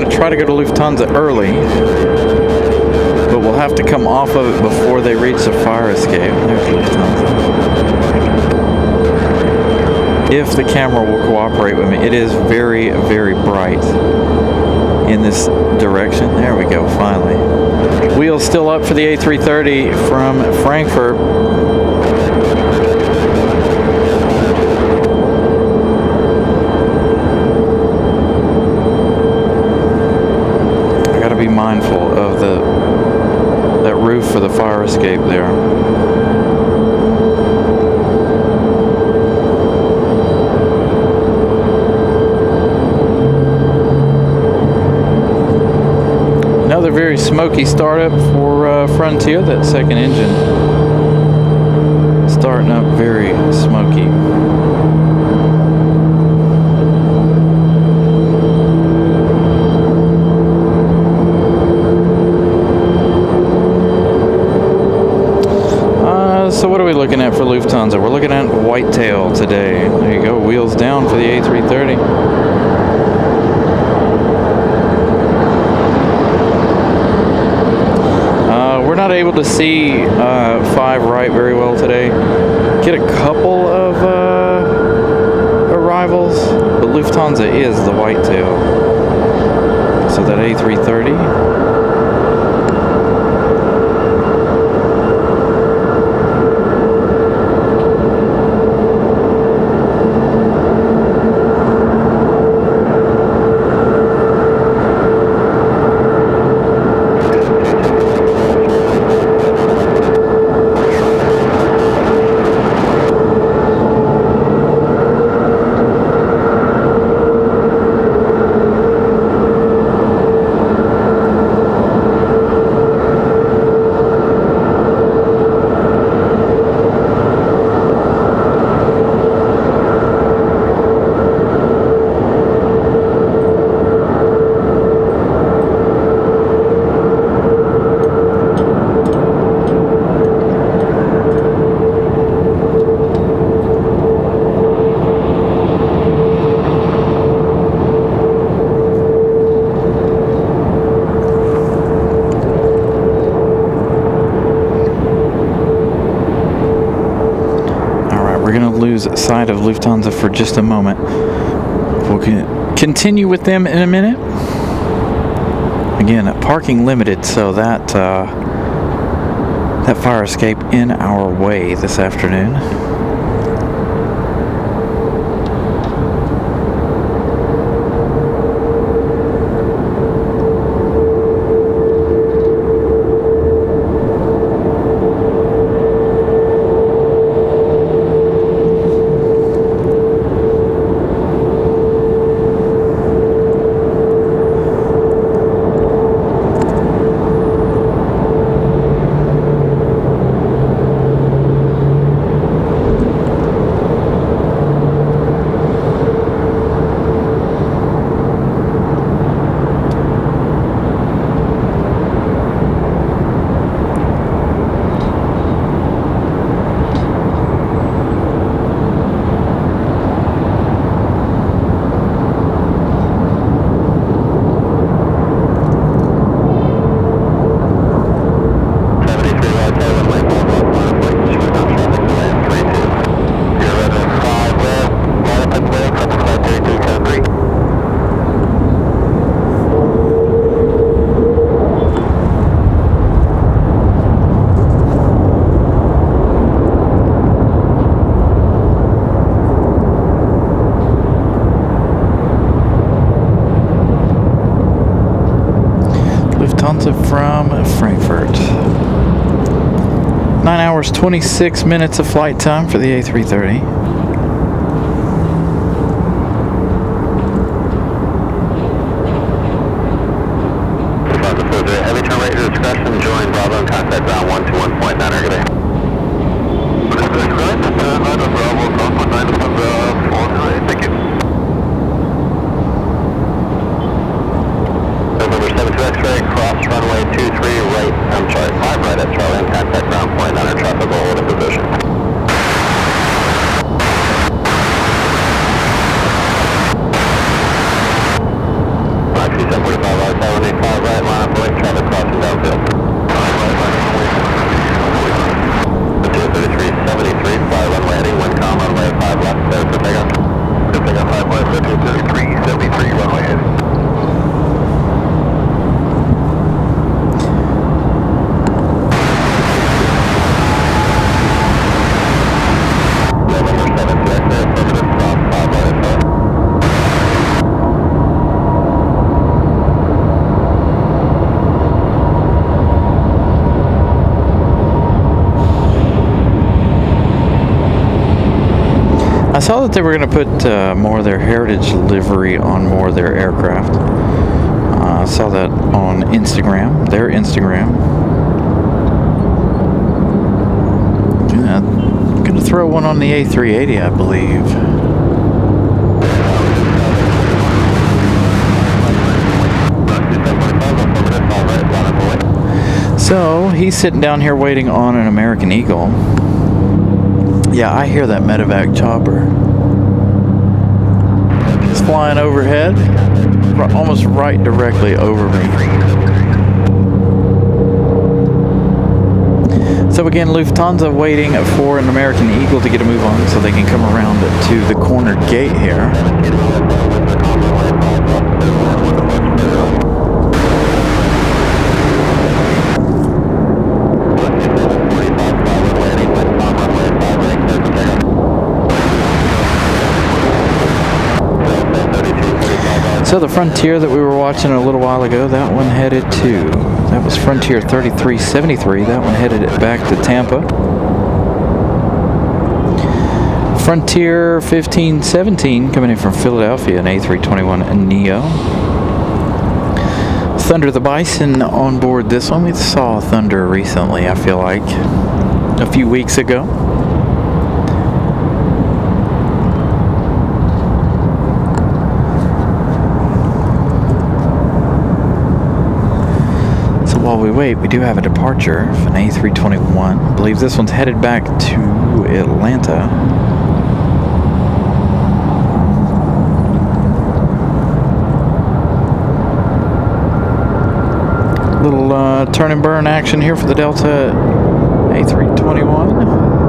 Try to go to Lufthansa early, but we'll have to come off of it before they reach the fire escape. There's Lufthansa. If the camera will cooperate with me. It is very, very bright in this direction. There we go, finally. Wheels still up for the A330 from Frankfurt. Be mindful of that roof for the fire escape there. Another very smoky startup for Frontier. That second engine starting up very smoky. whitetail today. There you go, wheels down for the A330. We're not able to see 5 right very well today. Get a couple of arrivals, but Lufthansa is the whitetail. So that A330. Side of Lufthansa for just a moment. We'll continue with them in a minute. Again, parking limited, so that fire escape in our way this afternoon. From Frankfurt. 9 hours, 26 minutes of flight time for the A330. Heavy turn right to discretion, join Bravo and contact ground 121.9 are good. Thank you. November 72 X-ray, cross runway 23 right, 5 right at Charlie and contact ground point on our traffic hold in position. Maxi 745 right, 785 right, line up right, traffic crossing downfield. 233, 5 runway heading, wind calm, runway 5 left, clear for takeoff. Clear takeoff 5 left, 233, 73, runway heading. I saw that they were going to put more of their heritage livery on more of their aircraft. I saw that on Instagram, their Instagram. Yeah, going to throw one on the A380, I believe. So he's sitting down here waiting on an American Eagle. Yeah, I hear that medevac chopper. It's flying overhead, almost right directly over me. So again, Lufthansa waiting for an American Eagle to get a move on so they can come around to the corner gate here. So the Frontier that we were watching a little while ago, that one headed to, that was Frontier 3373, that one headed back to Tampa. Frontier 1517 coming in from Philadelphia, an A321 Neo. Thunder the Bison on board this one. We saw Thunder recently, I feel like, a few weeks ago. While we wait, we do have a departure of an A321. I believe this one's headed back to Atlanta. Little turn and burn action here for the Delta A321.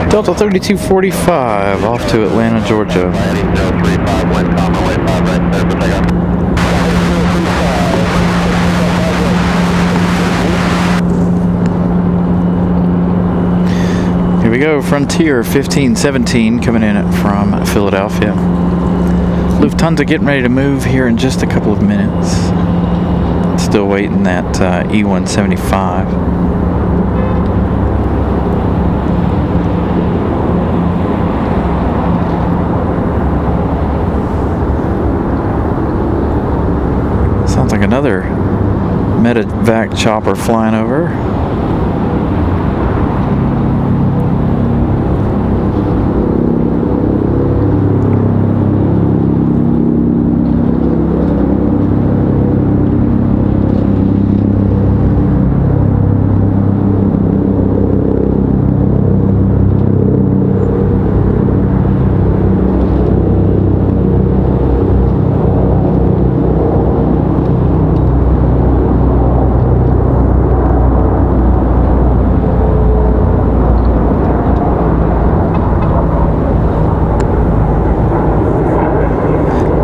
Delta 3245 off to Atlanta, Georgia. Here we go, Frontier 1517 coming in from Philadelphia. Lufthansa getting ready to move here in just a couple of minutes. Still waiting that E175. Sounds like another medevac chopper flying over.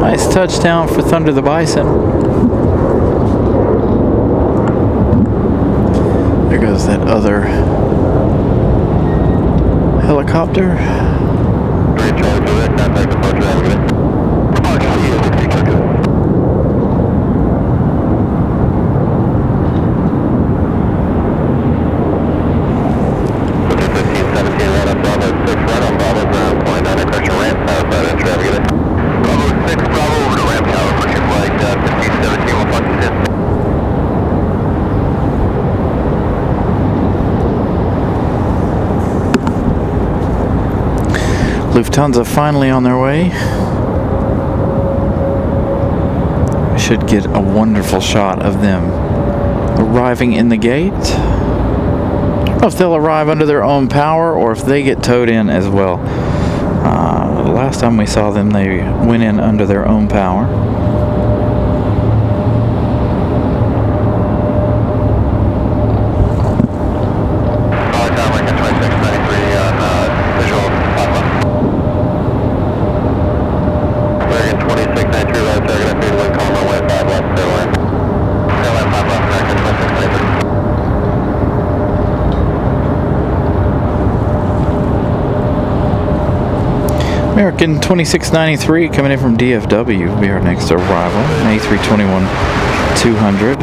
Nice touchdown for Thunder the Bison. There goes that other helicopter. Lufthansa finally on their way. We should get a wonderful shot of them arriving in the gate. I don't know if they'll arrive under their own power or if they get towed in as well. The last time we saw them, they went in under their own power. American 2693 coming in from DFW will be our next arrival. An A321 200.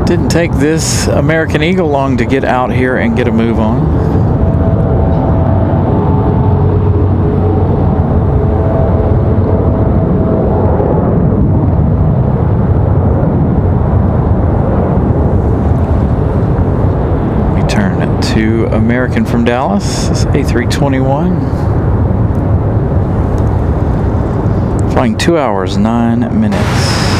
Didn't take this American Eagle long to get out here and get a move on. Return to American from Dallas. This is A321. Flying 2 hours, 9 minutes.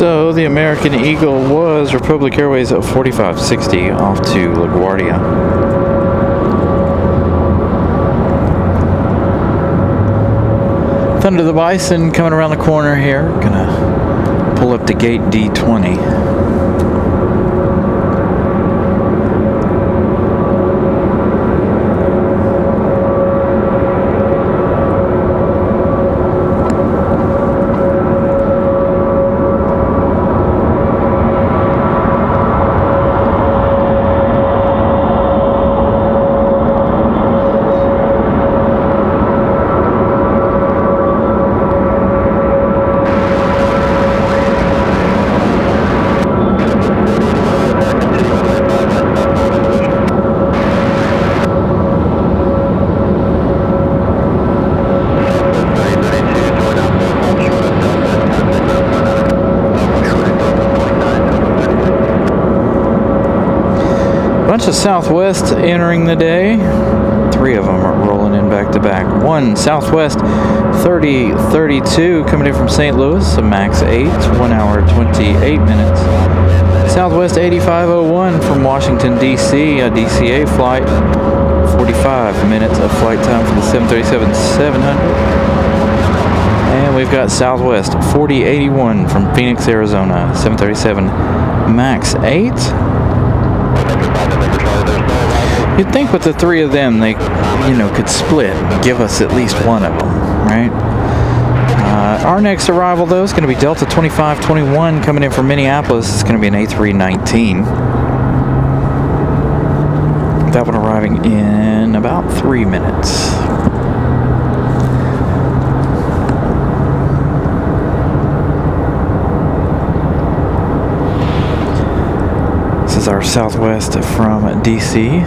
So the American Eagle was Republic Airways at 4560 off to LaGuardia. Thunder the Bison coming around the corner here. Gonna pull up to gate D20. Bunch of Southwest entering the day. 3 of them are rolling in back to back. One Southwest 3032 coming in from St. Louis, a max 8, 1 hour 28 minutes. Southwest 8501 from Washington D.C., a DCA flight, 45 minutes of flight time for the 737-700. And we've got Southwest 4081 from Phoenix, Arizona, 737 max 8. You'd think with the 3 of them, they, could split and give us at least one of them, right? Our next arrival, though, is going to be Delta 2521 coming in from Minneapolis. It's going to be an A319. That one arriving in about 3 minutes. This is our Southwest from DC.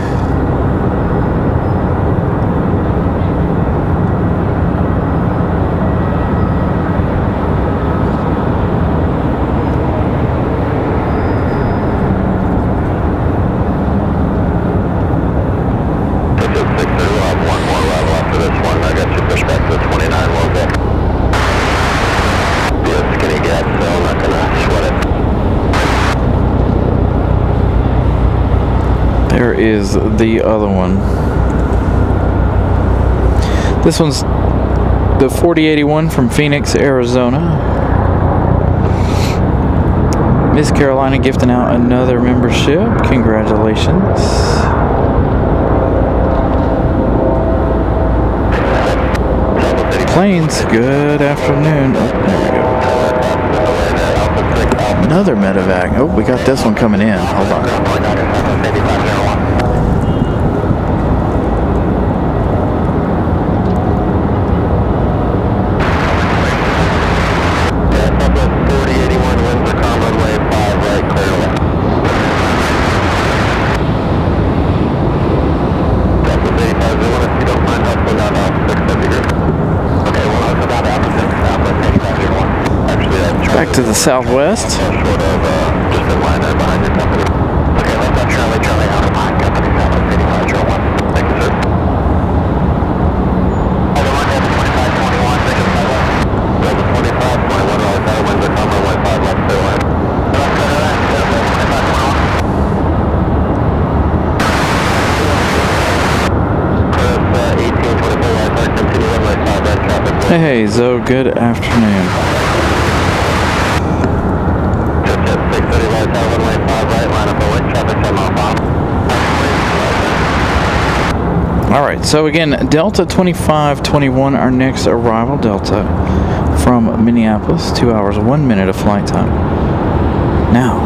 There is the other one. This one's the 4081 from Phoenix, Arizona. Miss Carolina gifting out another membership. Congratulations. Planes, good afternoon. Oh, there we go. Another medevac. Oh, we got this one coming in. Hold on. Back to the Southwest. Just in line there behind your company. Okay, left on Charlie, out of line, company, Southwest 8501. Thank you, sir. Other one, Delta 2521, take it Southwest. Delta 2521, right side, winds are coming, right 5 left, clear line. Left clear line, Delta 2521. Chris, 1824, right side, continue runway 5 right traffic. Hey, Zoe, good afternoon. Alright, so again, Delta 2521, our next arrival, Delta from Minneapolis, 2 hours, 1 minute of flight time. Now,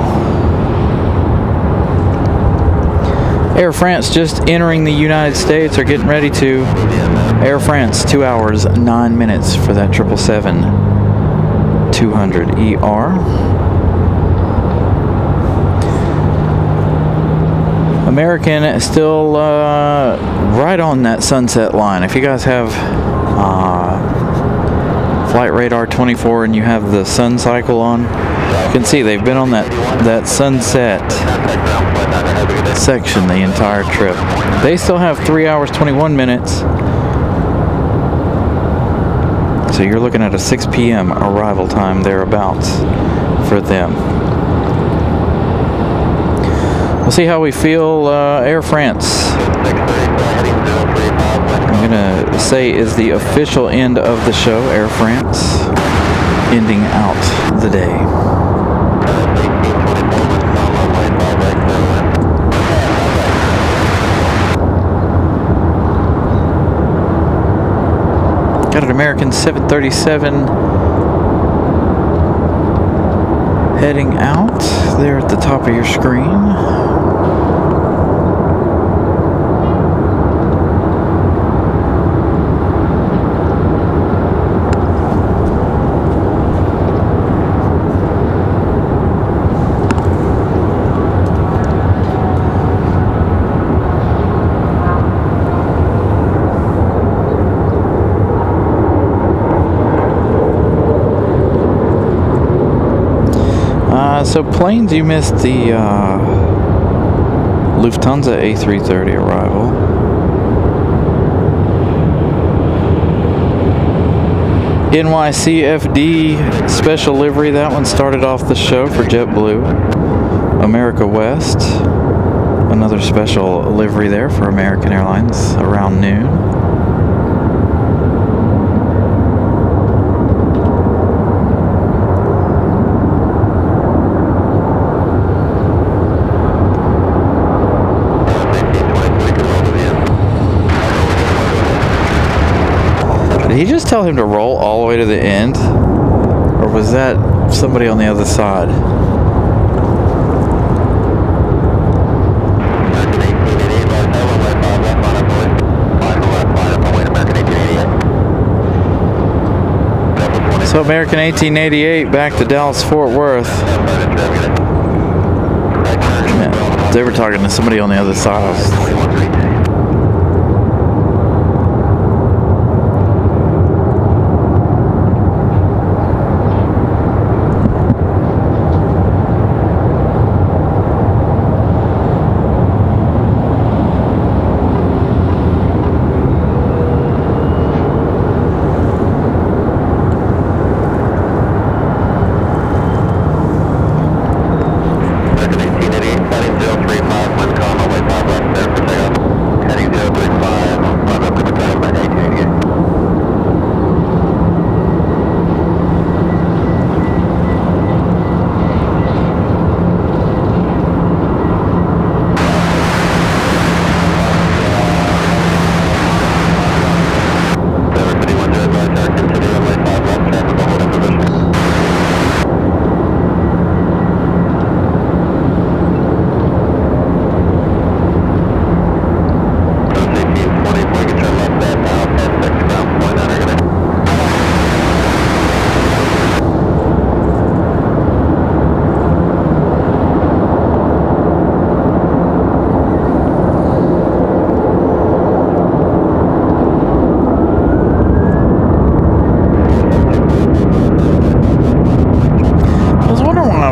Air France just entering the United States, or getting ready to. Air France, 2 hours, 9 minutes for that 777-200ER. American is still right on that sunset line. If you guys have Flight Radar 24 and you have the sun cycle on, you can see they've been on that sunset section the entire trip. They still have 3 hours 21 minutes. So you're looking at a 6 p.m. arrival time thereabouts for them. We'll see how we feel. Air France, I'm going to say, is the official end of the show. Air France ending out the day. Got an American 737 heading out there at the top of your screen. So planes, you missed the Lufthansa A330 arrival. NYCFD special livery, that one started off the show for JetBlue. America West, another special livery there for American Airlines around noon. Did he just tell him to roll all the way to the end? Or was that somebody on the other side? So American 1888 back to Dallas Fort Worth. Yeah, they were talking to somebody on the other side.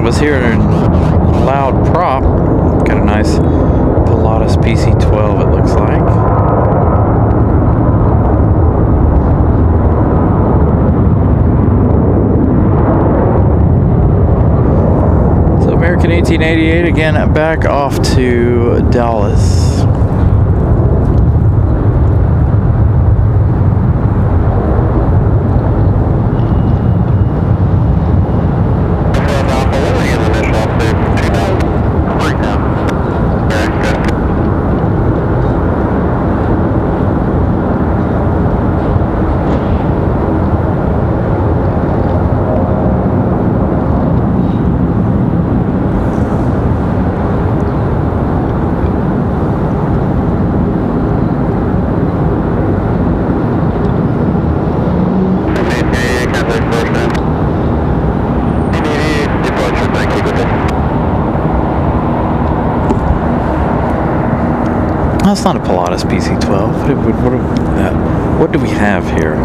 Was here in loud prop. Got a nice Pilatus PC-12, it looks like. So American 1888 again, back off to Dallas. That's not a Pilatus PC-12. What do we have here?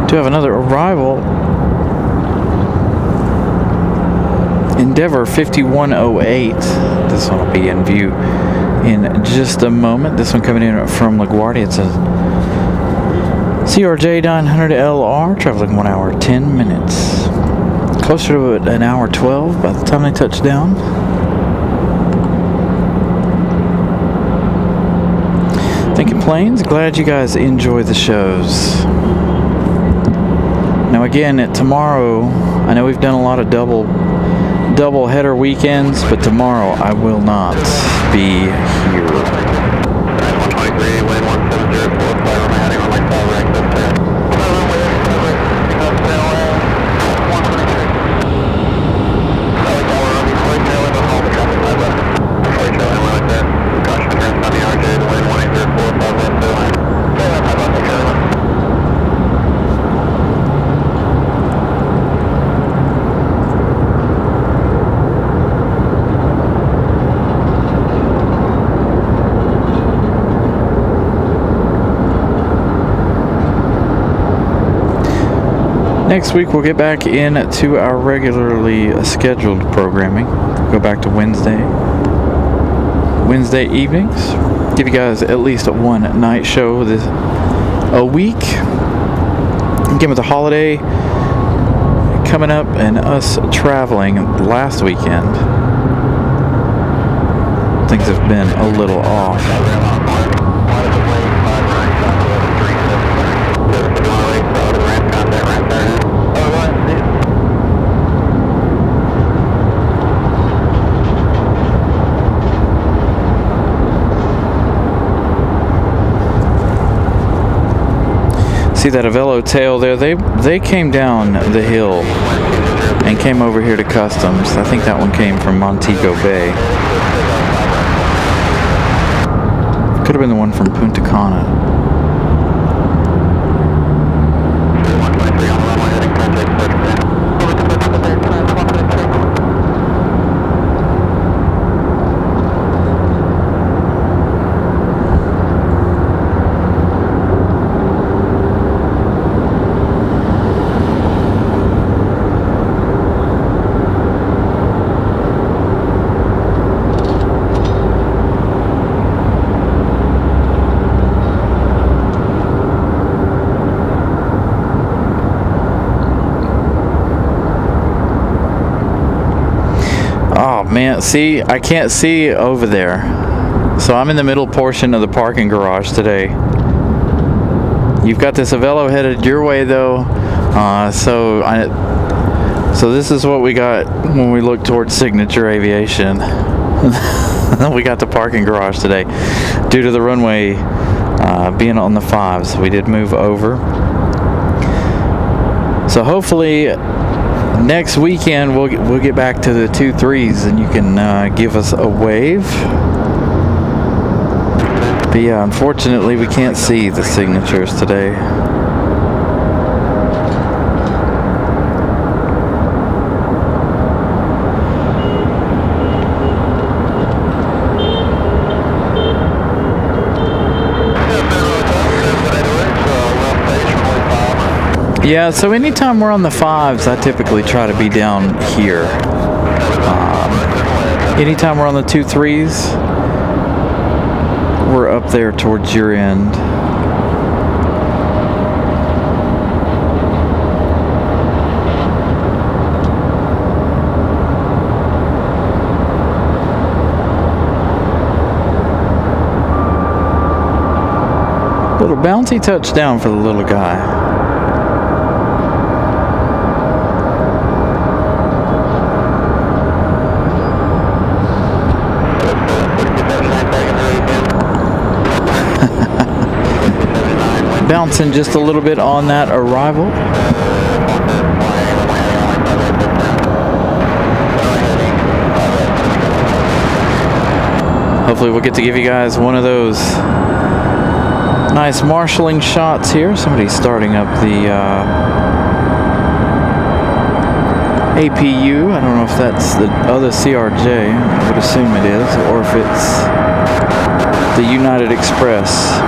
Do have another arrival. Endeavor 5108. This one will be in view in just a moment. This one coming in from LaGuardia. It's a CRJ 900LR traveling 1 hour 10 minutes. Closer to an hour 12 by the time they touch down. Thinking Planes, glad you guys enjoy the shows. Now again, tomorrow, I know we've done a lot of double header weekends, but tomorrow I will not be here. 123, wind 1704, Next week we'll get back into our regularly scheduled programming. Go back to Wednesday evenings. Give you guys at least one night show a week. Again, with the holiday coming up and us traveling last weekend, things have been a little off. See that Avello tail there? They came down the hill and came over here to customs. I think that one came from Montego Bay. Could have been the one from Punta Cana. Man, see, I can't see over there. So I'm in the middle portion of the parking garage today. You've got this Avello headed your way though. So this is what we got when we look towards Signature Aviation. We got the parking garage today. Due to the runway being on the 5s, we did move over. So hopefully next weekend we'll get back to the 2-3s and you can give us a wave. But yeah, unfortunately we can't see the signatures today. Yeah, so anytime we're on the 5s, I typically try to be down here. Anytime we're on the 2-3s, we're up there towards your end. Little bouncy touchdown for the little guy. Bouncing just a little bit on that arrival. Hopefully we'll get to give you guys one of those nice marshalling shots here. Somebody's starting up the APU. I don't know if that's the other CRJ. I would assume it is, or if it's the United Express.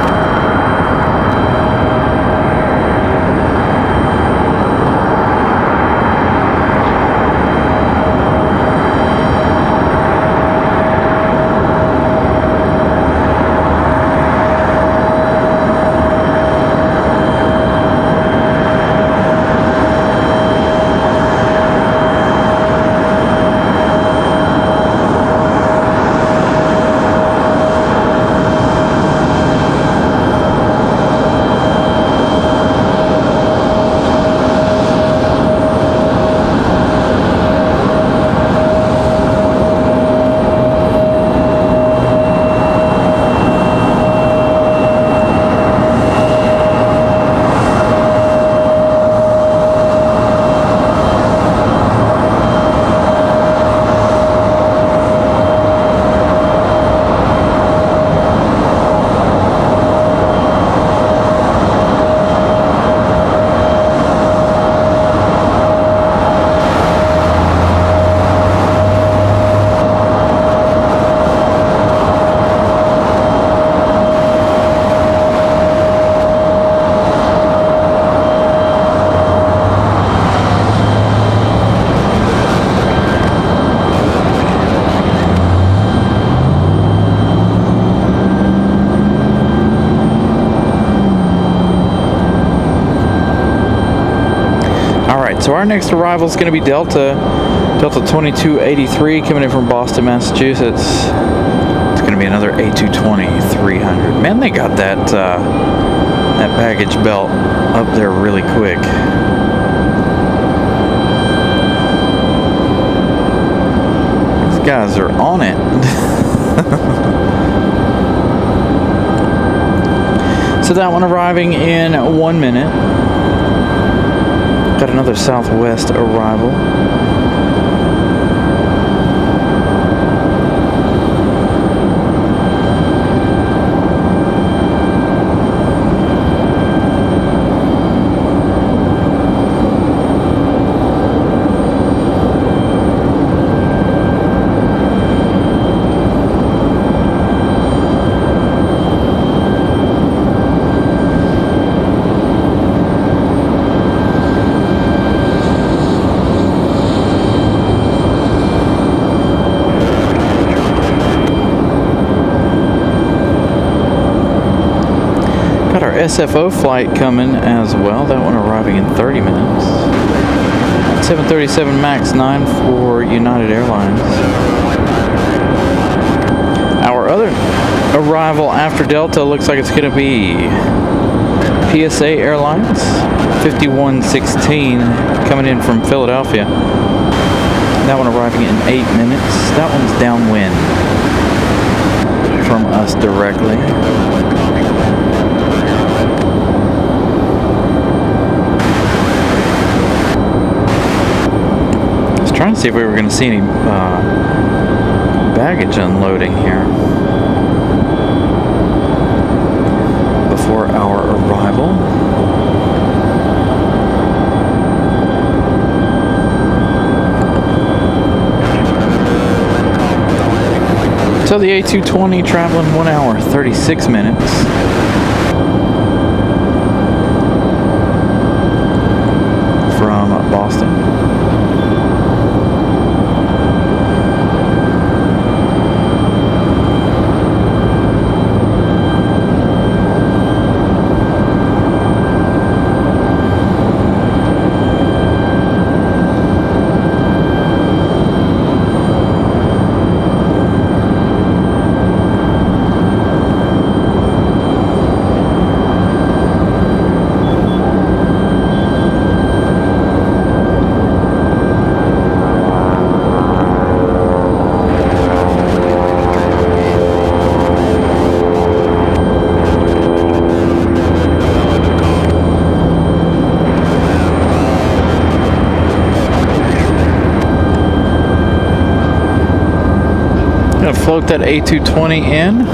So our next arrival is going to be Delta 2283 coming in from Boston, Massachusetts. It's going to be another A220-300. Man, they got that that baggage belt up there really quick. These guys are on it. So that one arriving in 1 minute. Got another Southwest arrival. SFO flight coming as well. That one arriving in 30 minutes. 737 MAX 9 for United Airlines. Our other arrival after Delta looks like it's going to be PSA Airlines 5116 coming in from Philadelphia. That one arriving in 8 minutes. That one's downwind from us directly. Trying to see if we were going to see any baggage unloading here before our arrival. So the A220 traveling 1 hour 36 minutes. From Boston. Gonna float that A220 in.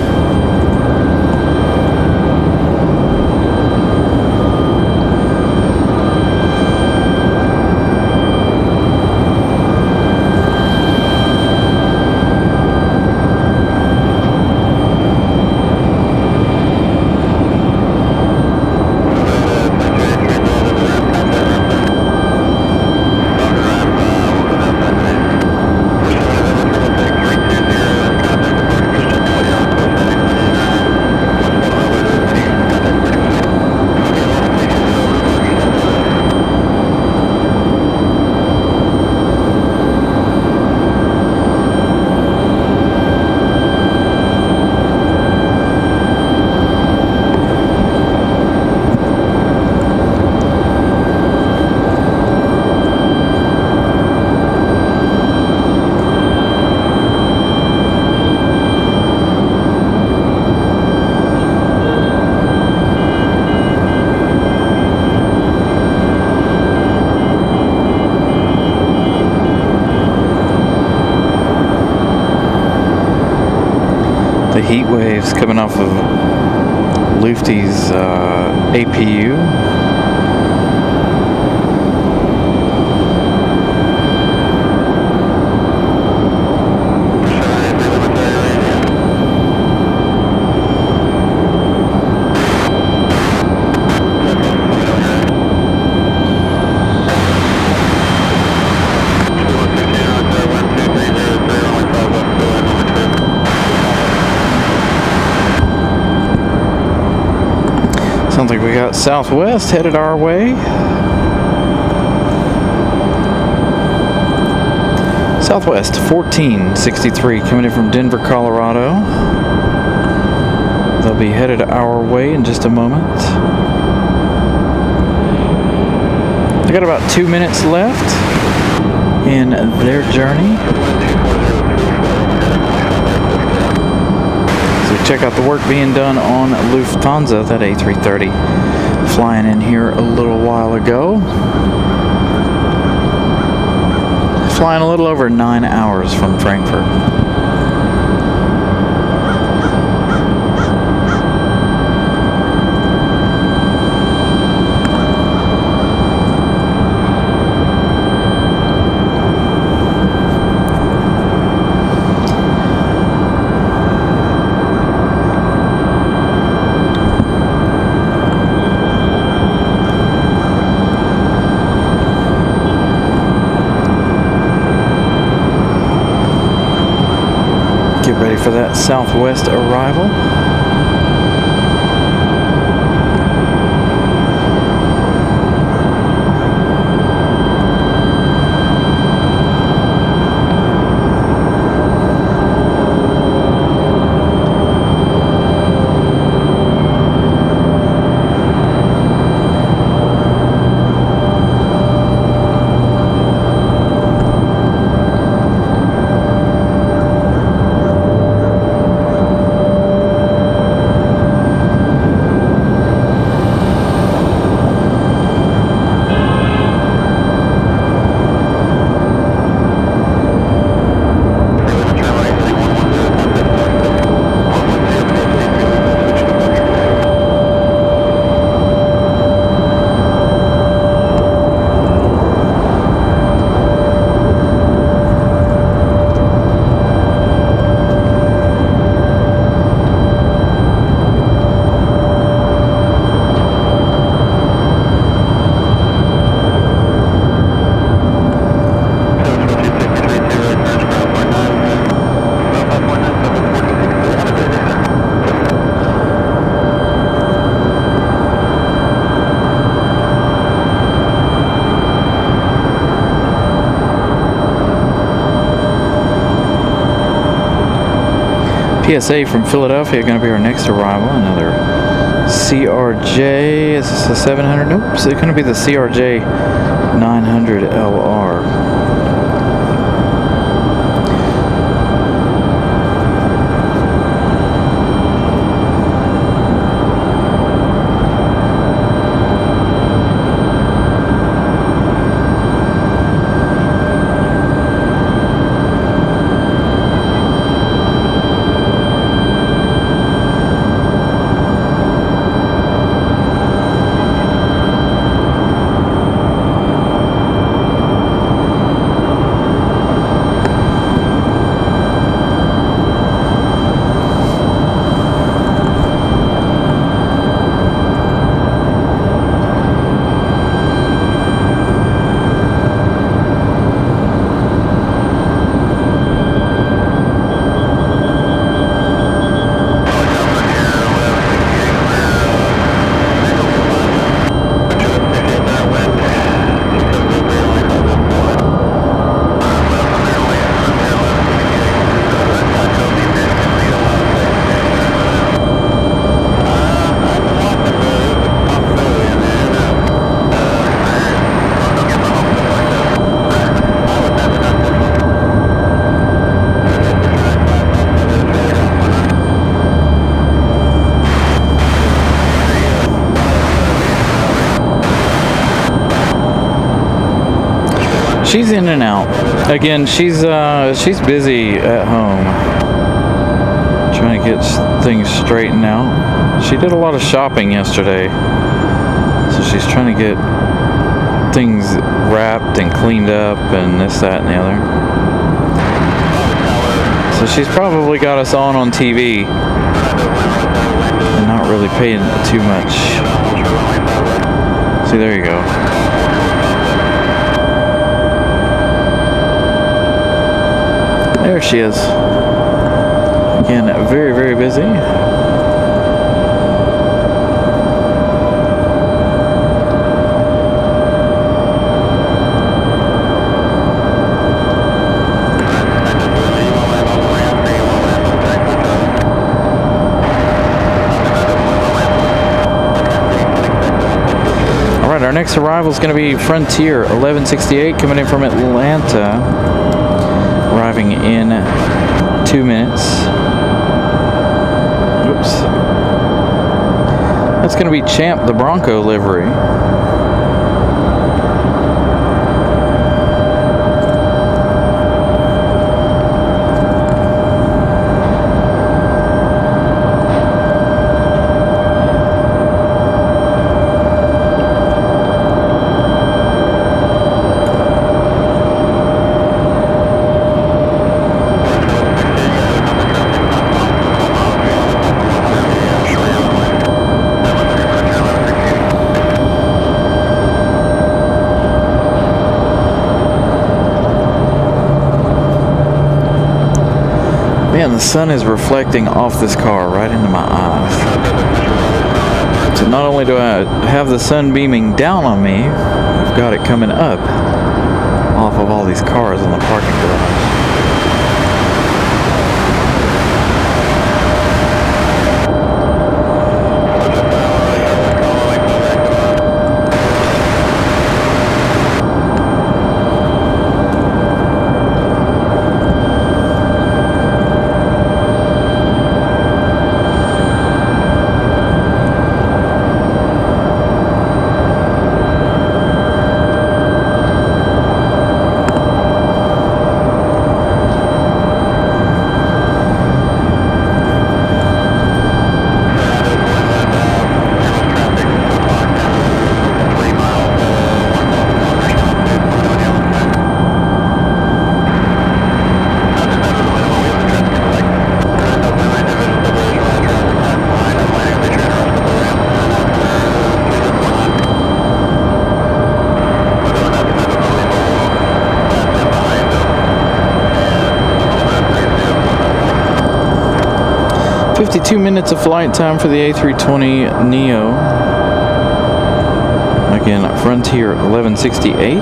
The heat waves coming off of Lufthansa's APU. Sounds like we got Southwest headed our way. Southwest 1463 coming in from Denver, Colorado. They'll be headed our way in just a moment. They got about 2 minutes left in their journey. So check out the work being done on Lufthansa, that A330, flying in here a little while ago. Flying a little over 9 hours from Frankfurt. Ready for that Southwest arrival. PSA from Philadelphia going to be our next arrival. Another CRJ. Is this a 700? Nope. So it's going to be the CRJ 900 LR. She's in and out. Again, she's busy at home, trying to get things straightened out. She did a lot of shopping yesterday, so she's trying to get things wrapped and cleaned up and this, that, and the other. So she's probably got us on TV and not really paying too much. See, there you go. There she is. Again, very, very busy. Next arrival is going to be Frontier 1168 coming in from Atlanta, arriving in 2 minutes. Oops. That's going to be Champ, the Bronco livery. Man, the sun is reflecting off this car right into my eyes. So not only do I have the sun beaming down on me, I've got it coming up off of all these cars in the parking garage. "52 minutes of flight time for the A320 Neo." Again, Frontier 1168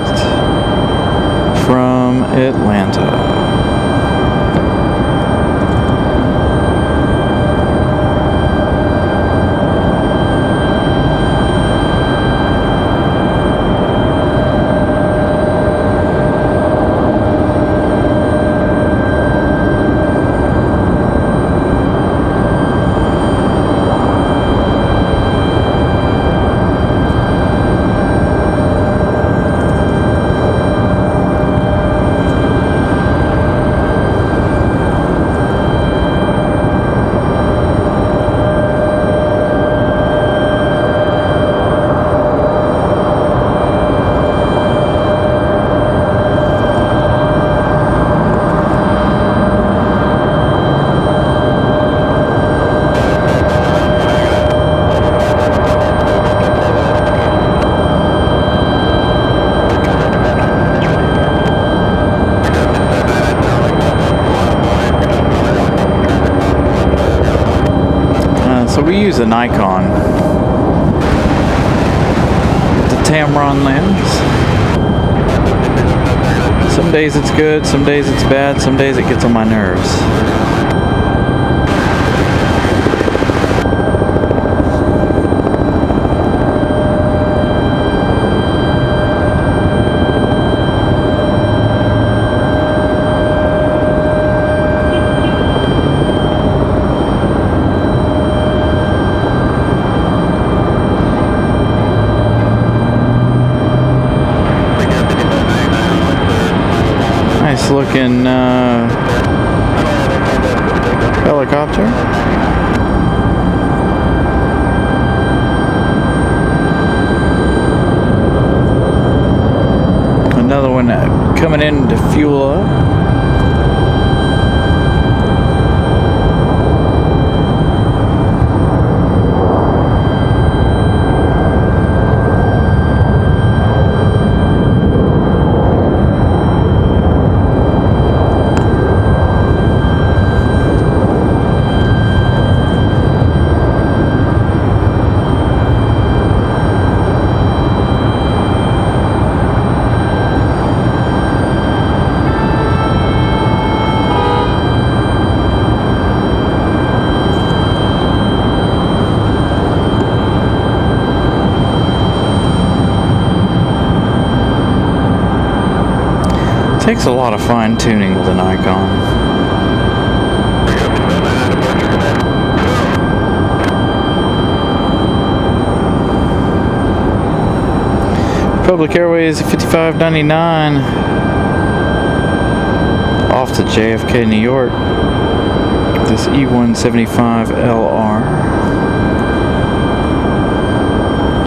from Atlanta. So we use a Nikon with the Tamron lens. Some days it's good, some days it's bad, some days it gets on my nerves. Nice looking helicopter. Another one coming in to fuel up. Takes a lot of fine tuning with an Icon. Republic Airways 5599 off to JFK, New York. This E175LR.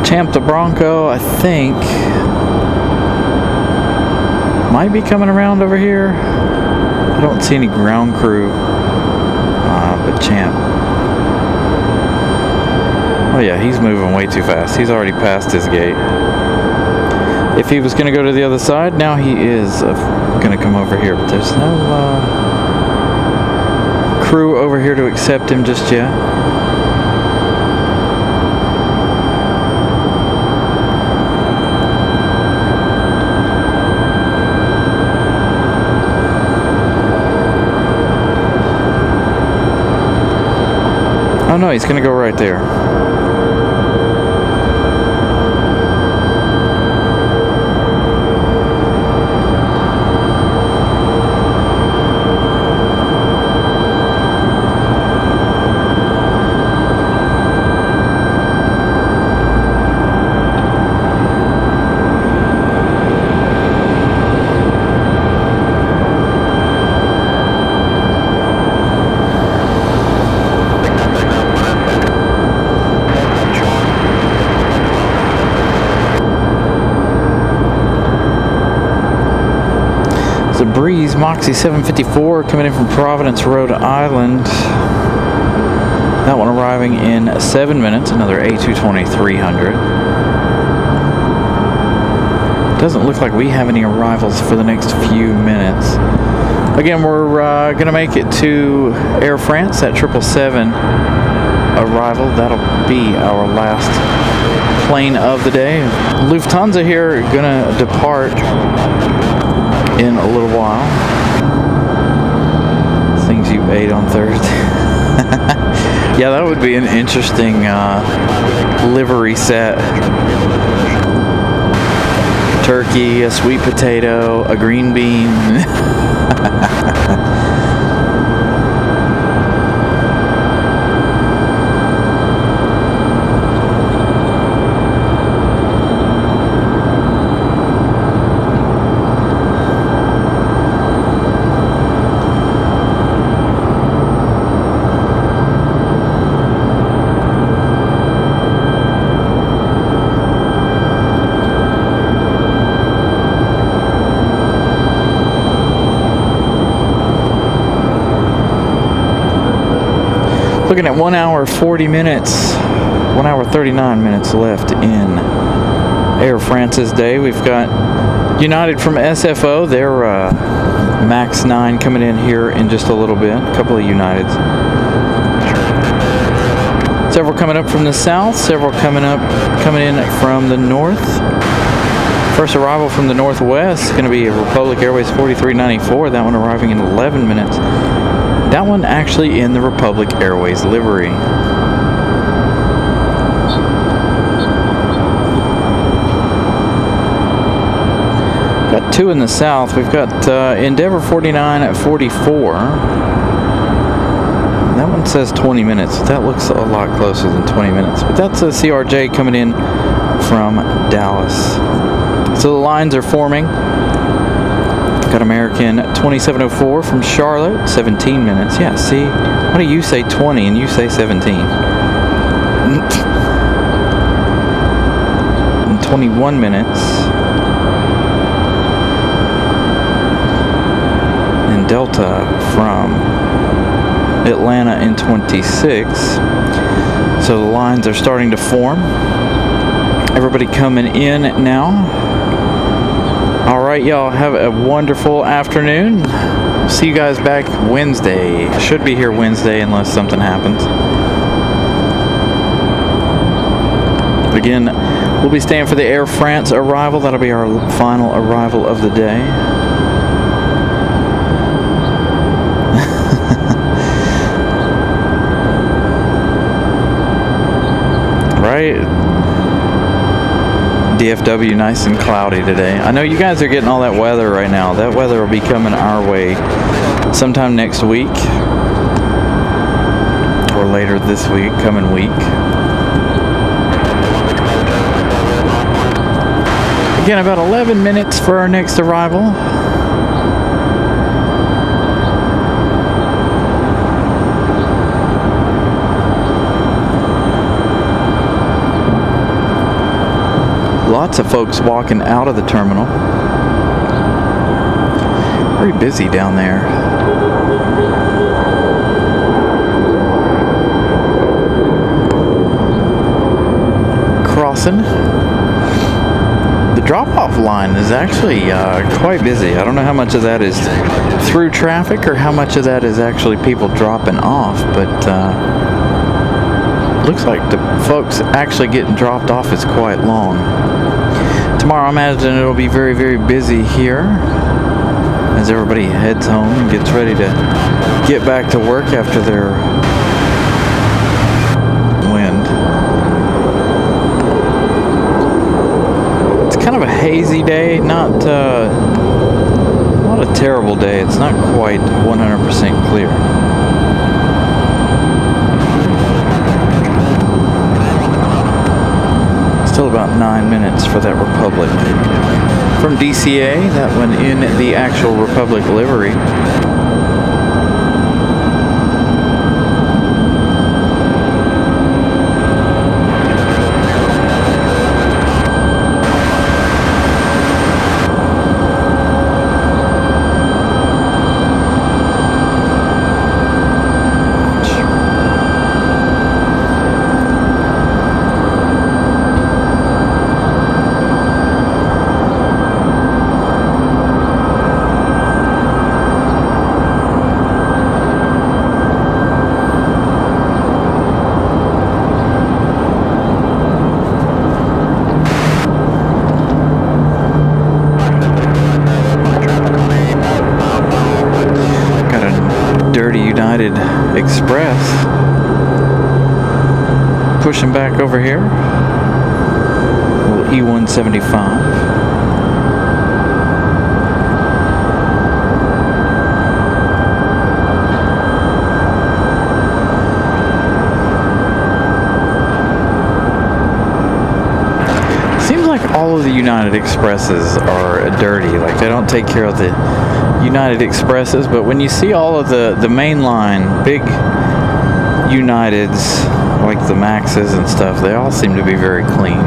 Champ the Bronco, I think, might be coming around over here. I don't see any ground crew, but Champ. Oh yeah, he's moving way too fast. He's already passed his gate. If he was going to go to the other side, now he is going to come over here. But there's no crew over here to accept him just yet. Oh no, he's going to go right there. The Breeze Moxie 754 coming in from Providence, Rhode Island. That one arriving in 7 minutes. Another A220-300. Doesn't look like we have any arrivals for the next few minutes. Again, we're going to make it to Air France, that 777 arrival. That'll be our last plane of the day. Lufthansa here going to depart in a little while. Things you ate on Thursday. Yeah, that would be an interesting livery set. Turkey, a sweet potato, a green bean. Looking at 1 hour 40 minutes, 1 hour 39 minutes left in Air France's day. We've got United from SFO. They're Max 9 coming in here in just a little bit. A couple of Uniteds. Several coming up from the south, several coming in from the north. First arrival from the northwest is going to be Republic Airways 4394. That one arriving in 11 minutes. That one actually in the Republic Airways livery. Got two in the south. We've got Endeavor 4944. That one says 20 minutes. That looks a lot closer than 20 minutes. But that's a CRJ coming in from Dallas. So the lines are forming. Got American 2704 from Charlotte, 17 minutes. Yeah, see, why do you say 20 and you say 17? In 21 minutes. And Delta from Atlanta in 26. So the lines are starting to form. Everybody coming in now. All right, y'all, have a wonderful afternoon. See you guys back Wednesday. Should be here Wednesday unless something happens. Again, we'll be staying for the Air France arrival. That'll be our final arrival of the day. Right? DF DFW, nice and cloudy today. I know you guys are getting all that weather right now. That weather will be coming our way sometime next week or later this week, coming week. Again, about 11 minutes for our next arrival. Lots of folks walking out of the terminal. Very busy down there. Crossing. The drop-off line is actually quite busy. I don't know how much of that is through traffic or how much of that is actually people dropping off, but looks like the folks actually getting dropped off is quite long. Tomorrow I imagine it'll be very, very busy here as everybody heads home and gets ready to get back to work after their wind. It's kind of a hazy day, not a terrible day. It's not quite 100% clear. Still about 9 minutes for that Republic. From DCA, that one in the actual Republic livery. Express pushing back over here. Little E175. Seems like all of the United Expresses are dirty. Like they don't take care of the United Expresses, but when you see all of the mainline big Uniteds like the Maxes and stuff, they all seem to be very clean.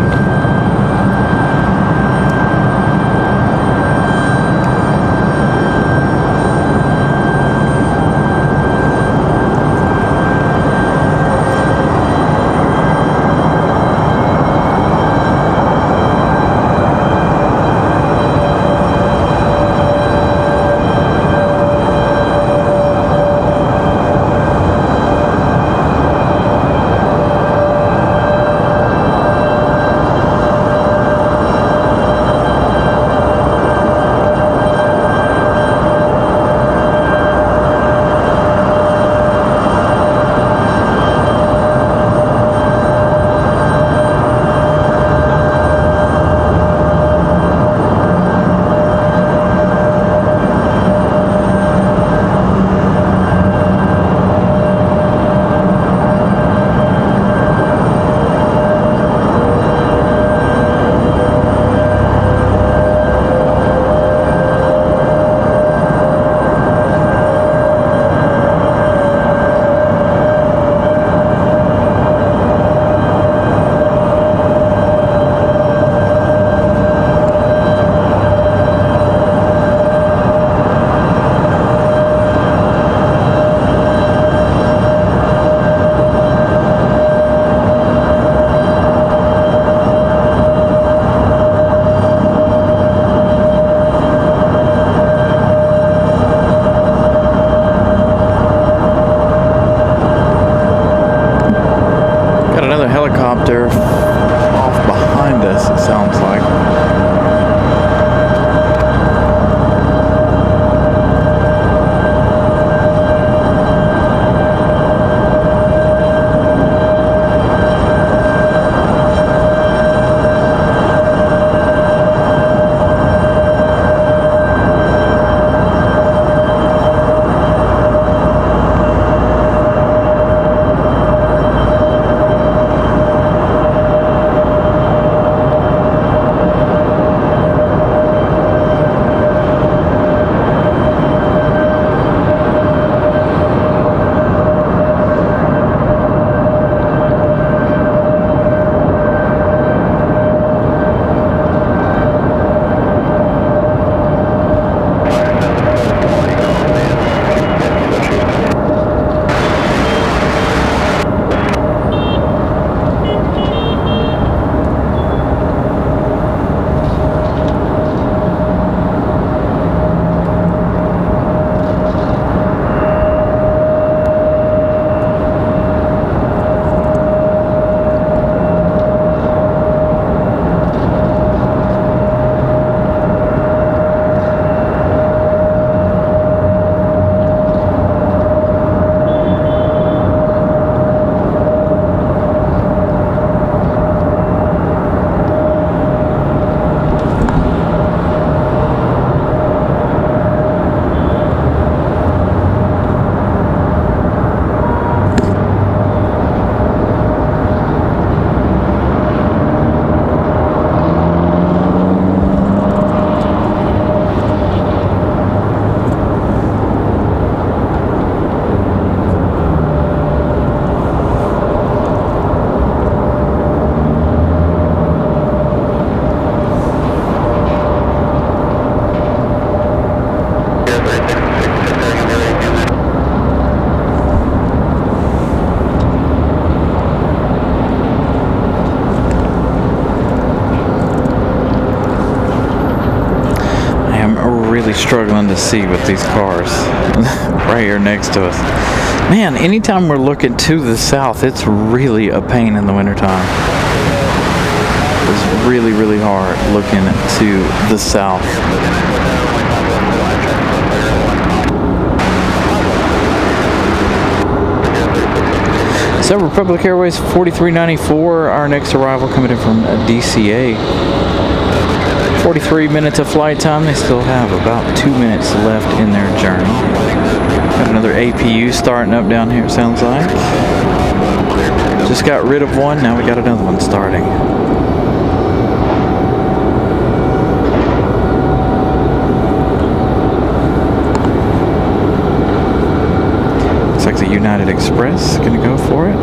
struggling to see with these cars right here next to us. Man, anytime we're looking to the south, it's really a pain in the wintertime. It's really, really hard looking to the south. So Republic Airways 4394, our next arrival coming in from DCA. 43 minutes of flight time. They still have about 2 minutes left in their journey. Got another APU starting up down here, it sounds like. Just got rid of one, now we got another one starting. Looks like the United Express is gonna go for it.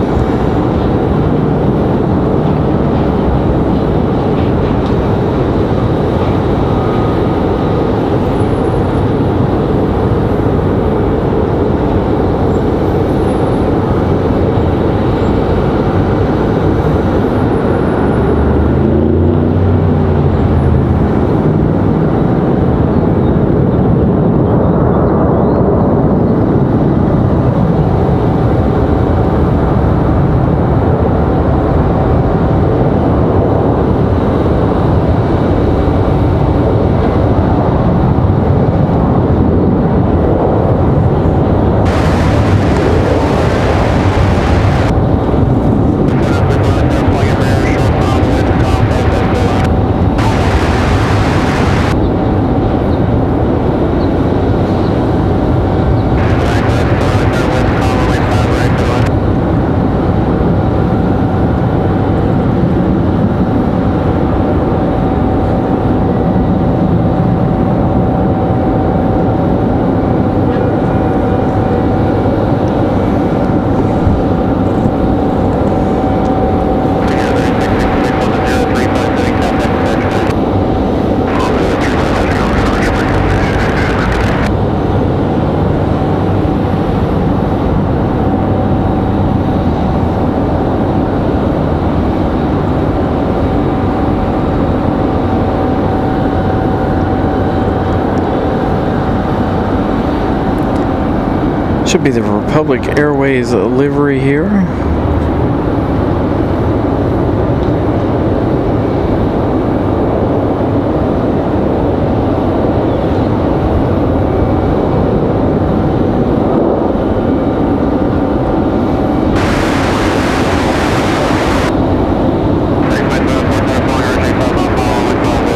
Should be the Republic Airways livery here.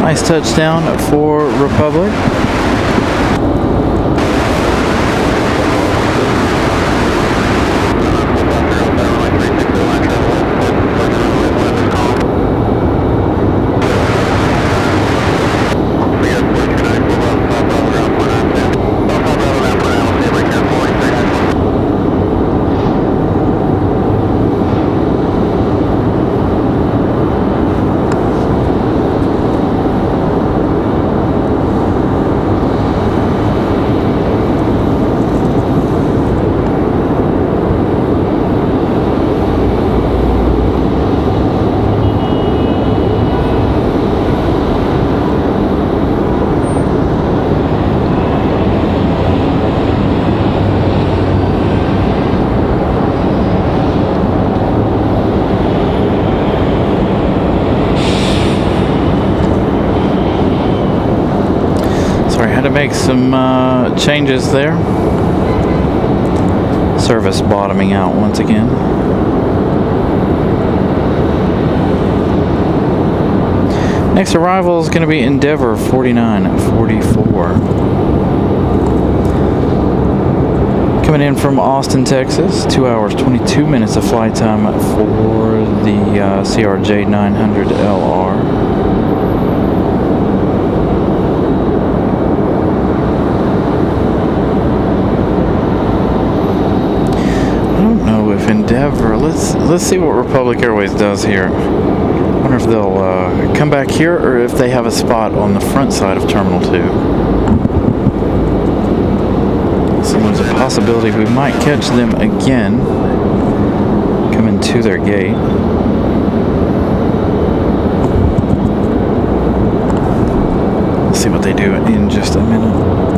Nice touchdown for Republic. Had to make some changes there. Service bottoming out once again. Next arrival is going to be Endeavor 4944. Coming in from Austin, Texas. 2 hours, 22 minutes of flight time for the CRJ 900LR. Endeavor. Let's see what Republic Airways does here. I wonder if they'll come back here or if they have a spot on the front side of Terminal 2. So there's a possibility we might catch them again coming to their gate. Let's see what they do in just a minute.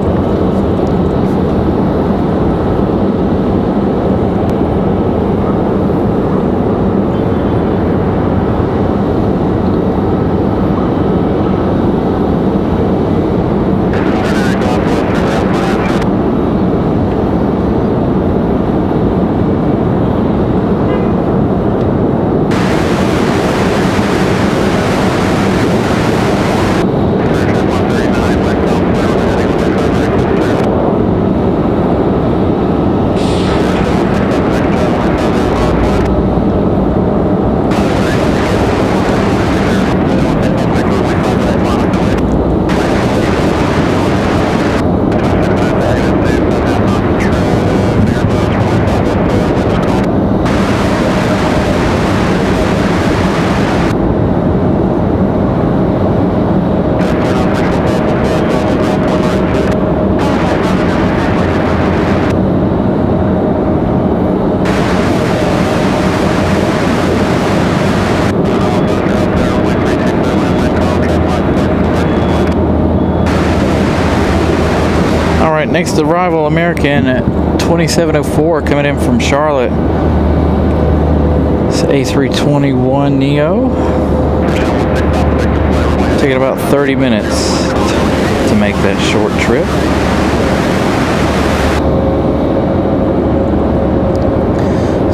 next arrival, American 2704 coming in from Charlotte. It's A321 Neo. Taking about 30 minutes to make that short trip.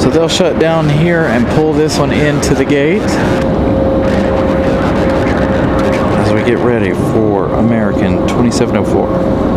So they'll shut down here and pull this one into the gate as we get ready for American 2704.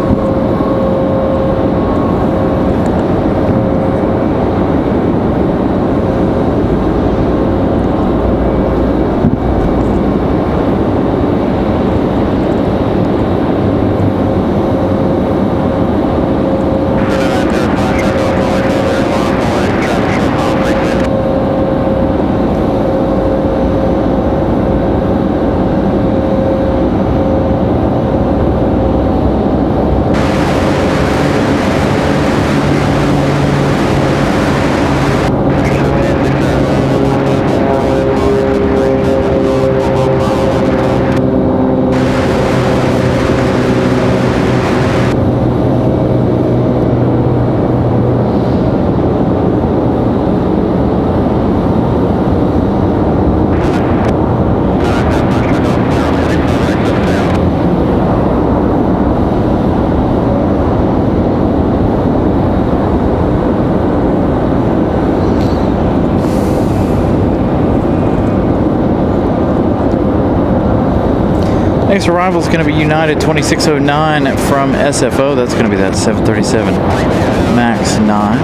Next arrival is going to be United 2609 from SFO. That's going to be that 737 MAX 9.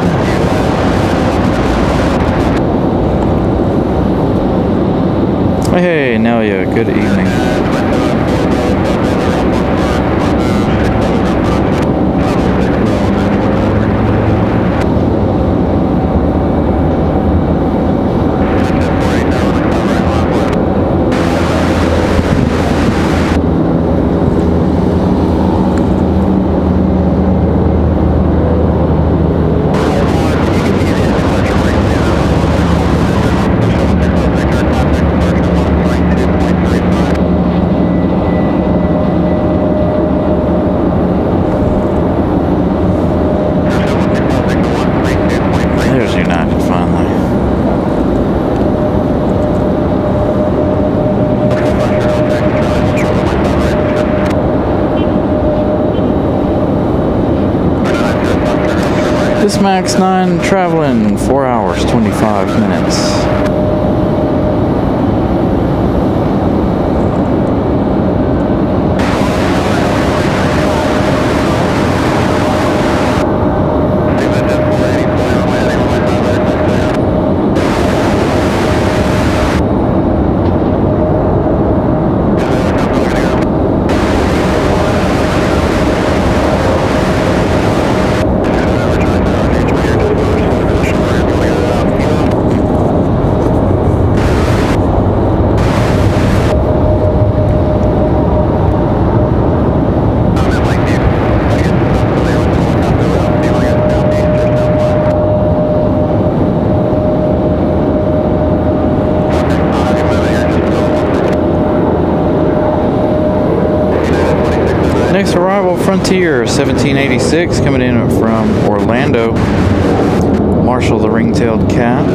Hey, Nelia, good evening. This MAX 9 traveling 4 hours, 25 minutes. Next arrival, Frontier 1786 coming in from Orlando. Marshall the ring-tailed cat.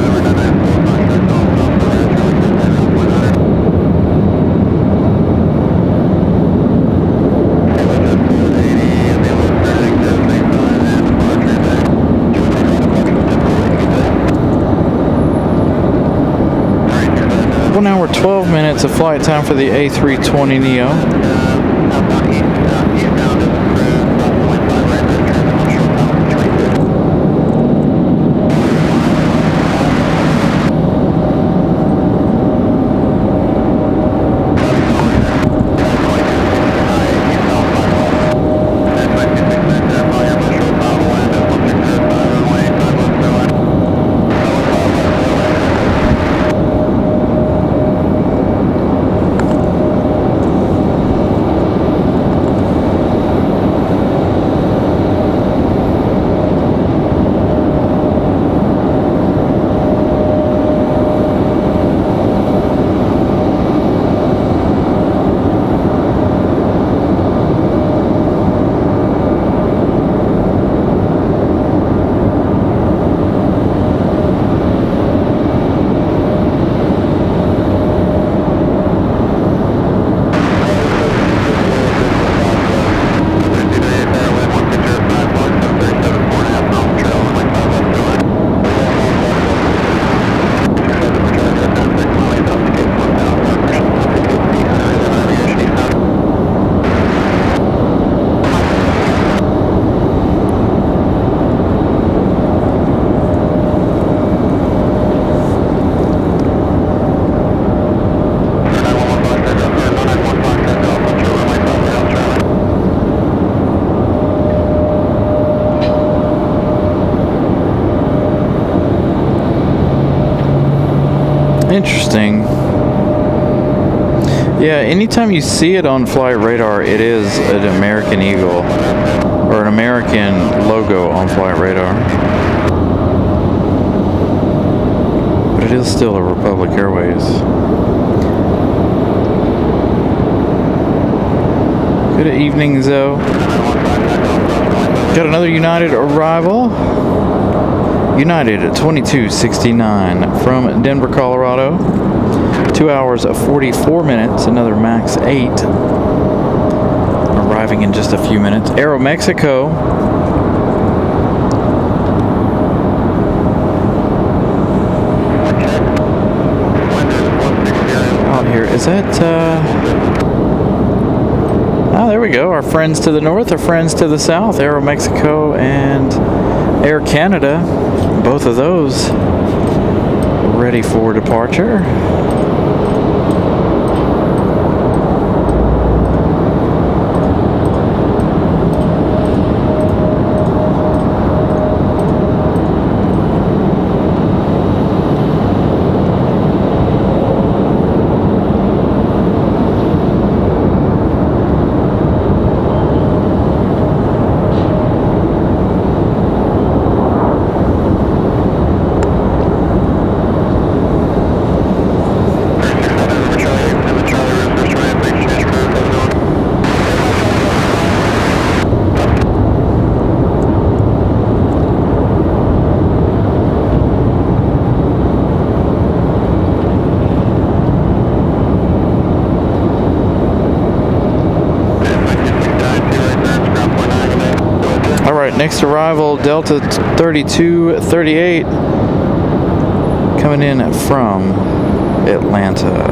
One hour, 12 minutes of flight time for the A320 Neo. Interesting. Yeah, anytime you see it on flight radar, it is an American Eagle or an American logo on flight radar. But it is still a Republic Airways. Good evening, Zoe. Got another United arrival. United 2269 from Denver, Colorado. 2 hours of 44 minutes. Another MAX 8. Arriving in just a few minutes. Aeromexico. Out here. Is that... Oh, there we go. Our friends to the north, our friends to the south. Aeromexico and Air Canada. Both of those ready for departure. Next arrival, Delta 3238, coming in from Atlanta.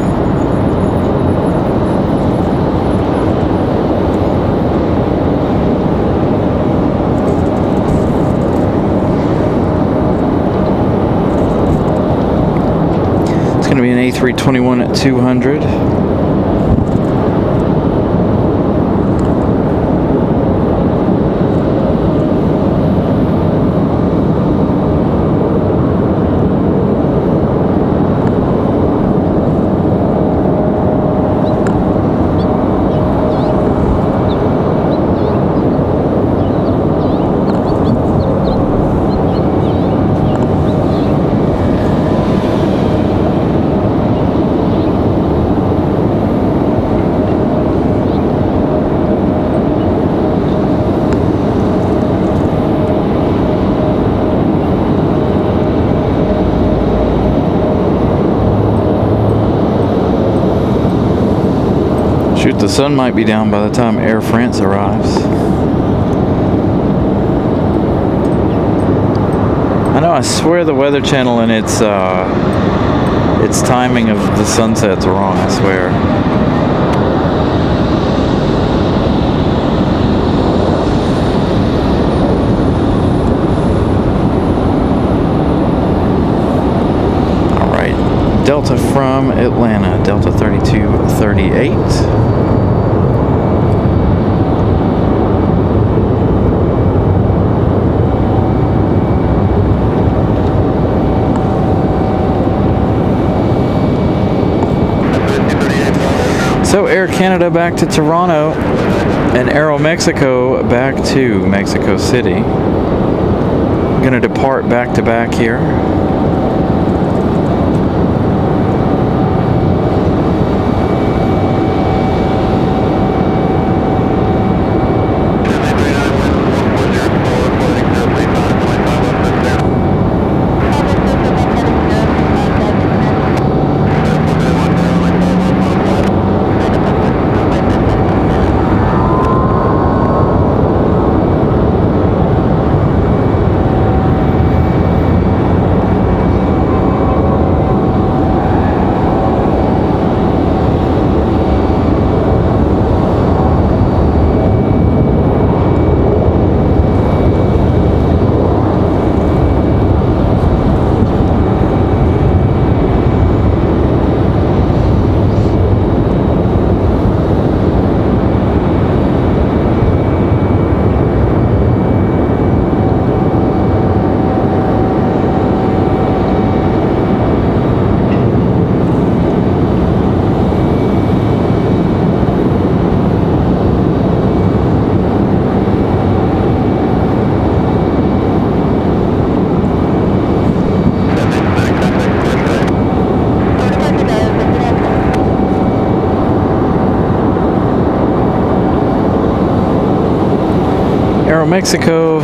It's going to be an A321 at 200. Shoot, the sun might be down by the time Air France arrives. I know, I swear the Weather Channel and its timing of the sunset's wrong, I swear. Delta from Atlanta, Delta 3238. So Air Canada back to Toronto and Aeromexico back to Mexico City. I'm going to depart back to back here. Mexico.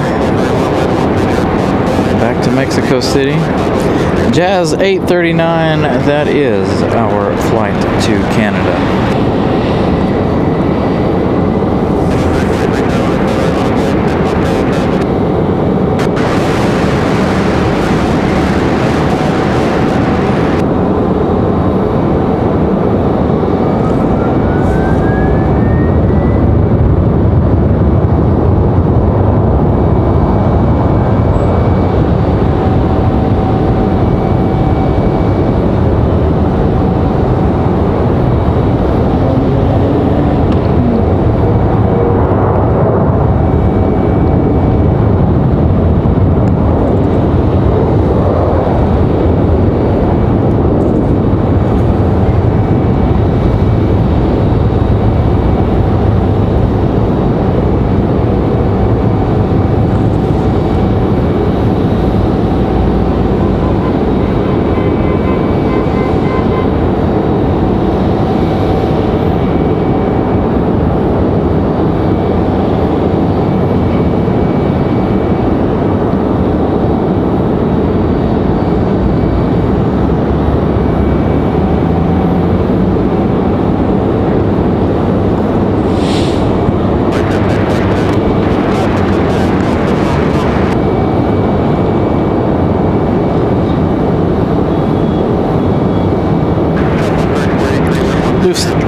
Back to Mexico City. Jazz 839, that is our flight to Canada.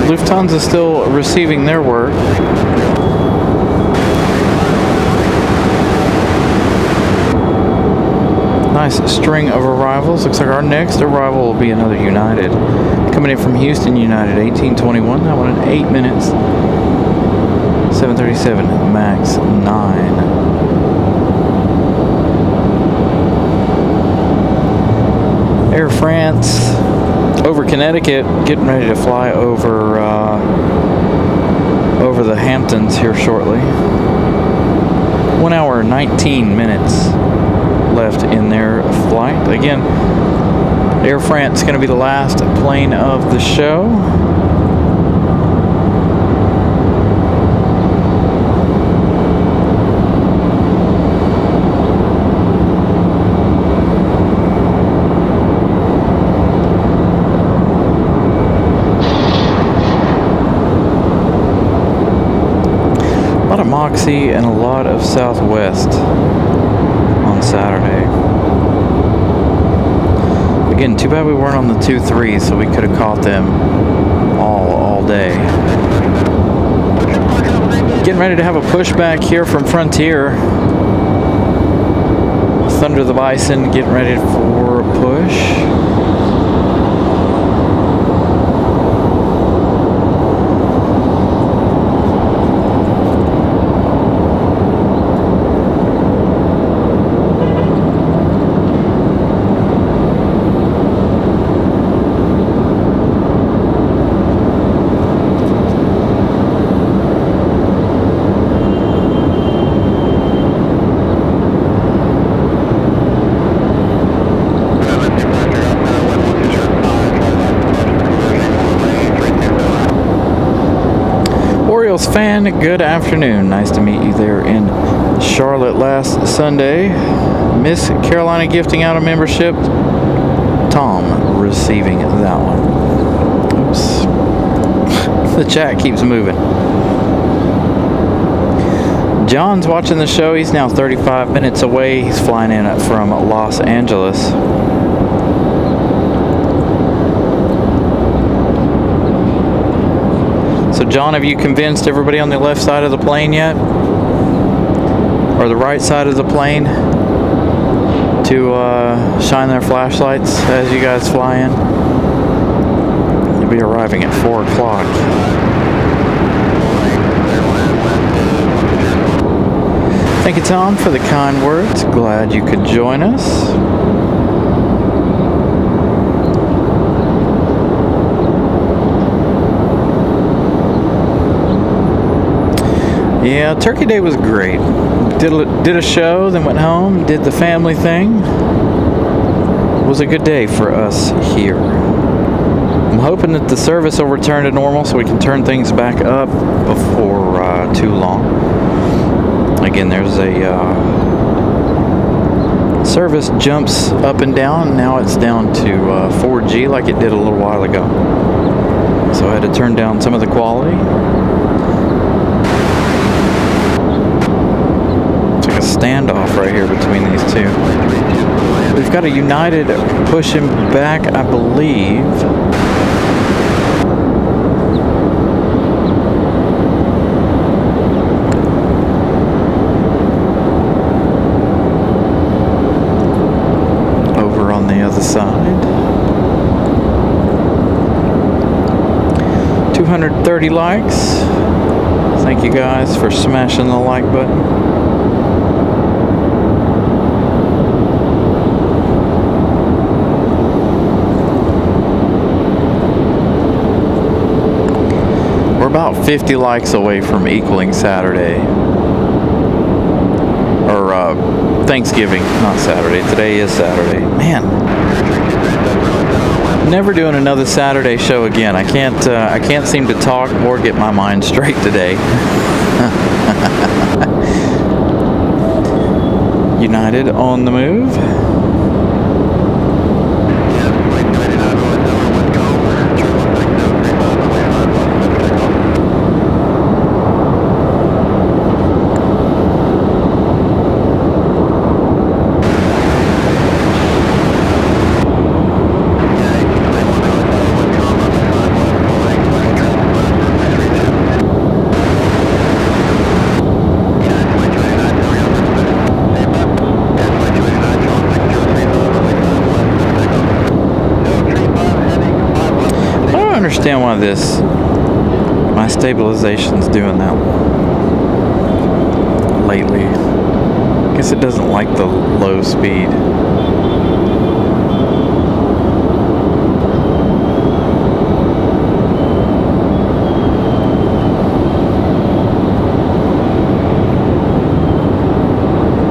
Lufthansa still receiving their work. Nice string of arrivals. Looks like our next arrival will be another United. Coming in from Houston, United 1821. That one in 8 minutes. 737 MAX 9. Air France over Connecticut, getting ready to fly over over the Hamptons here shortly. 1 hour 19 minutes left in their flight. Again, Air France is going to be the last plane of the show. Moxie and a lot of Southwest on Saturday. Again, too bad we weren't on the 2-3, so we could have caught them all day. Getting ready to have a pushback here from Frontier. Thunder the Bison getting ready for a push. Fan, good afternoon. Nice to meet you there in Charlotte last Sunday. Miss Carolina gifting out a membership. Tom receiving that one. Oops. The chat keeps moving. John's watching the show. He's now 35 minutes away. He's flying in from Los Angeles. So John, have you convinced everybody on the left side of the plane yet? Or the right side of the plane to shine their flashlights as you guys fly in? You'll be arriving at 4 o'clock. Thank you, Tom, for the kind words. Glad you could join us. Yeah, Turkey Day was great. Did a show, then went home, did the family thing. It was a good day for us here. I'm hoping that the service will return to normal so we can turn things back up before too long. Again, there's a service jumps up and down. Now it's down to 4G like it did a little while ago. So I had to turn down some of the quality. It's like a standoff right here between these two. We've got a United pushing back, I believe. Over on the other side. 230 likes. Thank you guys for smashing the like button. We're about 50 likes away from equaling Saturday. Or Thanksgiving, not Saturday. Today is Saturday. Man. Never doing another Saturday show again. I can't seem to talk or get my mind straight today. United on the move. Understand why my stabilization's doing that lately. I guess it doesn't like the low speed.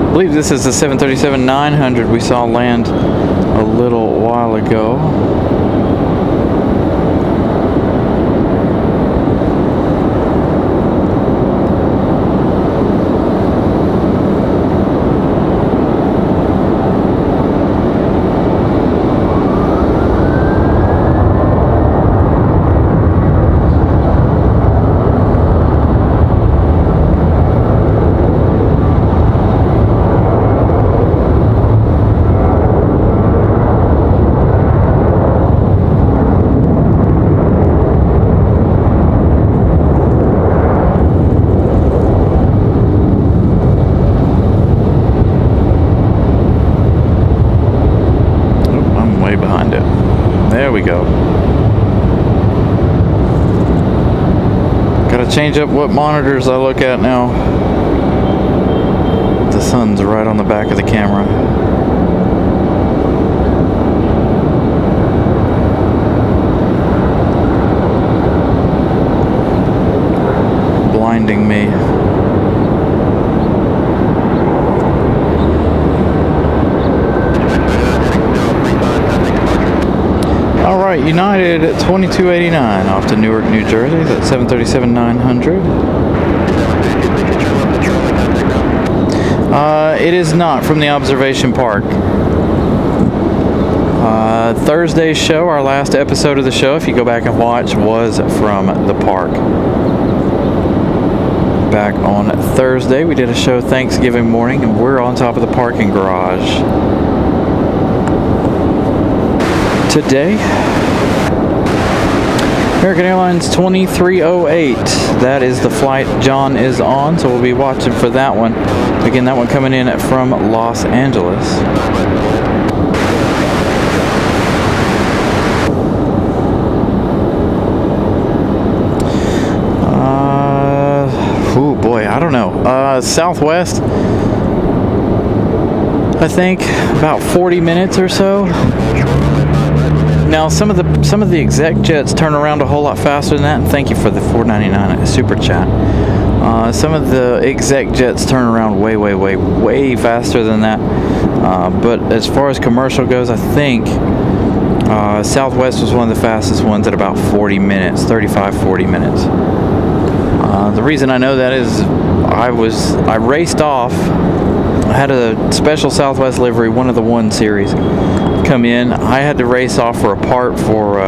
I believe this is the 737-900 we saw land a little while ago. There we go. Gotta change up what monitors I look at now. The sun's right on the back of the camera. Blinding me. United at 2289 off to Newark, New Jersey. That's 737-900. It is not from the observation park. Thursday's show, our last episode of the show, if you go back and watch, was from the park. Back on Thursday, we did a show Thanksgiving morning, and we're on top of the parking garage. Today, American Airlines 2308. That is the flight John is on, so we'll be watching for that one. Again, that one coming in from Los Angeles. Oh boy, I don't know. Southwest, I think about 40 minutes or so. Now, some of the exec jets turn around a whole lot faster than that, and thank you for the $4.99 super chat. Some of the exec jets turn around way faster than that. But as far as commercial goes, I think Southwest was one of the fastest ones at about 40 minutes, 35, 40 minutes. The reason I know that is I raced off. I had a special Southwest livery, one of the 1 series, come in. I had to race off for a part for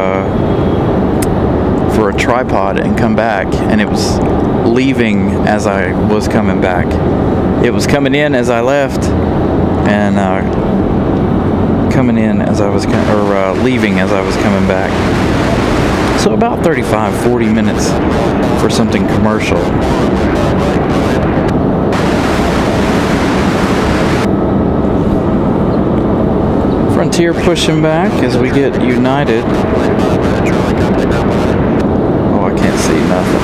a tripod and come back, and it was leaving as I was coming back. It was coming in as I left, and coming in as I was leaving as I was coming back. So about 35-40 minutes for something commercial. Frontier pushing back as we get United. Oh, I can't see nothing.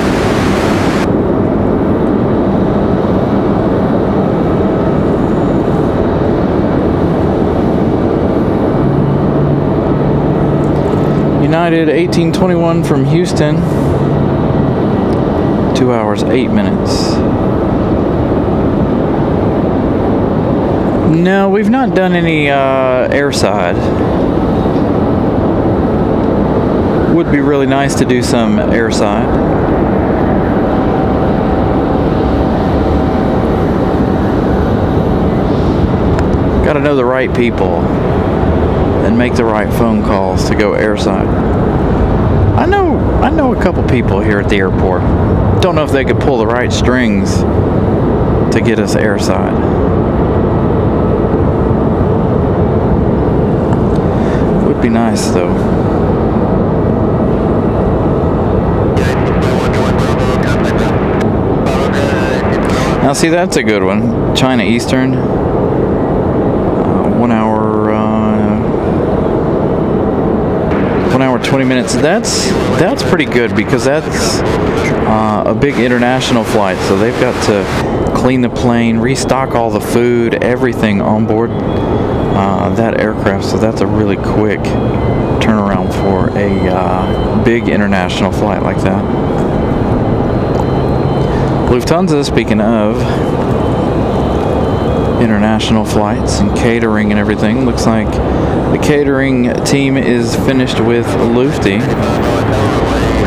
United 1821 from Houston. 2 hours, 8 minutes. No, we've not done any airside. Would be really nice to do some airside. Gotta know the right people and make the right phone calls to go airside. I know a couple people here at the airport. Don't know if they could pull the right strings to get us airside. Would be nice though. Now see, that's a good one. China Eastern. 1 hour 20 minutes. That's pretty good because that's a big international flight, so they've got to clean the plane, restock all the food, everything on board that aircraft, so that's a really quick turnaround for a big international flight like that. Lufthansa, speaking of international flights and catering and everything, looks like the catering team is finished with Lufty.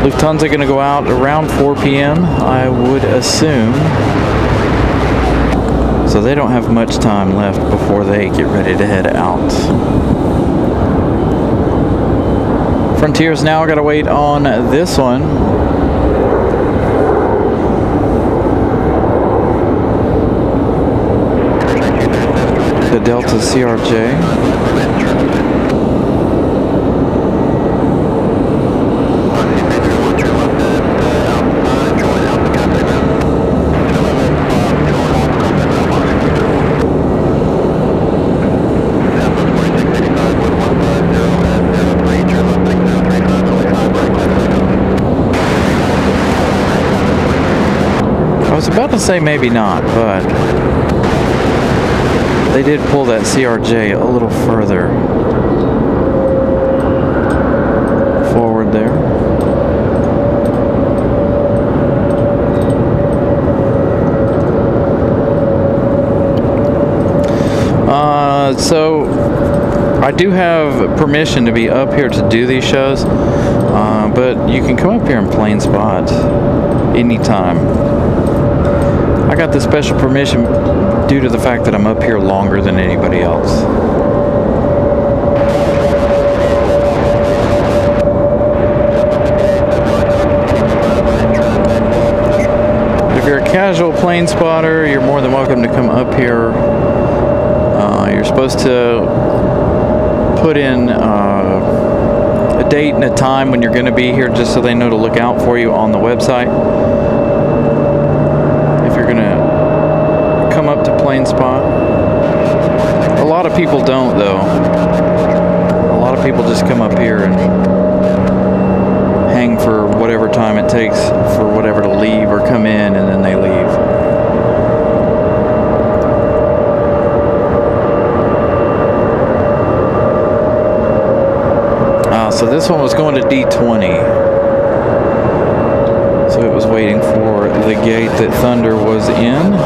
Lufthansa going to go out around 4 p.m., I would assume. So they don't have much time left before they get ready to head out. Frontier's now got to wait on this one. The Delta CRJ. I was about to say maybe not, but they did pull that CRJ a little further forward there. So I do have permission to be up here to do these shows, but you can come up here in plain spot anytime. I got the special permission due to the fact that I'm up here longer than anybody else. If you're a casual plane spotter, you're more than welcome to come up here. You're supposed to put in a date and a time when you're going to be here, just so they know to look out for you on the website. If you're going to come up to plain spot. A lot of people don't, though. A lot of people just come up here and hang for whatever time it takes for whatever to leave or come in, and then they leave. So this one was going to D20. So it was waiting for the gate that Thunder was in.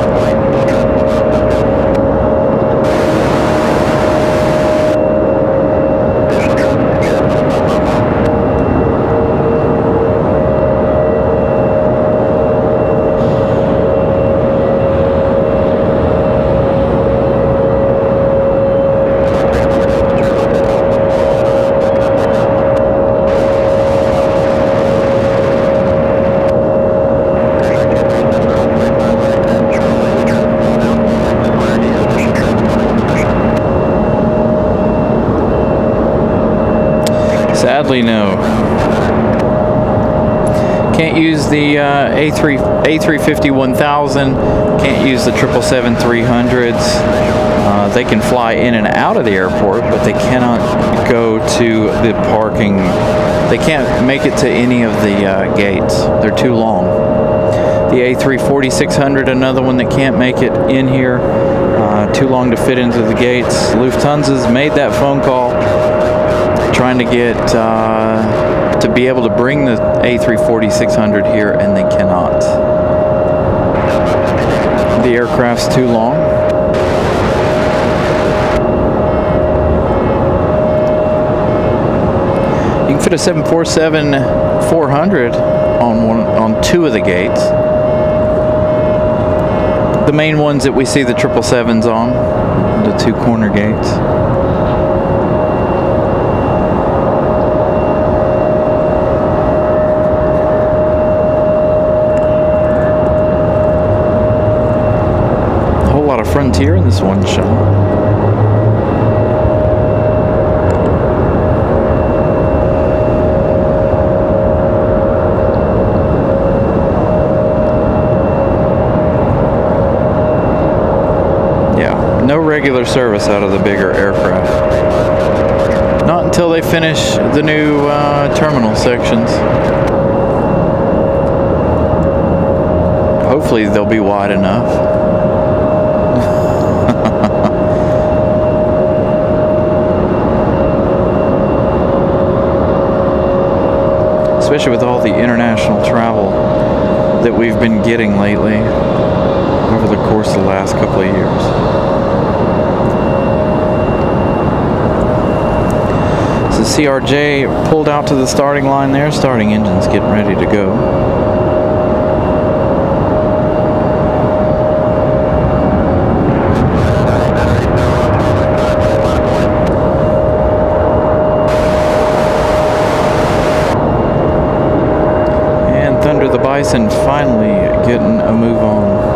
Simply no. Can't use the A350-1000. Can't use the 777-300s. They can fly in and out of the airport, but they cannot go to the parking. They can't make it to any of the gates. They're too long. The A340-600, another one that can't make it in here. Too long to fit into the gates. Lufthansa's made that phone call, trying to get to be able to bring the A340-600 here, and they cannot. The aircraft's too long. You can fit a 747-400 on two of the gates. The main ones that we see the 777s on, the two corner gates. A whole lot of Frontier in this one shot. No regular service out of the bigger aircraft. Not until they finish the new terminal sections. Hopefully they'll be wide enough. Especially with all the international travel that we've been getting lately over the course of the last couple of years. The CRJ pulled out to the starting line there. Starting engine's getting ready to go. And Thunder the Bison finally getting a move on.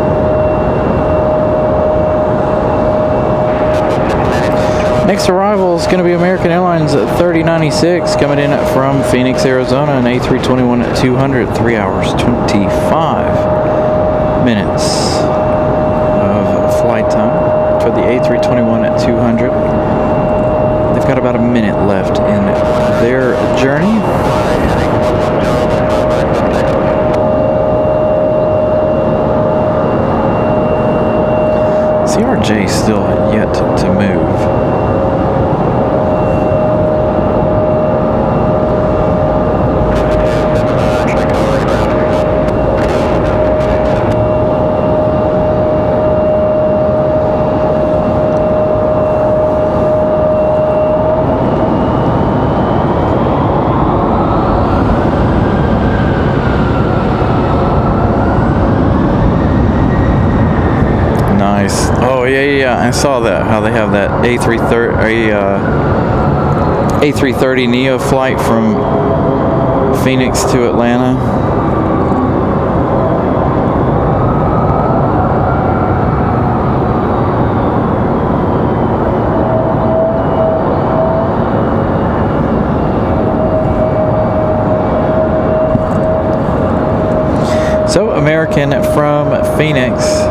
Next arrival is going to be American Airlines 3096 coming in from Phoenix, Arizona, an A321-200, 3 hours, 25 minutes of flight time for the A321-200. They've got about a minute left in their journey. CRJ still yet to move. I saw that, how they have that A330 Neo flight from Phoenix to Atlanta. So, American from Phoenix.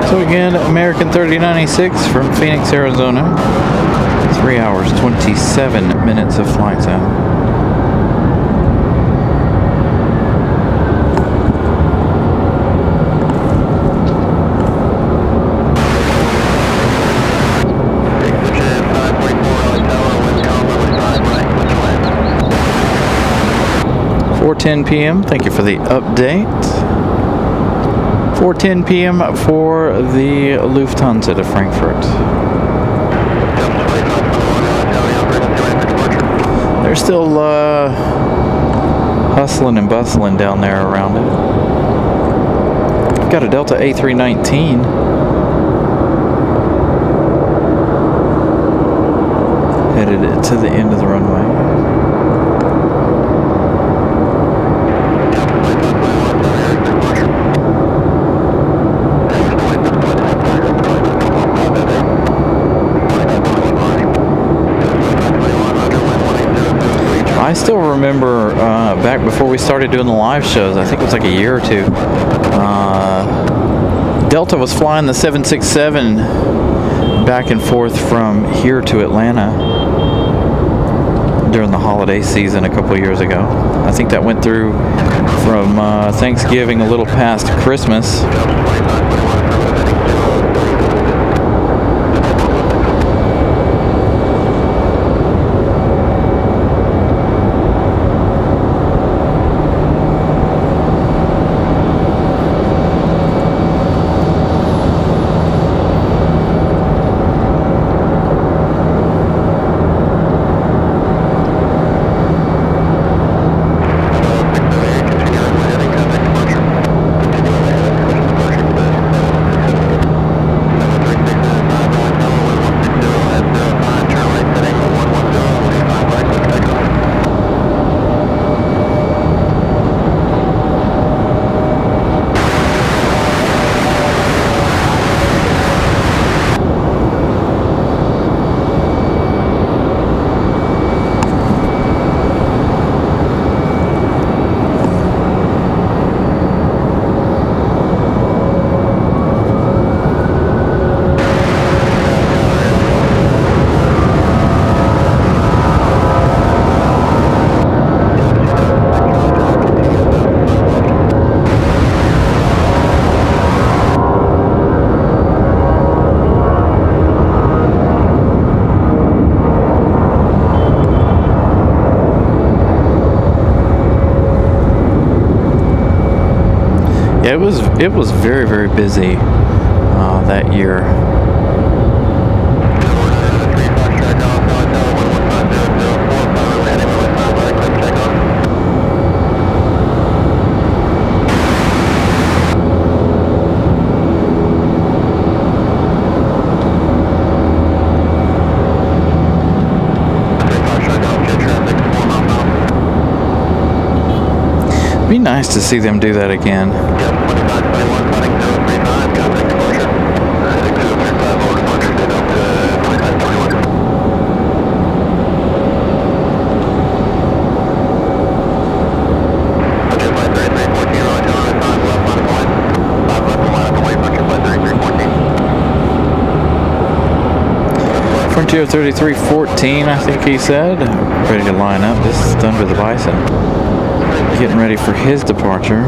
So again, American 3096 from Phoenix, Arizona. 3 hours, 27 minutes of flight time. At 4:10 p.m. Thank you for the update. 4:10 p.m. for the Lufthansa to Frankfurt. They're still hustling and bustling down there around it. Got a Delta A319. Headed to the end of the runway. I still remember back before we started doing the live shows, I think it was like a year or two, Delta was flying the 767 back and forth from here to Atlanta during the holiday season a couple years ago. I think that went through from Thanksgiving a little past Christmas. It was very, very busy that year. It'd be nice to see them do that again. Frontier 3314, I think he said. Ready to line up. This is Thunder the Bison. Getting ready for his departure.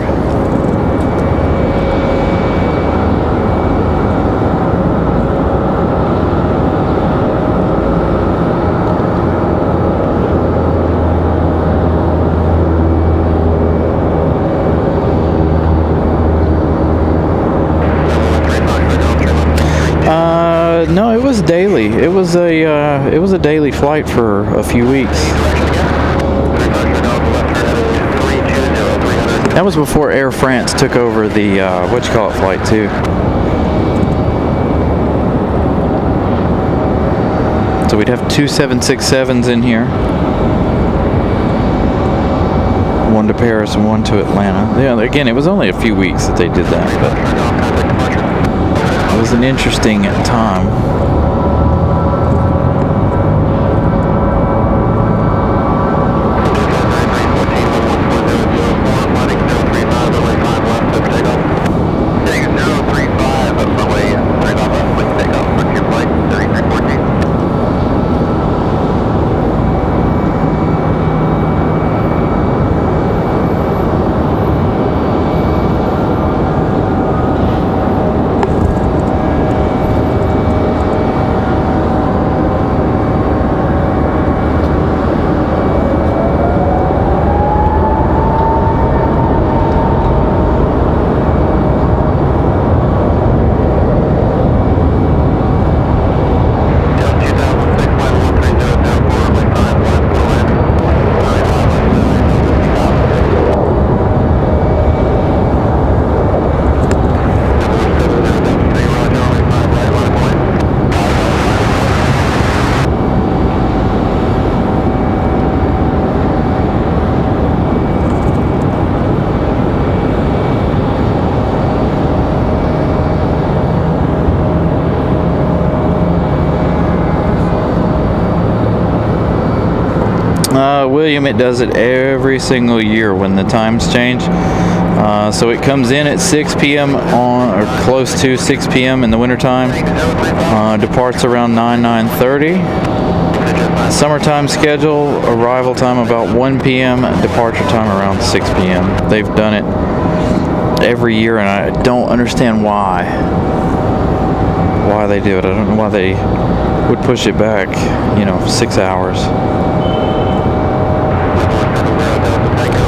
No, it was daily. It was a daily flight for a few weeks. That was before Air France took over the flight too. So we'd have two 767s in here. One to Paris and one to Atlanta. Yeah, again, it was only a few weeks that they did that, but it was an interesting time. William, it does it every single year when the times change. So it comes in at 6 p.m. or close to 6 p.m. in the wintertime. Departs around 9:30. Summertime schedule, arrival time about 1 p.m., departure time around 6 p.m. They've done it every year, and I don't understand why they do it. I don't know why they would push it back, 6 hours.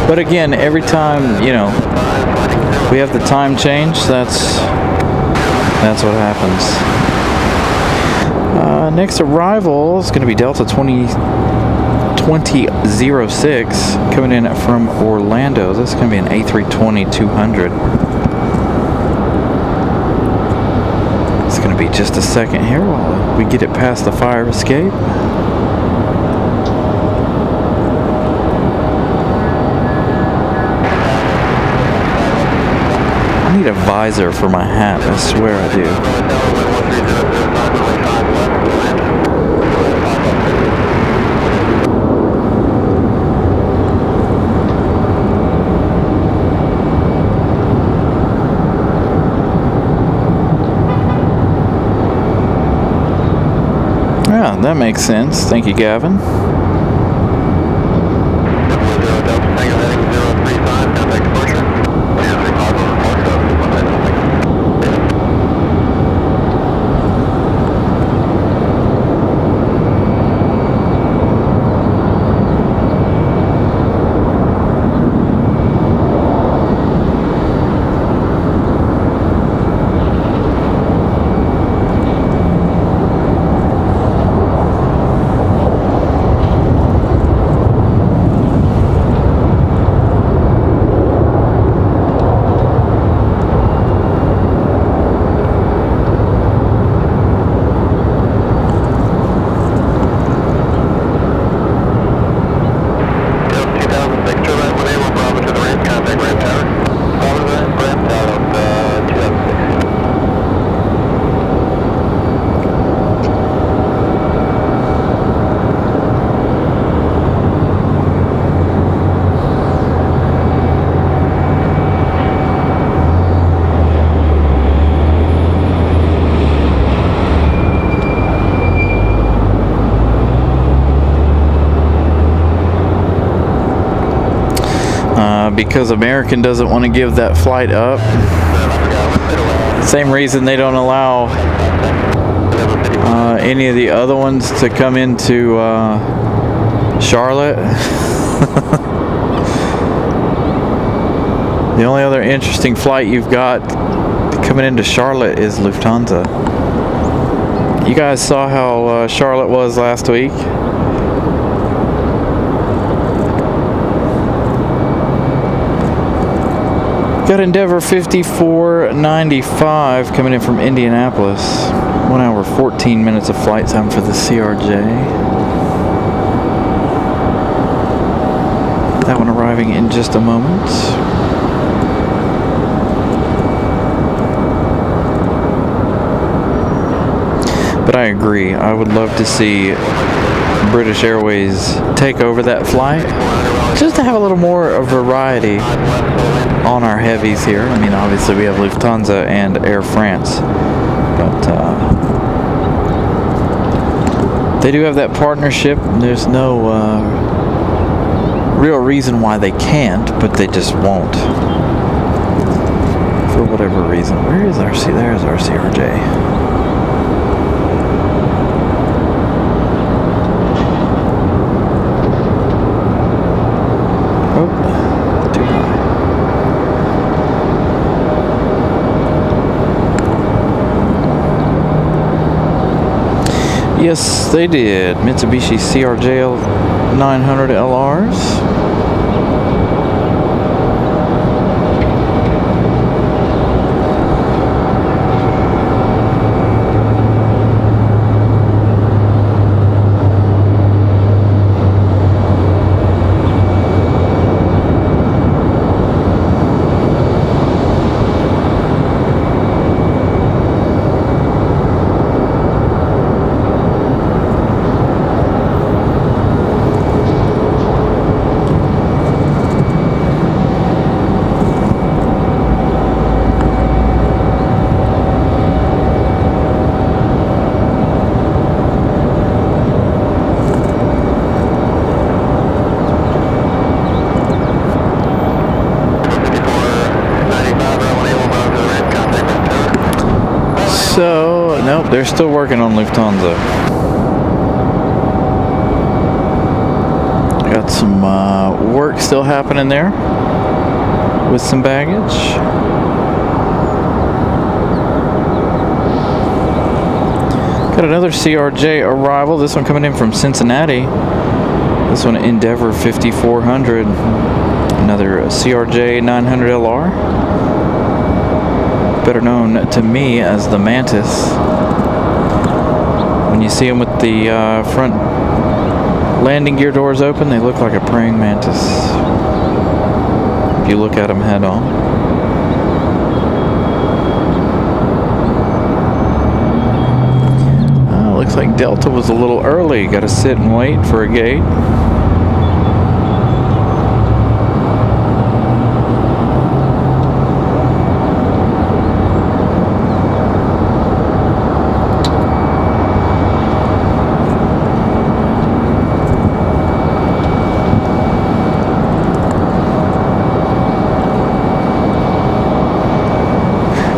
But again, every time, we have the time change, that's what happens. Next arrival is going to be Delta 2006 coming in from Orlando. This is going to be an A320-200. It's going to be just a second here while we get it past the fire escape. I need a visor for my hat, I swear I do. Yeah, that makes sense. Thank you, Gavin. Because American doesn't want to give that flight up. Same reason they don't allow any of the other ones to come into Charlotte. The only other interesting flight you've got coming into Charlotte is Lufthansa. You guys saw how Charlotte was last week. Got Endeavor 5495 coming in from Indianapolis. 1 hour 14 minutes of flight time for the CRJ. That one arriving in just a moment. But I agree, I would love to see British Airways take over that flight, just to have a little more variety on our heavies here. I mean, obviously we have Lufthansa and Air France, but they do have that partnership. There's no real reason why they can't, but they just won't, for whatever reason. Where is our there's our CRJ. Yes, they did. Mitsubishi CRJ 900 LRs. They're still working on Lufthansa. Got some work still happening there with some baggage. Got another CRJ arrival. This one coming in from Cincinnati. This one, Endeavor 5400. Another CRJ 900LR. Better known to me as the Mantis. When you see them with the front landing gear doors open, they look like a praying mantis. If you look at them head on. Looks like Delta was a little early. Got to sit and wait for a gate.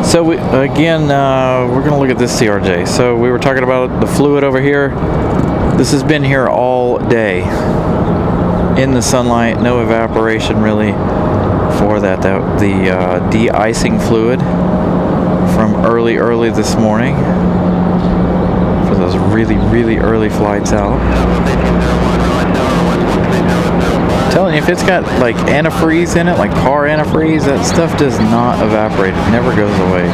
So we're going to look at this CRJ. So we were talking about the fluid over here. This has been here all day in the sunlight. No evaporation really for that. The de-icing fluid from early this morning for those really early flights out. I'm telling you, if it's got like antifreeze in it, like car antifreeze, that stuff does not evaporate. It never goes away.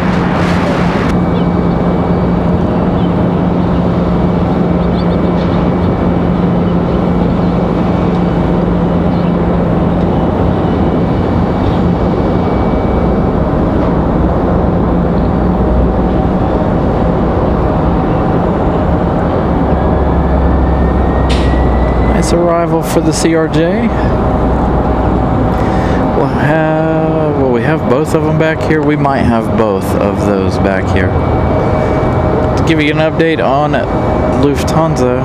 Nice arrival for the CRJ. We have both of them back here. We might have both of those back here. To give you an update on Lufthansa,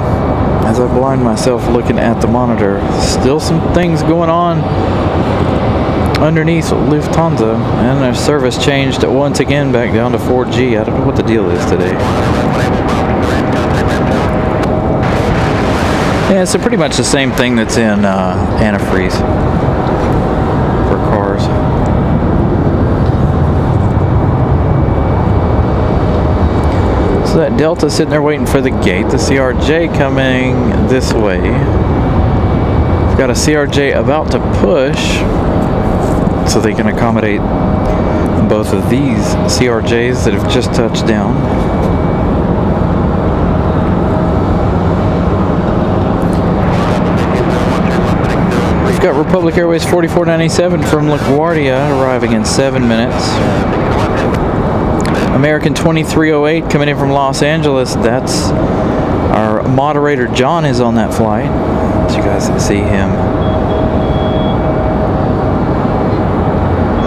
as I blind myself looking at the monitor, still some things going on underneath Lufthansa, and their service changed once again back down to 4G. I don't know what the deal is today. Yeah, so pretty much the same thing that's in antifreeze for cars. So that Delta sitting there waiting for the gate. The CRJ coming this way. We've got a CRJ about to push so they can accommodate both of these CRJs that have just touched down. We've got Republic Airways 4497 from LaGuardia arriving in 7 minutes. American 2308 coming in from Los Angeles. That's our moderator John is on that flight. So you guys can see him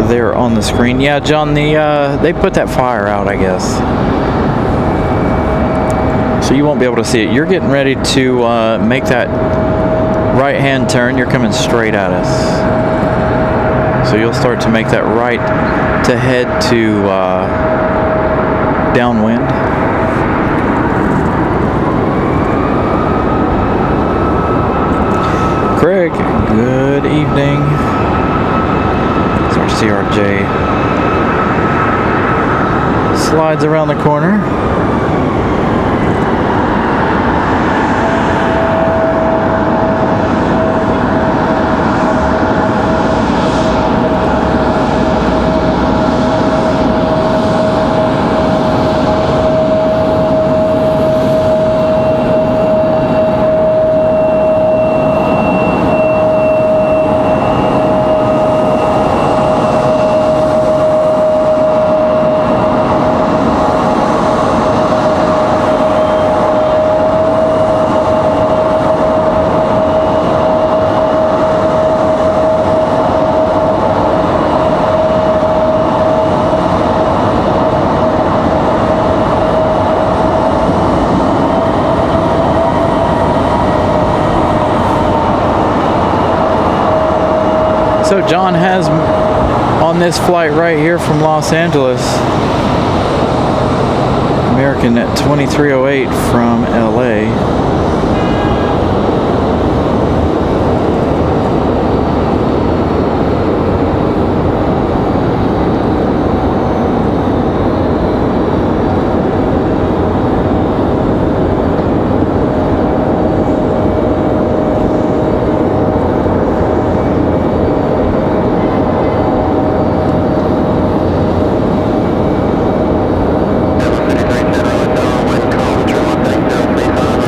there on the screen. Yeah, John, they put that fire out, I guess. So you won't be able to see it. You're getting ready to make that right-hand turn. You're coming straight at us. So you'll start to make that right to head to downwind. Craig, good evening. It's our CRJ. Slides around the corner. So John has on this flight right here from Los Angeles, American working at 2308 from LA.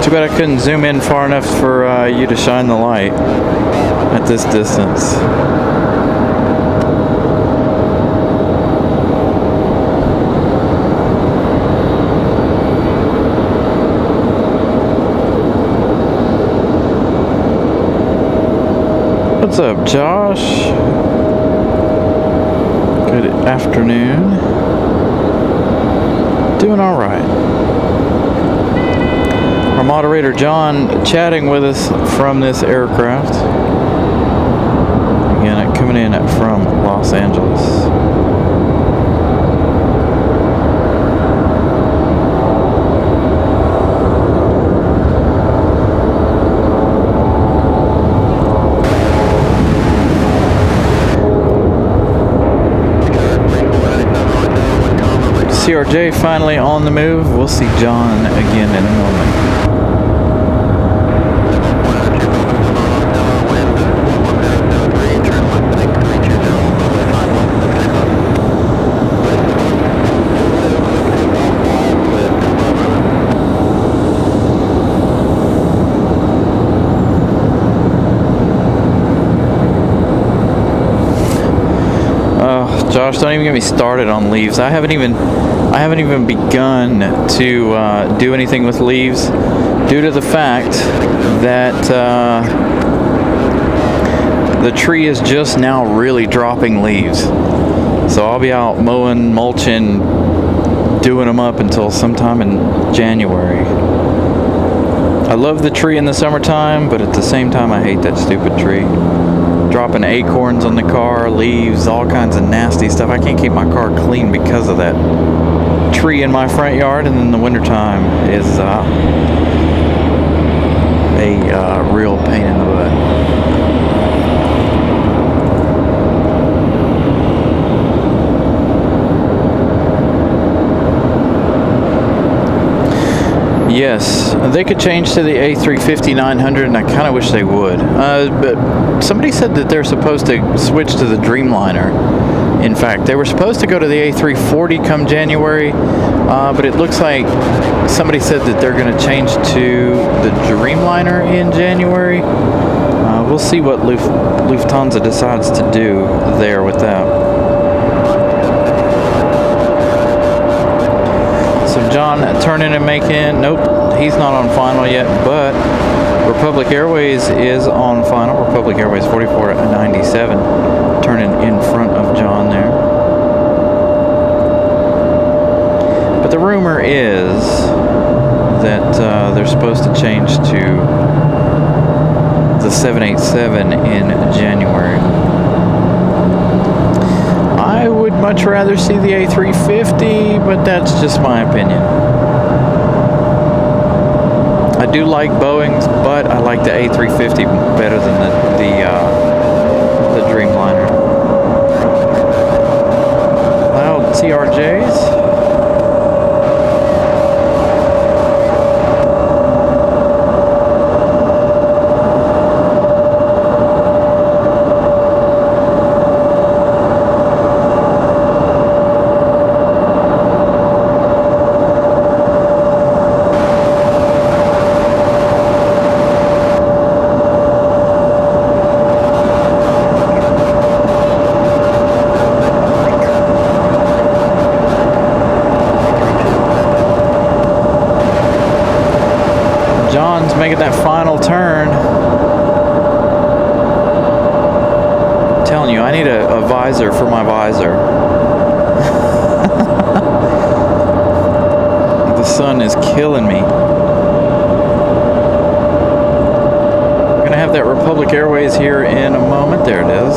Too bad I couldn't zoom in far enough for you to shine the light at this distance. What's up, Josh? Good afternoon. Doing all right. Our moderator John chatting with us from this aircraft. Again, coming in from Los Angeles. CRJ finally on the move. We'll see John again in a moment. Josh, don't even get me started on leaves. I haven't even begun to do anything with leaves due to the fact that the tree is just now really dropping leaves. So I'll be out mowing, mulching, doing them up until sometime in January. I love the tree in the summertime, but at the same time I hate that stupid tree. Dropping acorns on the car, leaves, all kinds of nasty stuff. I can't keep my car clean because of that tree in my front yard, and then the wintertime is a real pain in the butt. Yes, they could change to the A350-900, and I kind of wish they would. But somebody said that they're supposed to switch to the Dreamliner. In fact, they were supposed to go to the A340 come January, but it looks like somebody said that they're going to change to the Dreamliner in January. We'll see what Lufthansa decides to do there with that. So John turning and making, nope, he's not on final yet, but Republic Airways is on final. Republic Airways 4497 turning in front of John there. But the rumor is that they're supposed to change to the 787 in January. I would much rather see the A350, but that's just my opinion. I do like Boeing's, but I like the A350 better than the Dreamliner. Loud CRJs. Making that final turn. I'm telling you, I need a visor for my visor. The sun is killing me. I'm gonna have that Republic Airways here in a moment. There it is.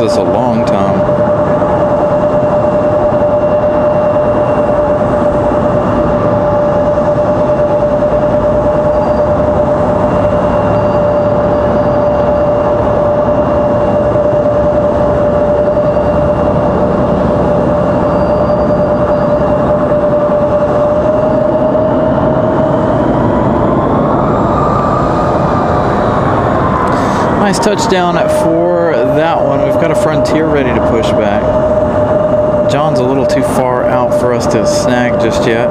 us a long time. Nice touchdown for that one. We've got a Frontier ready to push back. John's a little too far out for us to snag just yet.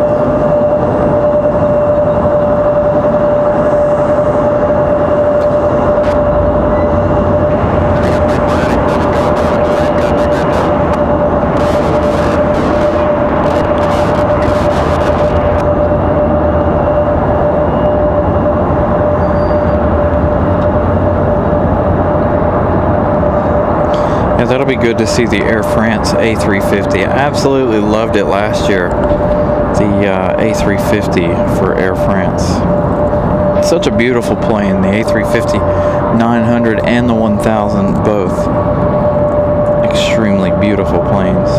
That'll be good to see the Air France A350. I absolutely loved it last year, the A350 for Air France. Such a beautiful plane, the A350-900 and the 1000, both extremely beautiful planes.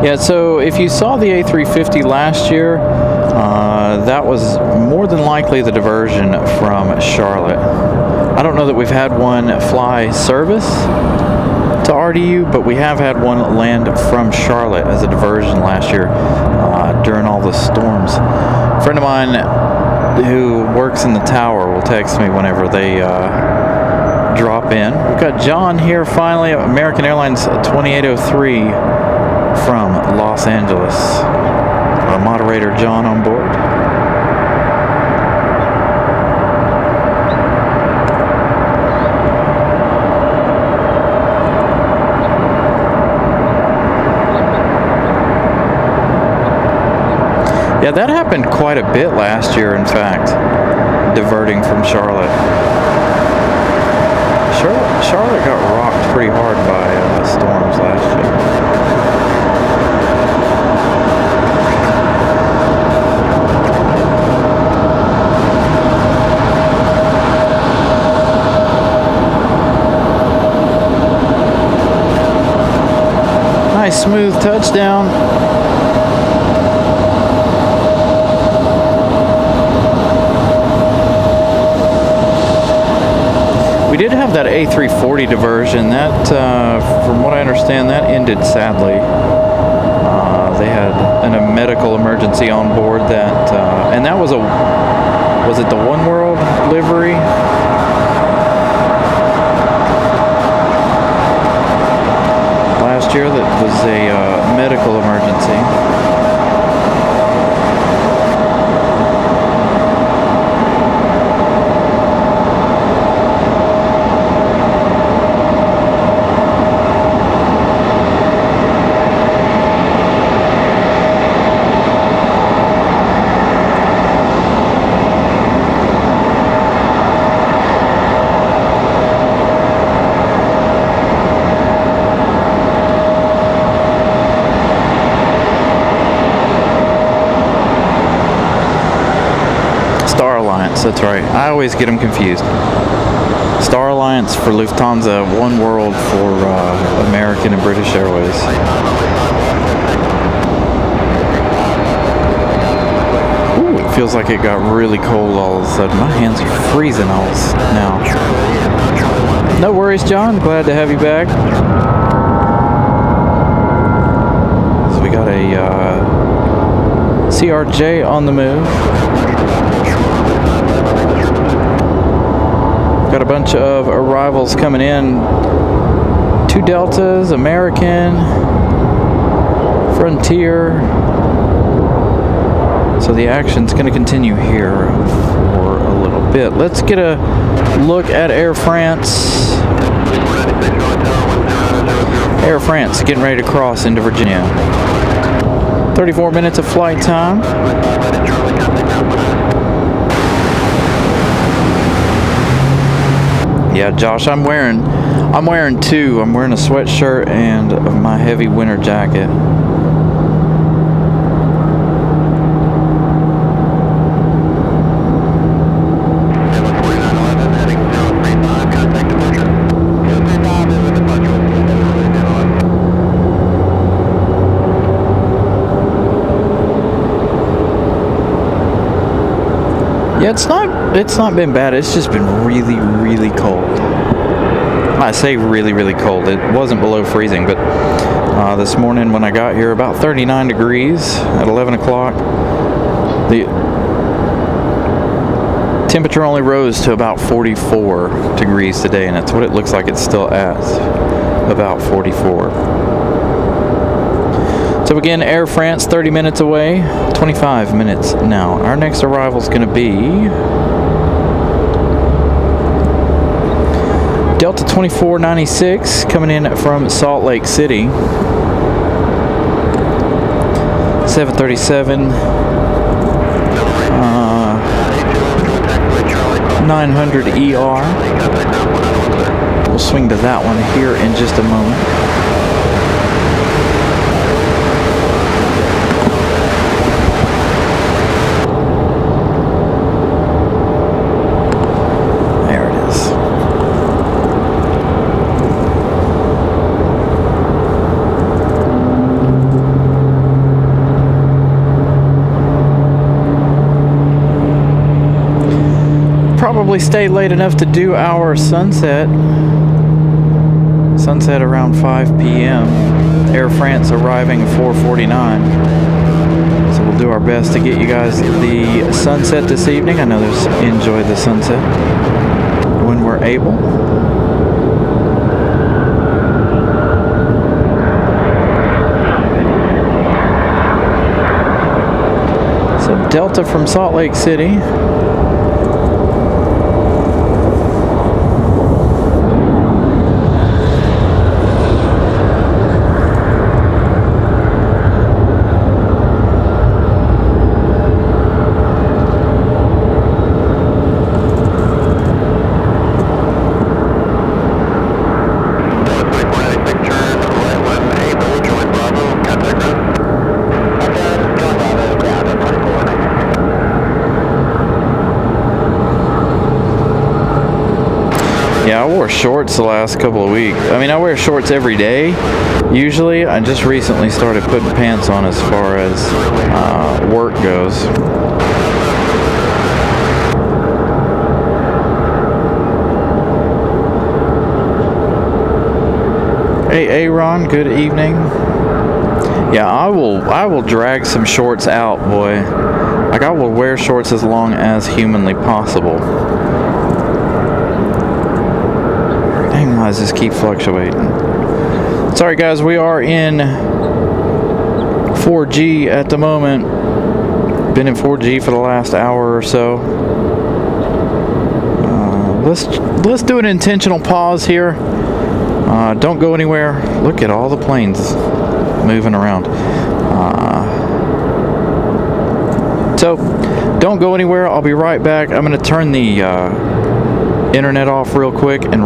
Yeah, so if you saw the A350 last year, that was more than likely the diversion from Charlotte. I don't know that we've had one fly service to RDU, but we have had one land from Charlotte as a diversion last year during all the storms. A friend of mine who works in the tower will text me whenever they drop in. We've got John here finally, American Airlines 2803. From Los Angeles. Our moderator John on board. Yeah, that happened quite a bit last year, in fact, diverting from Charlotte. Charlotte got rocked pretty hard by storms last year. Nice smooth touchdown. We did have that A340 diversion. That, from what I understand, that ended sadly. They had a medical emergency on board that, and that was it the One World livery? Last year that was a medical emergency. That's right. I always get them confused. Star Alliance for Lufthansa, One World for American and British Airways. Ooh, it feels like it got really cold all of a sudden. My hands are freezing all now. No worries, John. Glad to have you back. So we got a CRJ on the move. Got a bunch of arrivals coming in. 2 Deltas, American, Frontier. So the action's going to continue here for a little bit. Let's get a look at Air France. Air France getting ready to cross into Virginia. 34 minutes of flight time. Yeah, Josh, I'm wearing 2. I'm wearing a sweatshirt and my heavy winter jacket. It's not been bad. It's just been really, really cold. I say really, really cold. It wasn't below freezing, but this morning when I got here, about 39 degrees at 11 o'clock. The temperature only rose to about 44 degrees today, and that's what it looks like it's still at, about 44. So again, Air France, 30 minutes away, 25 minutes now. Our next arrival is going to be Delta 2496 coming in from Salt Lake City. 737 900 ER. We'll swing to that one here in just a moment. There it is. Probably stay late enough to do our sunset around 5 p.m. Air France arriving at 4:49. So we'll do our best to get you guys the sunset this evening. I know there's enjoy the sunset when we're able. So Delta from Salt Lake City. Yeah, I wore shorts the last couple of weeks. I mean, I wear shorts every day, usually. I just recently started putting pants on as far as work goes. Hey, Aaron, good evening. Yeah, I will drag some shorts out, boy. Like, I will wear shorts as long as humanly possible. Does this keep fluctuating? Sorry guys, we are in 4G at the moment. Been in 4G for the last hour or so. Let's do an intentional pause here. Don't go anywhere. Look at all the planes moving around. So don't go anywhere. I'll be right back. I'm going to turn the internet off real quick and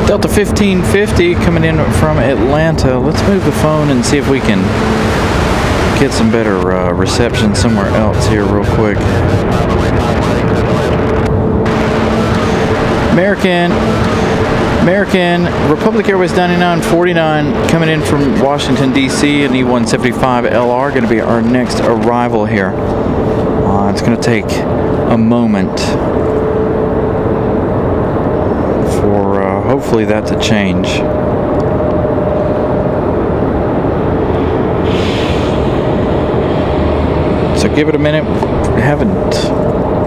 Delta 1550 coming in from Atlanta. Let's move the phone and see if we can get some better reception somewhere else here real quick. American Republic Airways 9949 coming in from Washington, D.C. and E175 LR going to be our next arrival here. It's going to take a moment for hopefully that to change. So give it a minute.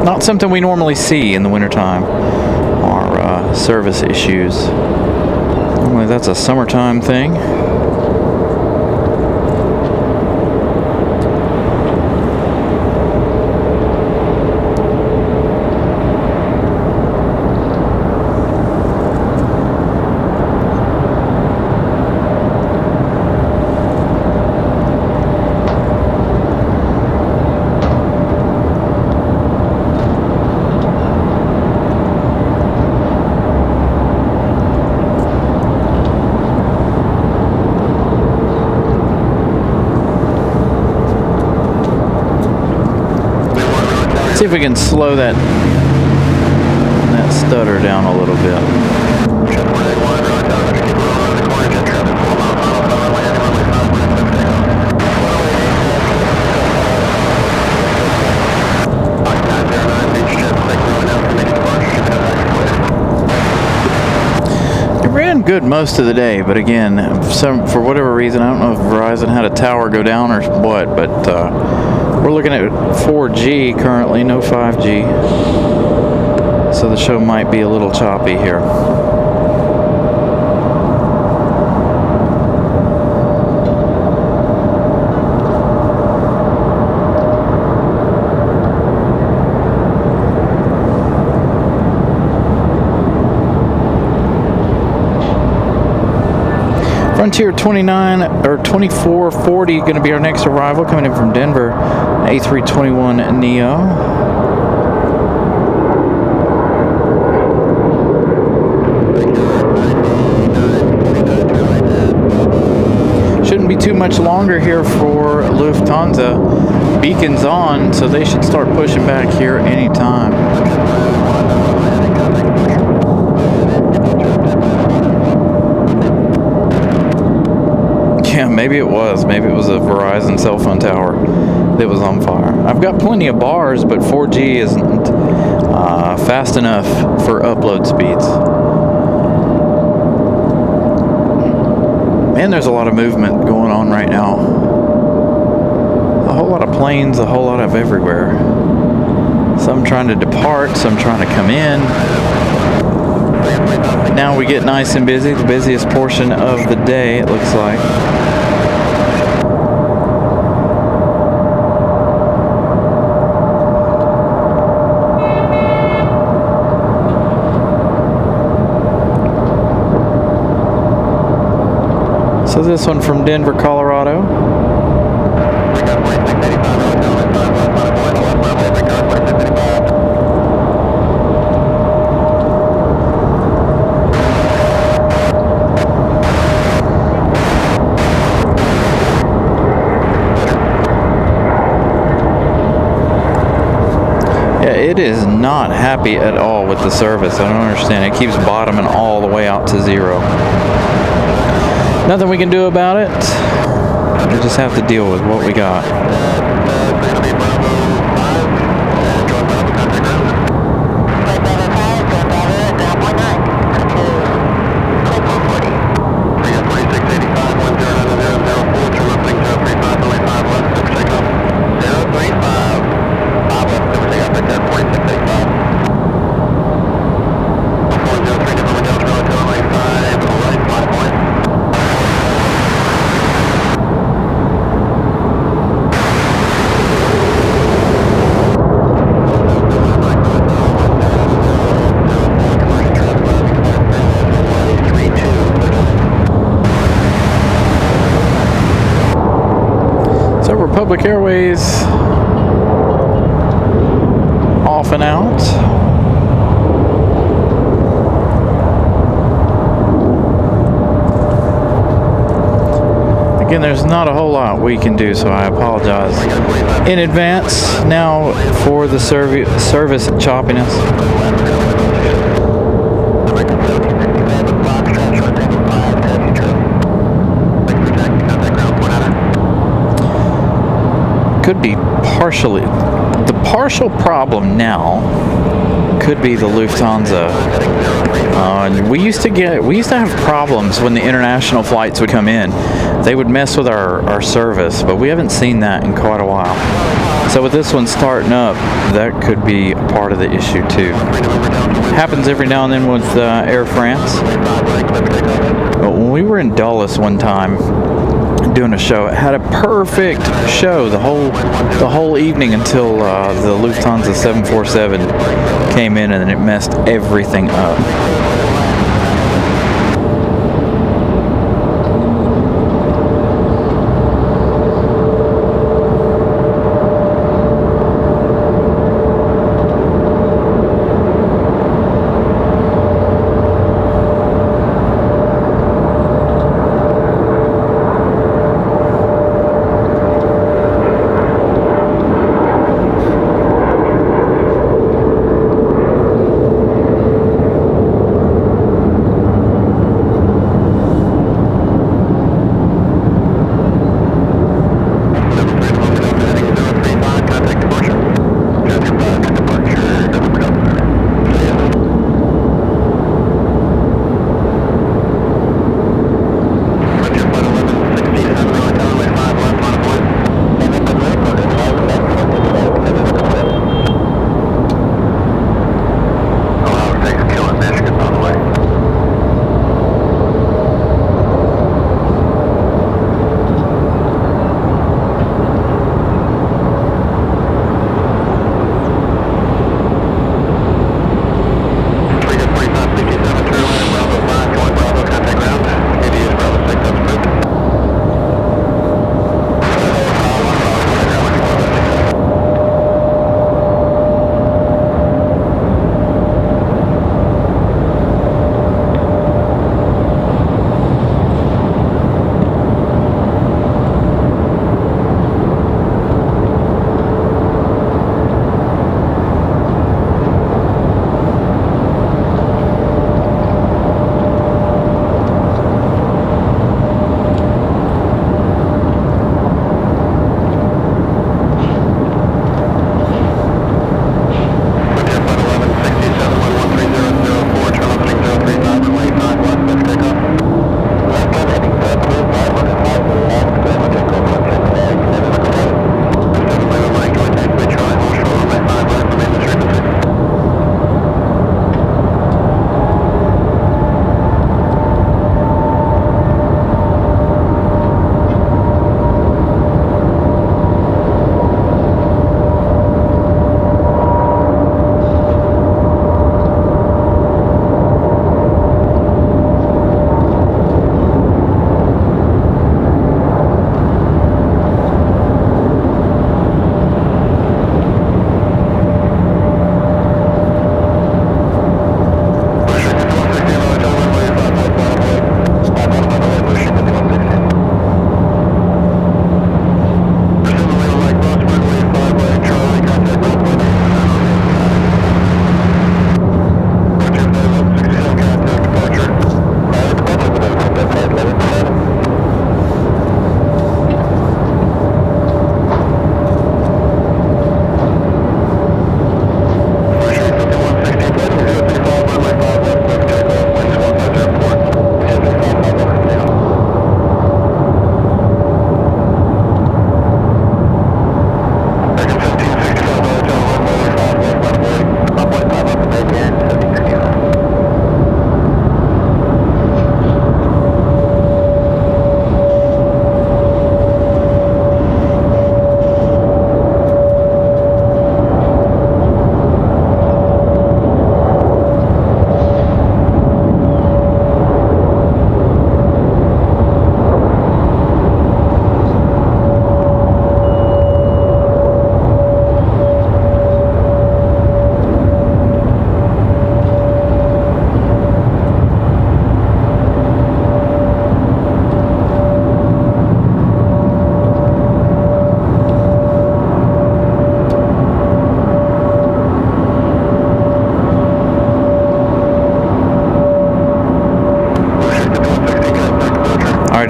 Not something we normally see in the wintertime, are service issues. Normally that's a summertime thing. See if we can slow that her down a little bit. Ran good most of the day, but again, for whatever reason, I don't know if Verizon had a tower go down or what, but we're looking at 4G currently, no 5G, so the show might be a little choppy here. Frontier 29 or 2440 going to be our next arrival, coming in from Denver. A321 Neo. Shouldn't be too much longer here for Lufthansa. Beacon's on, so they should start pushing back here anytime. Yeah, maybe it was. Maybe it was a Verizon cell phone tower that was on fire. I've got plenty of bars, but 4G isn't fast enough for upload speeds. Man, there's a lot of movement going on right now. A whole lot of planes, a whole lot of everywhere. Some trying to depart, some trying to come in. Now we get nice and busy, the busiest portion of the day, it looks like. So this one from Denver, Colorado. It is not happy at all with the service. I don't understand. It keeps bottoming all the way out to 0. Nothing we can do about it. We just have to deal with what we got. Republic Airways off and out. Again, there's not a whole lot we can do, so I apologize in advance now for the service choppiness. Could be partially. The partial problem now could be the Lufthansa. We used to have problems when the international flights would come in. They would mess with our service, but we haven't seen that in quite a while. So with this one starting up, that could be a part of the issue too. Happens every now and then with Air France. But when we were in Dulles one time, doing a show, it had a perfect show the whole evening until the Lufthansa 747 came in and it messed everything up.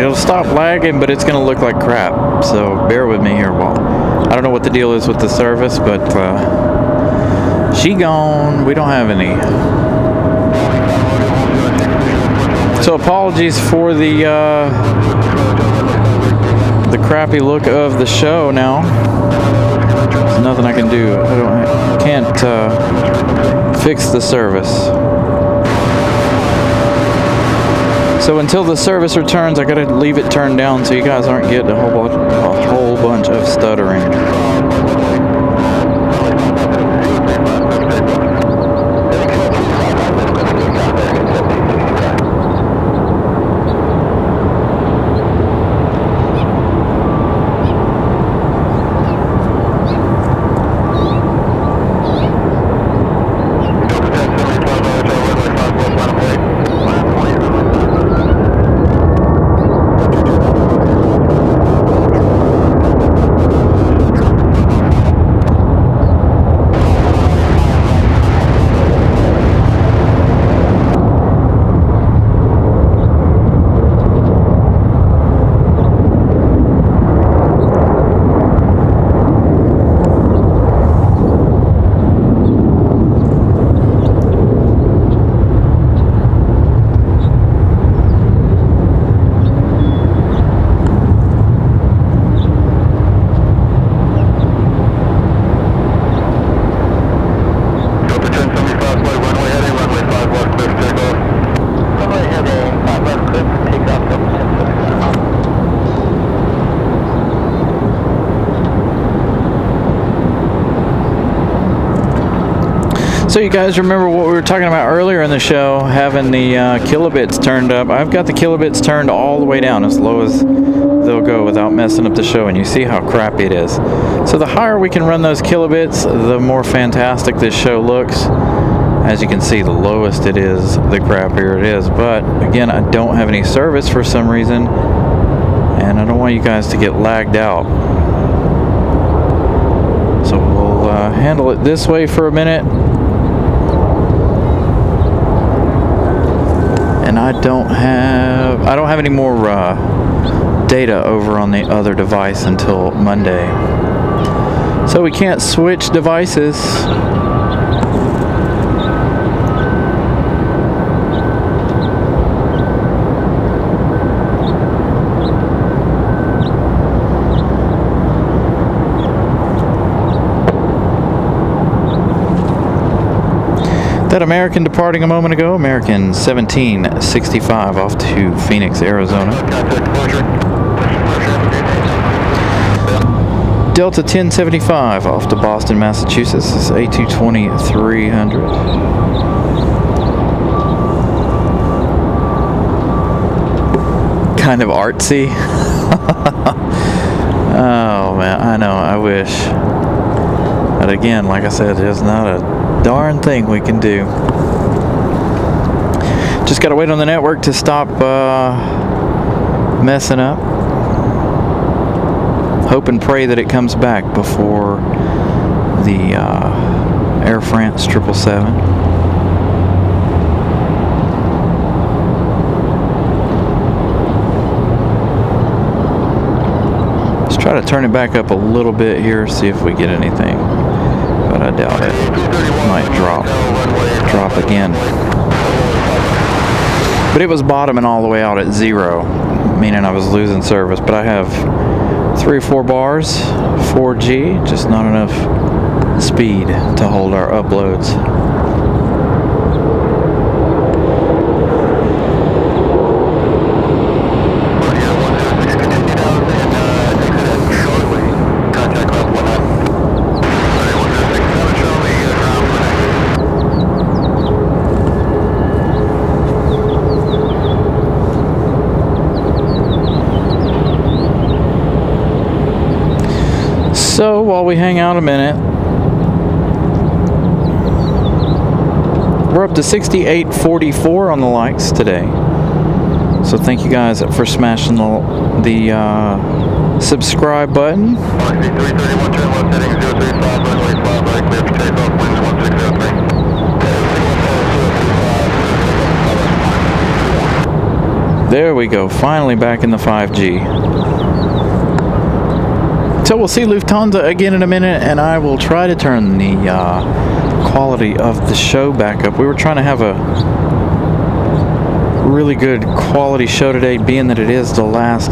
It'll stop lagging, but it's going to look like crap. So bear with me here. Well, I don't know what the deal is with the service, but she gone. We don't have any. So apologies for the crappy look of the show now. There's nothing I can do. Can't fix the service. So until the service returns, I gotta leave it turned down so you guys aren't getting a whole bunch of stuttering. So you guys remember what we were talking about earlier in the show, having the kilobits turned up. I've got the kilobits turned all the way down, as low as they'll go without messing up the show, and you see how crappy it is. So the higher we can run those kilobits, the more fantastic this show looks. As you can see, the lowest it is, the crappier it is. But again, I don't have any service for some reason, and I don't want you guys to get lagged out. So we'll handle it this way for a minute. And I don't have any more data over on the other device until Monday. So we can't switch devices. That American departing a moment ago, American 1765 off to Phoenix, Arizona. Delta 1075 off to Boston, Massachusetts. This is A220 300. Kind of artsy. Oh man, I know, I wish. But again, like I said, there's not a darn thing we can do. Just gotta wait on the network to stop messing up. Hope and pray that it comes back before the Air France 777. Let's try to turn it back up a little bit here, see if we get anything. But I doubt it. Might drop again. But it was bottoming all the way out at 0, meaning I was losing service. But I have 3 or 4 bars, 4G, just not enough speed to hold our uploads. So while we hang out a minute, we're up to 6844 on the likes today. So thank you guys for smashing the subscribe button. There we go, finally back in the 5G. So we'll see Lufthansa again in a minute, and I will try to turn the quality of the show back up. We were trying to have a really good quality show today, being that it is the last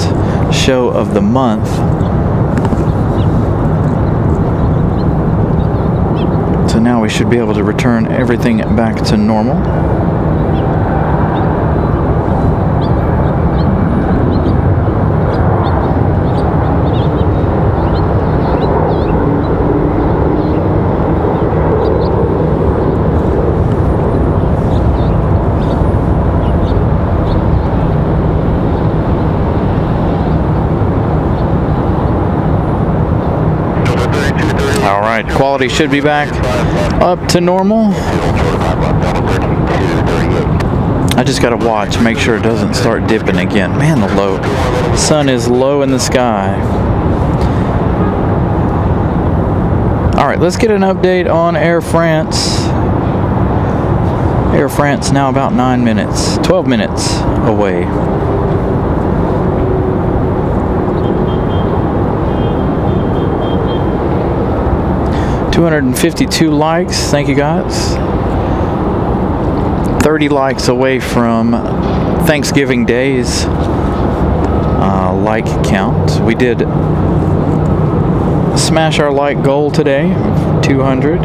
show of the month. So now we should be able to return everything back to normal. Quality should be back up to normal. I just gotta watch, make sure it doesn't start dipping again. Man, the sun is low in the sky. Alright, let's get an update on Air France. Air France now about 12 minutes away. 252 likes, thank you guys. 30 likes away from Thanksgiving Day's like count. We did smash our like goal today, 200.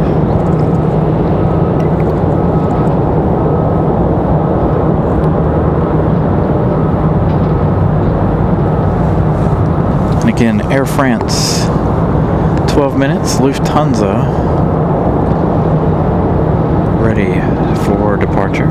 And again, Air France, 12 minutes, Lufthansa ready for departure.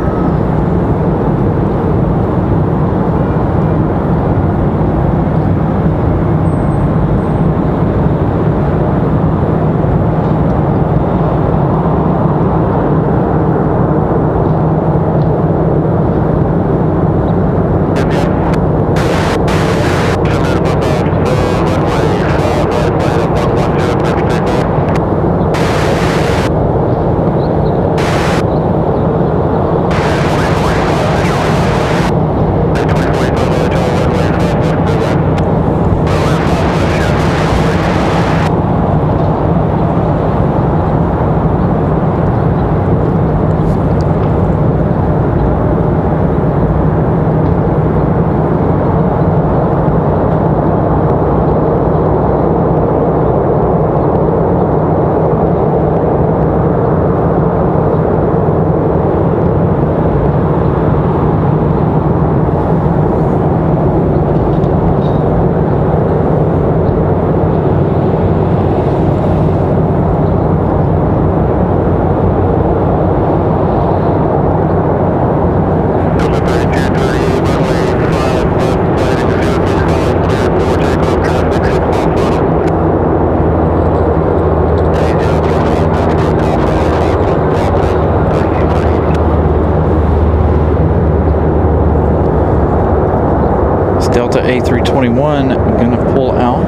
Delta A321 gonna pull out.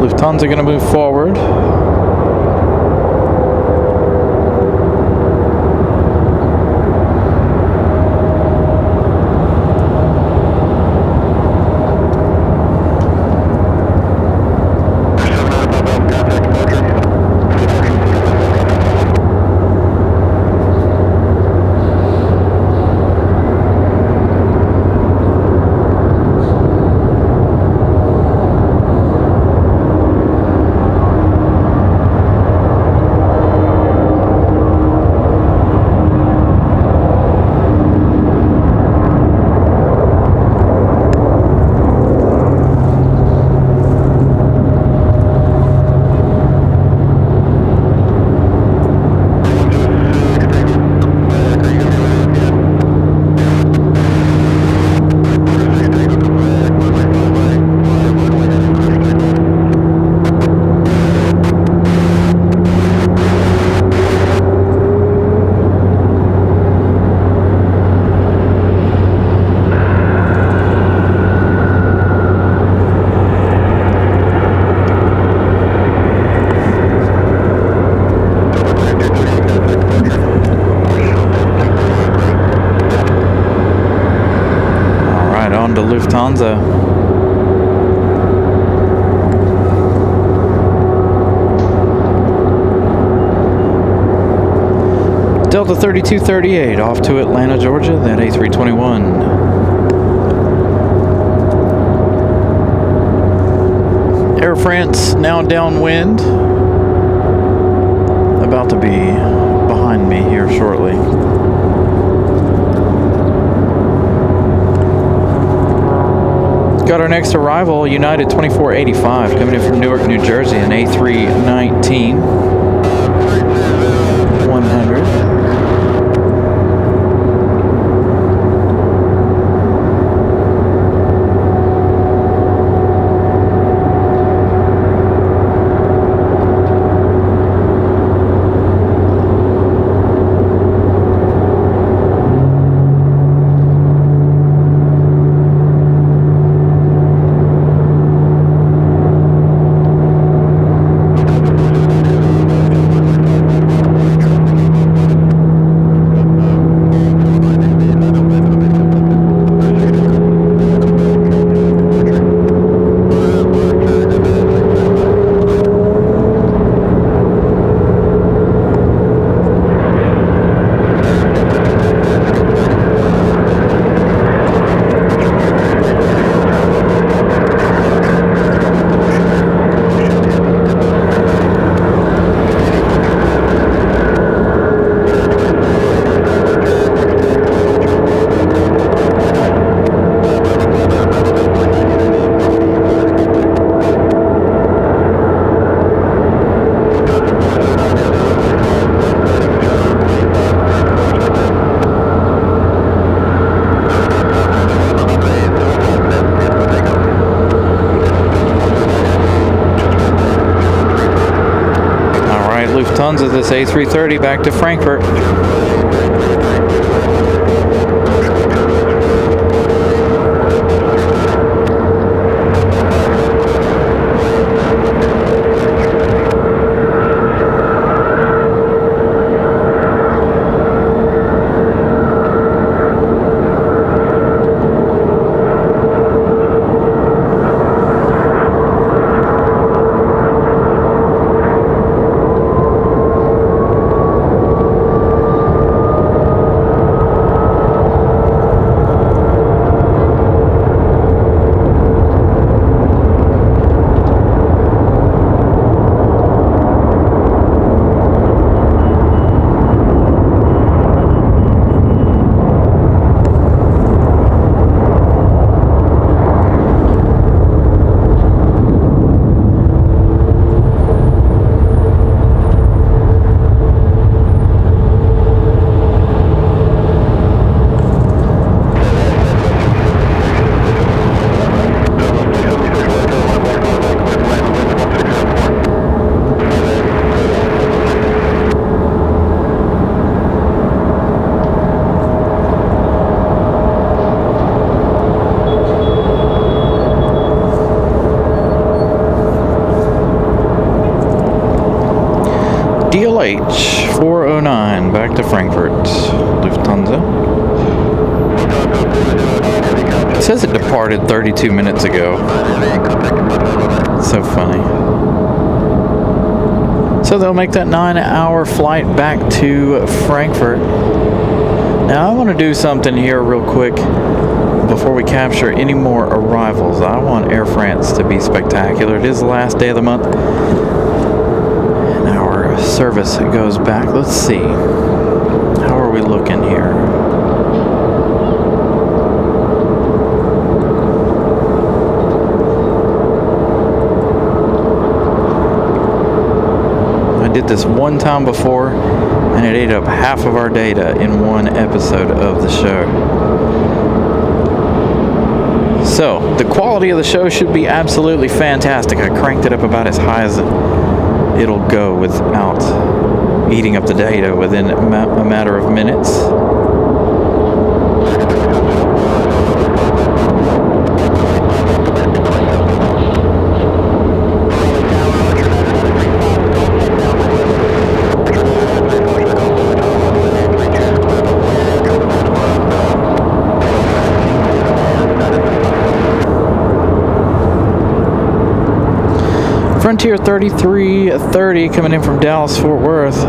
Lufthansa gonna move forward. on to Lufthansa. Delta 3238 off to Atlanta, Georgia, that A321. Air France now downwind. About to be behind me here shortly. Got our next arrival, United 2485, coming in from Newark, New Jersey, an A319 100. Lufthansa, this A330 back to Frankfurt. DLH 409 back to Frankfurt, Lufthansa. It says it departed 32 minutes ago. So funny. So they'll make that 9-hour flight back to Frankfurt. Now I want to do something here real quick before we capture any more arrivals. I want Air France to be spectacular. It is the last day of the month. Service goes back. Let's see. How are we looking here? I did this one time before and it ate up half of our data in one episode of the show. So, the quality of the show should be absolutely fantastic. I cranked it up about as high as it'll go without eating up the data within a matter of minutes. Frontier 3330 coming in from Dallas, Fort Worth.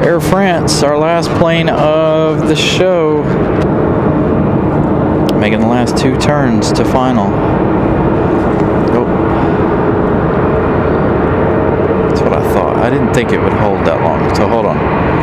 Air France, our last plane of the show. Making the last 2 turns to final. Oh. That's what I thought. I didn't think it would hold that long, so hold on.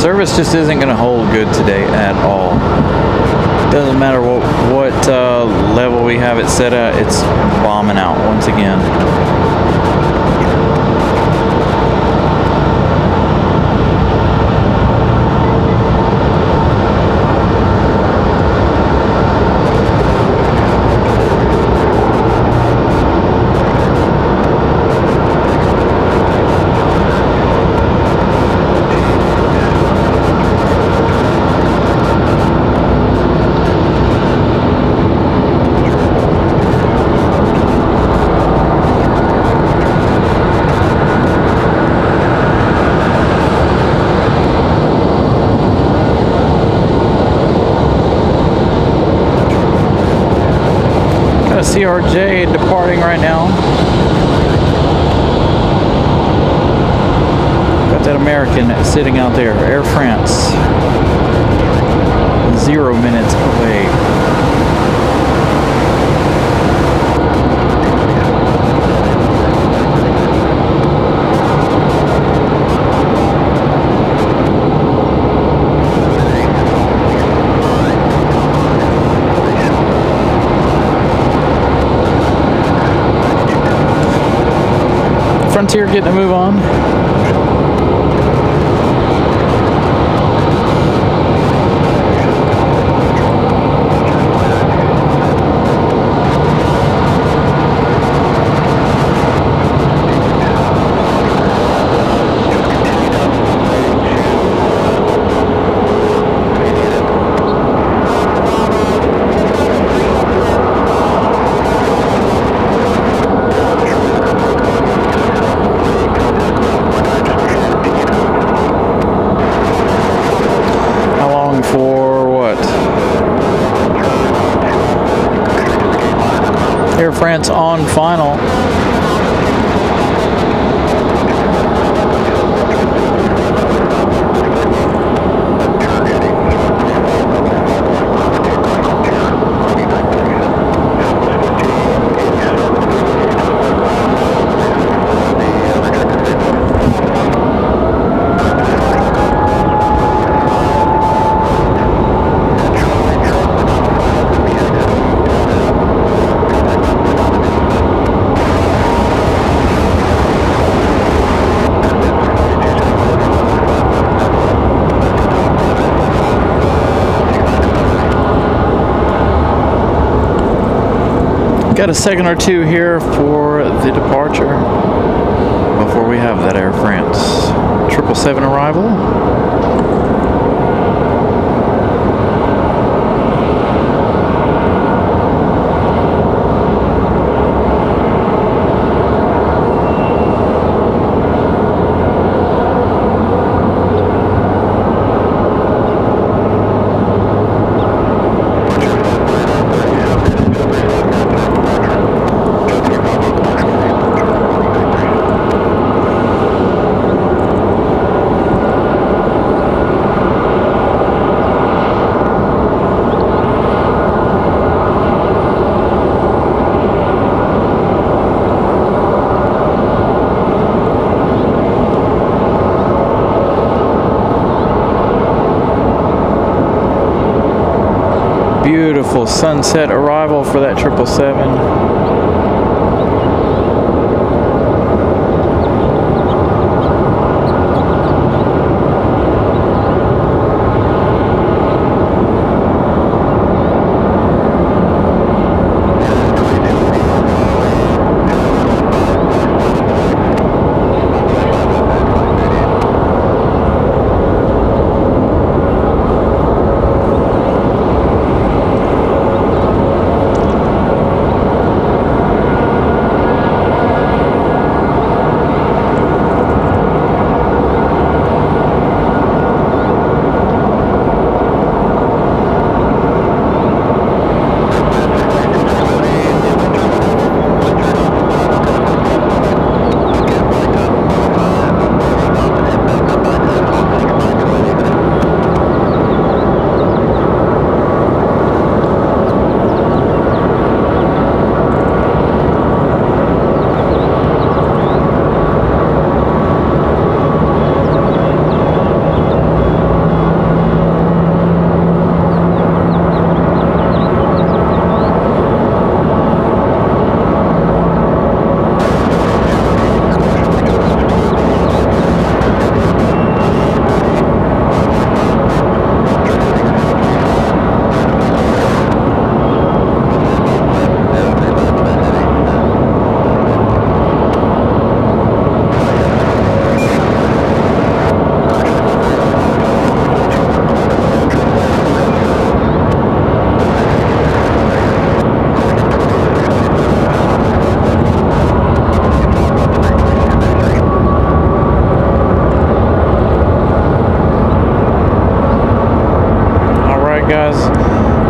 Service just isn't going to hold good today at all. Doesn't matter what level we have it set at, it's bombing out once again. CRJ departing right now. Got that American sitting out there, Air France. 0 minutes away. Frontier getting a move on. Air France on final. Got a second or two here for the departure before we have that Air France 777 arrival. Beautiful sunset arrival for that 777.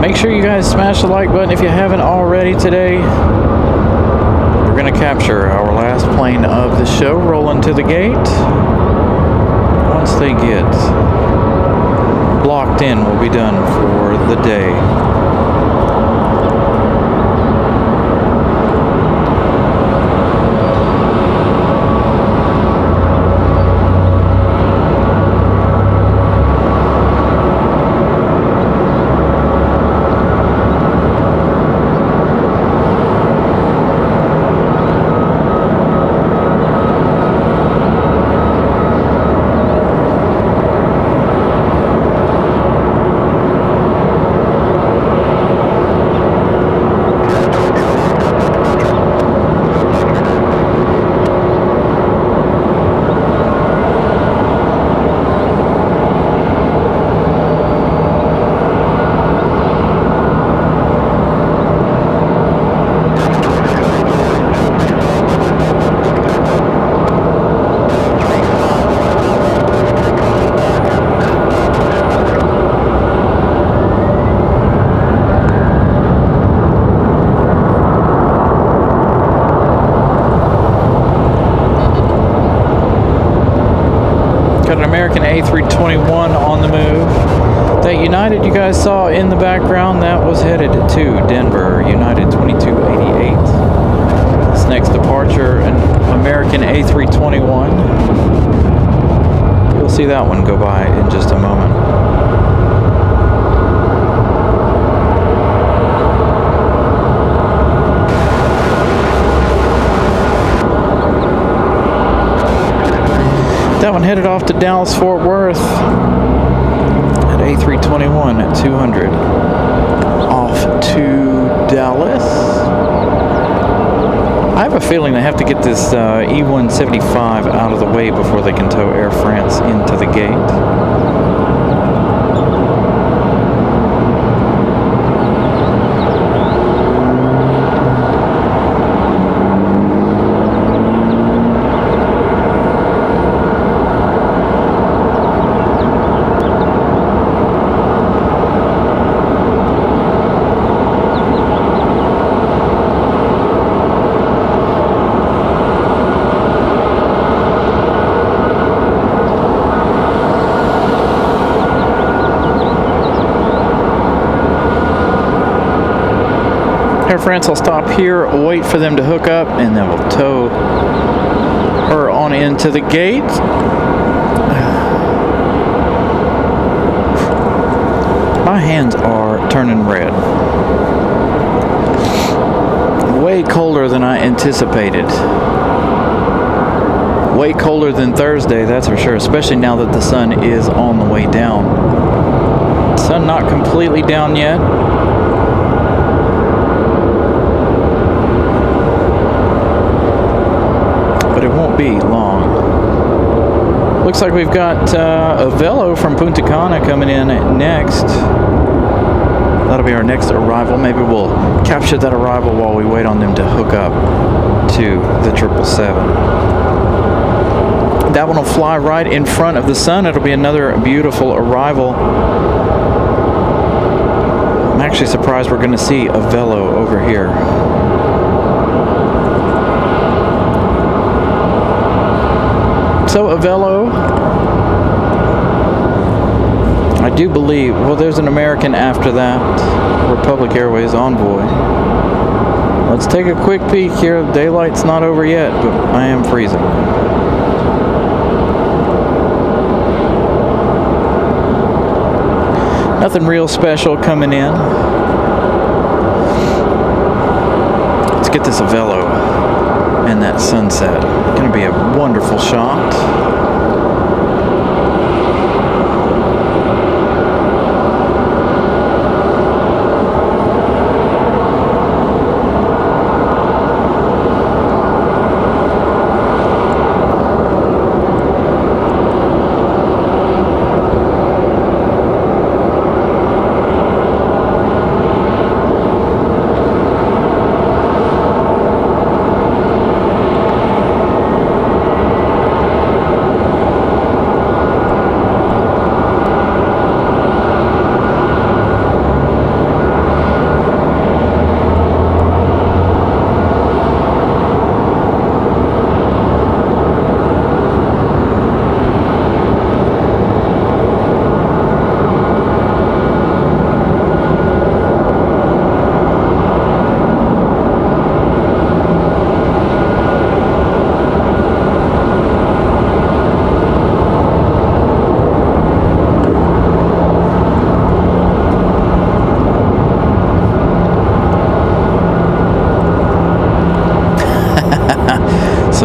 Make sure you guys smash the like button if you haven't already today. We're going to capture our last plane of the show, rolling to the gate. Once they get locked in, we'll be done for the day. Got an American A321 on the move. That United you guys saw in the background, that was headed to Denver, United 2288. This next departure, an American A321. You'll see that one go by in just a moment. That one headed off to Dallas Fort Worth at A321 at 200. Off to Dallas. I have a feeling they have to get this E175 out of the way before they can tow Air France into the gate. Air France will stop here, wait for them to hook up, and then we'll tow her on into the gate. My hands are turning red. colder than I anticipated. Way colder than Thursday, that's for sure, especially now that the sun is on the way down. Sun not completely down yet. But it won't be long. Looks like we've got a Velo from Punta Cana coming in next. That'll be our next arrival. Maybe we'll capture that arrival while we wait on them to hook up to the 777. That one will fly right in front of the sun. It'll be another beautiful arrival. I'm actually surprised we're going to see a Velo over here. So a Velo, I do believe, well, there's an American after that, Republic Airways Envoy. Let's take a quick peek here. Daylight's not over yet, but I am freezing. Nothing real special coming in. Let's get this Velo and that sunset. Going to be a wonderful shot.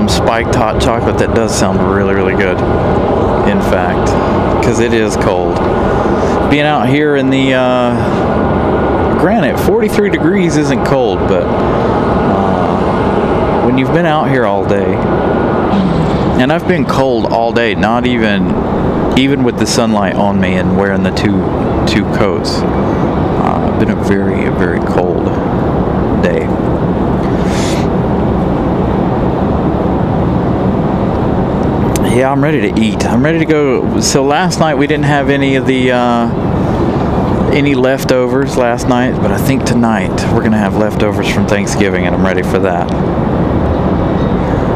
Spiked hot chocolate. That does sound really, really good, in fact, because it is cold. Being out here in the granted 43 degrees isn't cold, but when you've been out here all day, and I've been cold all day, not even with the sunlight on me and wearing the two coats, it's been a very, very cold day. Yeah, I'm ready to eat. I'm ready to go. So last night we didn't have any of the any leftovers last night, but I think tonight we're gonna have leftovers from Thanksgiving, and I'm ready for that.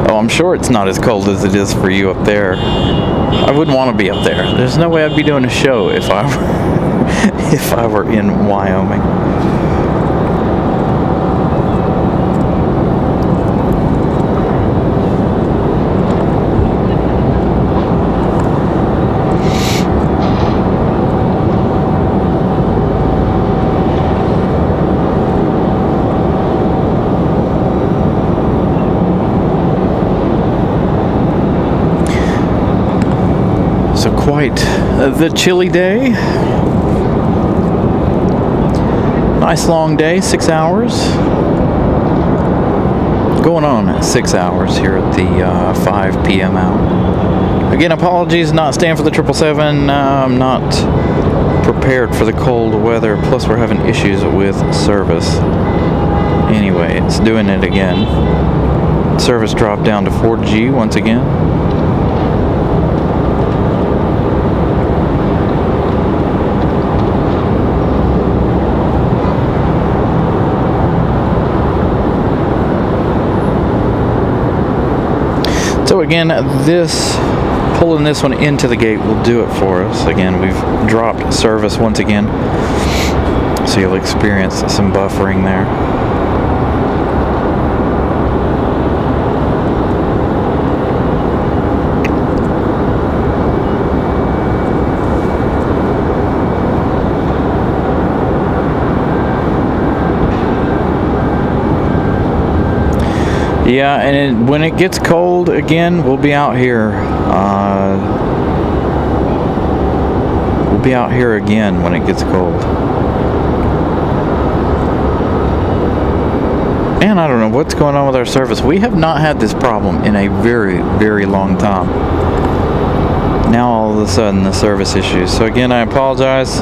Oh, I'm sure it's not as cold as it is for you up there. I wouldn't want to be up there. There's no way I'd be doing a show if I were in Wyoming. Quite the chilly day. Nice long day, 6 hours. Going on 6 hours here at the 5 p.m. hour. Again, apologies not staying for the 777. I'm not prepared for the cold weather, plus we're having issues with service. Anyway, it's doing it again. Service dropped down to 4G once again. So again, pulling this one into the gate will do it for us. Again, we've dropped service once again, so you'll experience some buffering there. Yeah, and when it gets cold again, we'll be out here. We'll be out here again when it gets cold. And I don't know what's going on with our service. We have not had this problem in a very, very long time. Now all of a sudden the service issues. So again, I apologize.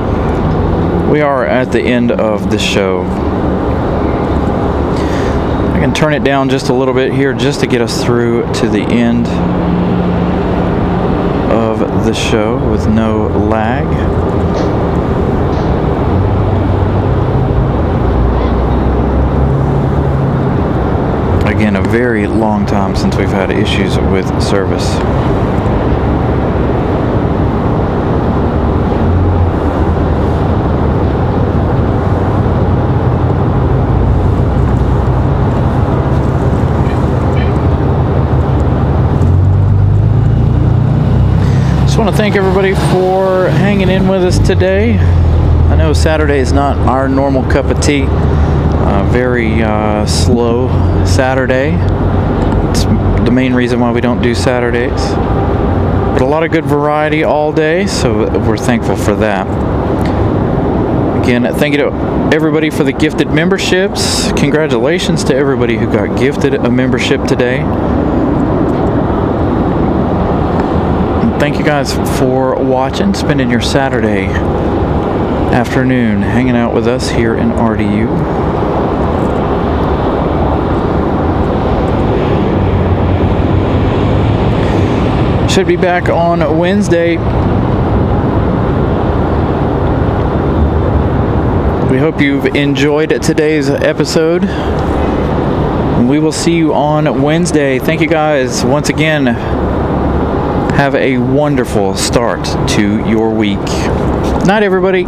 We are at the end of the show. I can turn it down just a little bit here just to get us through to the end of the show with no lag. Again, a very long time since we've had issues with service. Just want to thank everybody for hanging in with us today. I know Saturday is not our normal cup of tea. Very slow Saturday. It's the main reason why we don't do Saturdays. But a lot of good variety all day, so we're thankful for that. Again, thank you to everybody for the gifted memberships. Congratulations to everybody who got gifted a membership today. And thank you guys for watching, spending your Saturday afternoon hanging out with us here in RDU. Should be back on Wednesday. We hope you've enjoyed today's episode. We will see you on Wednesday. Thank you guys once again. Have a wonderful start to your week. Night, everybody.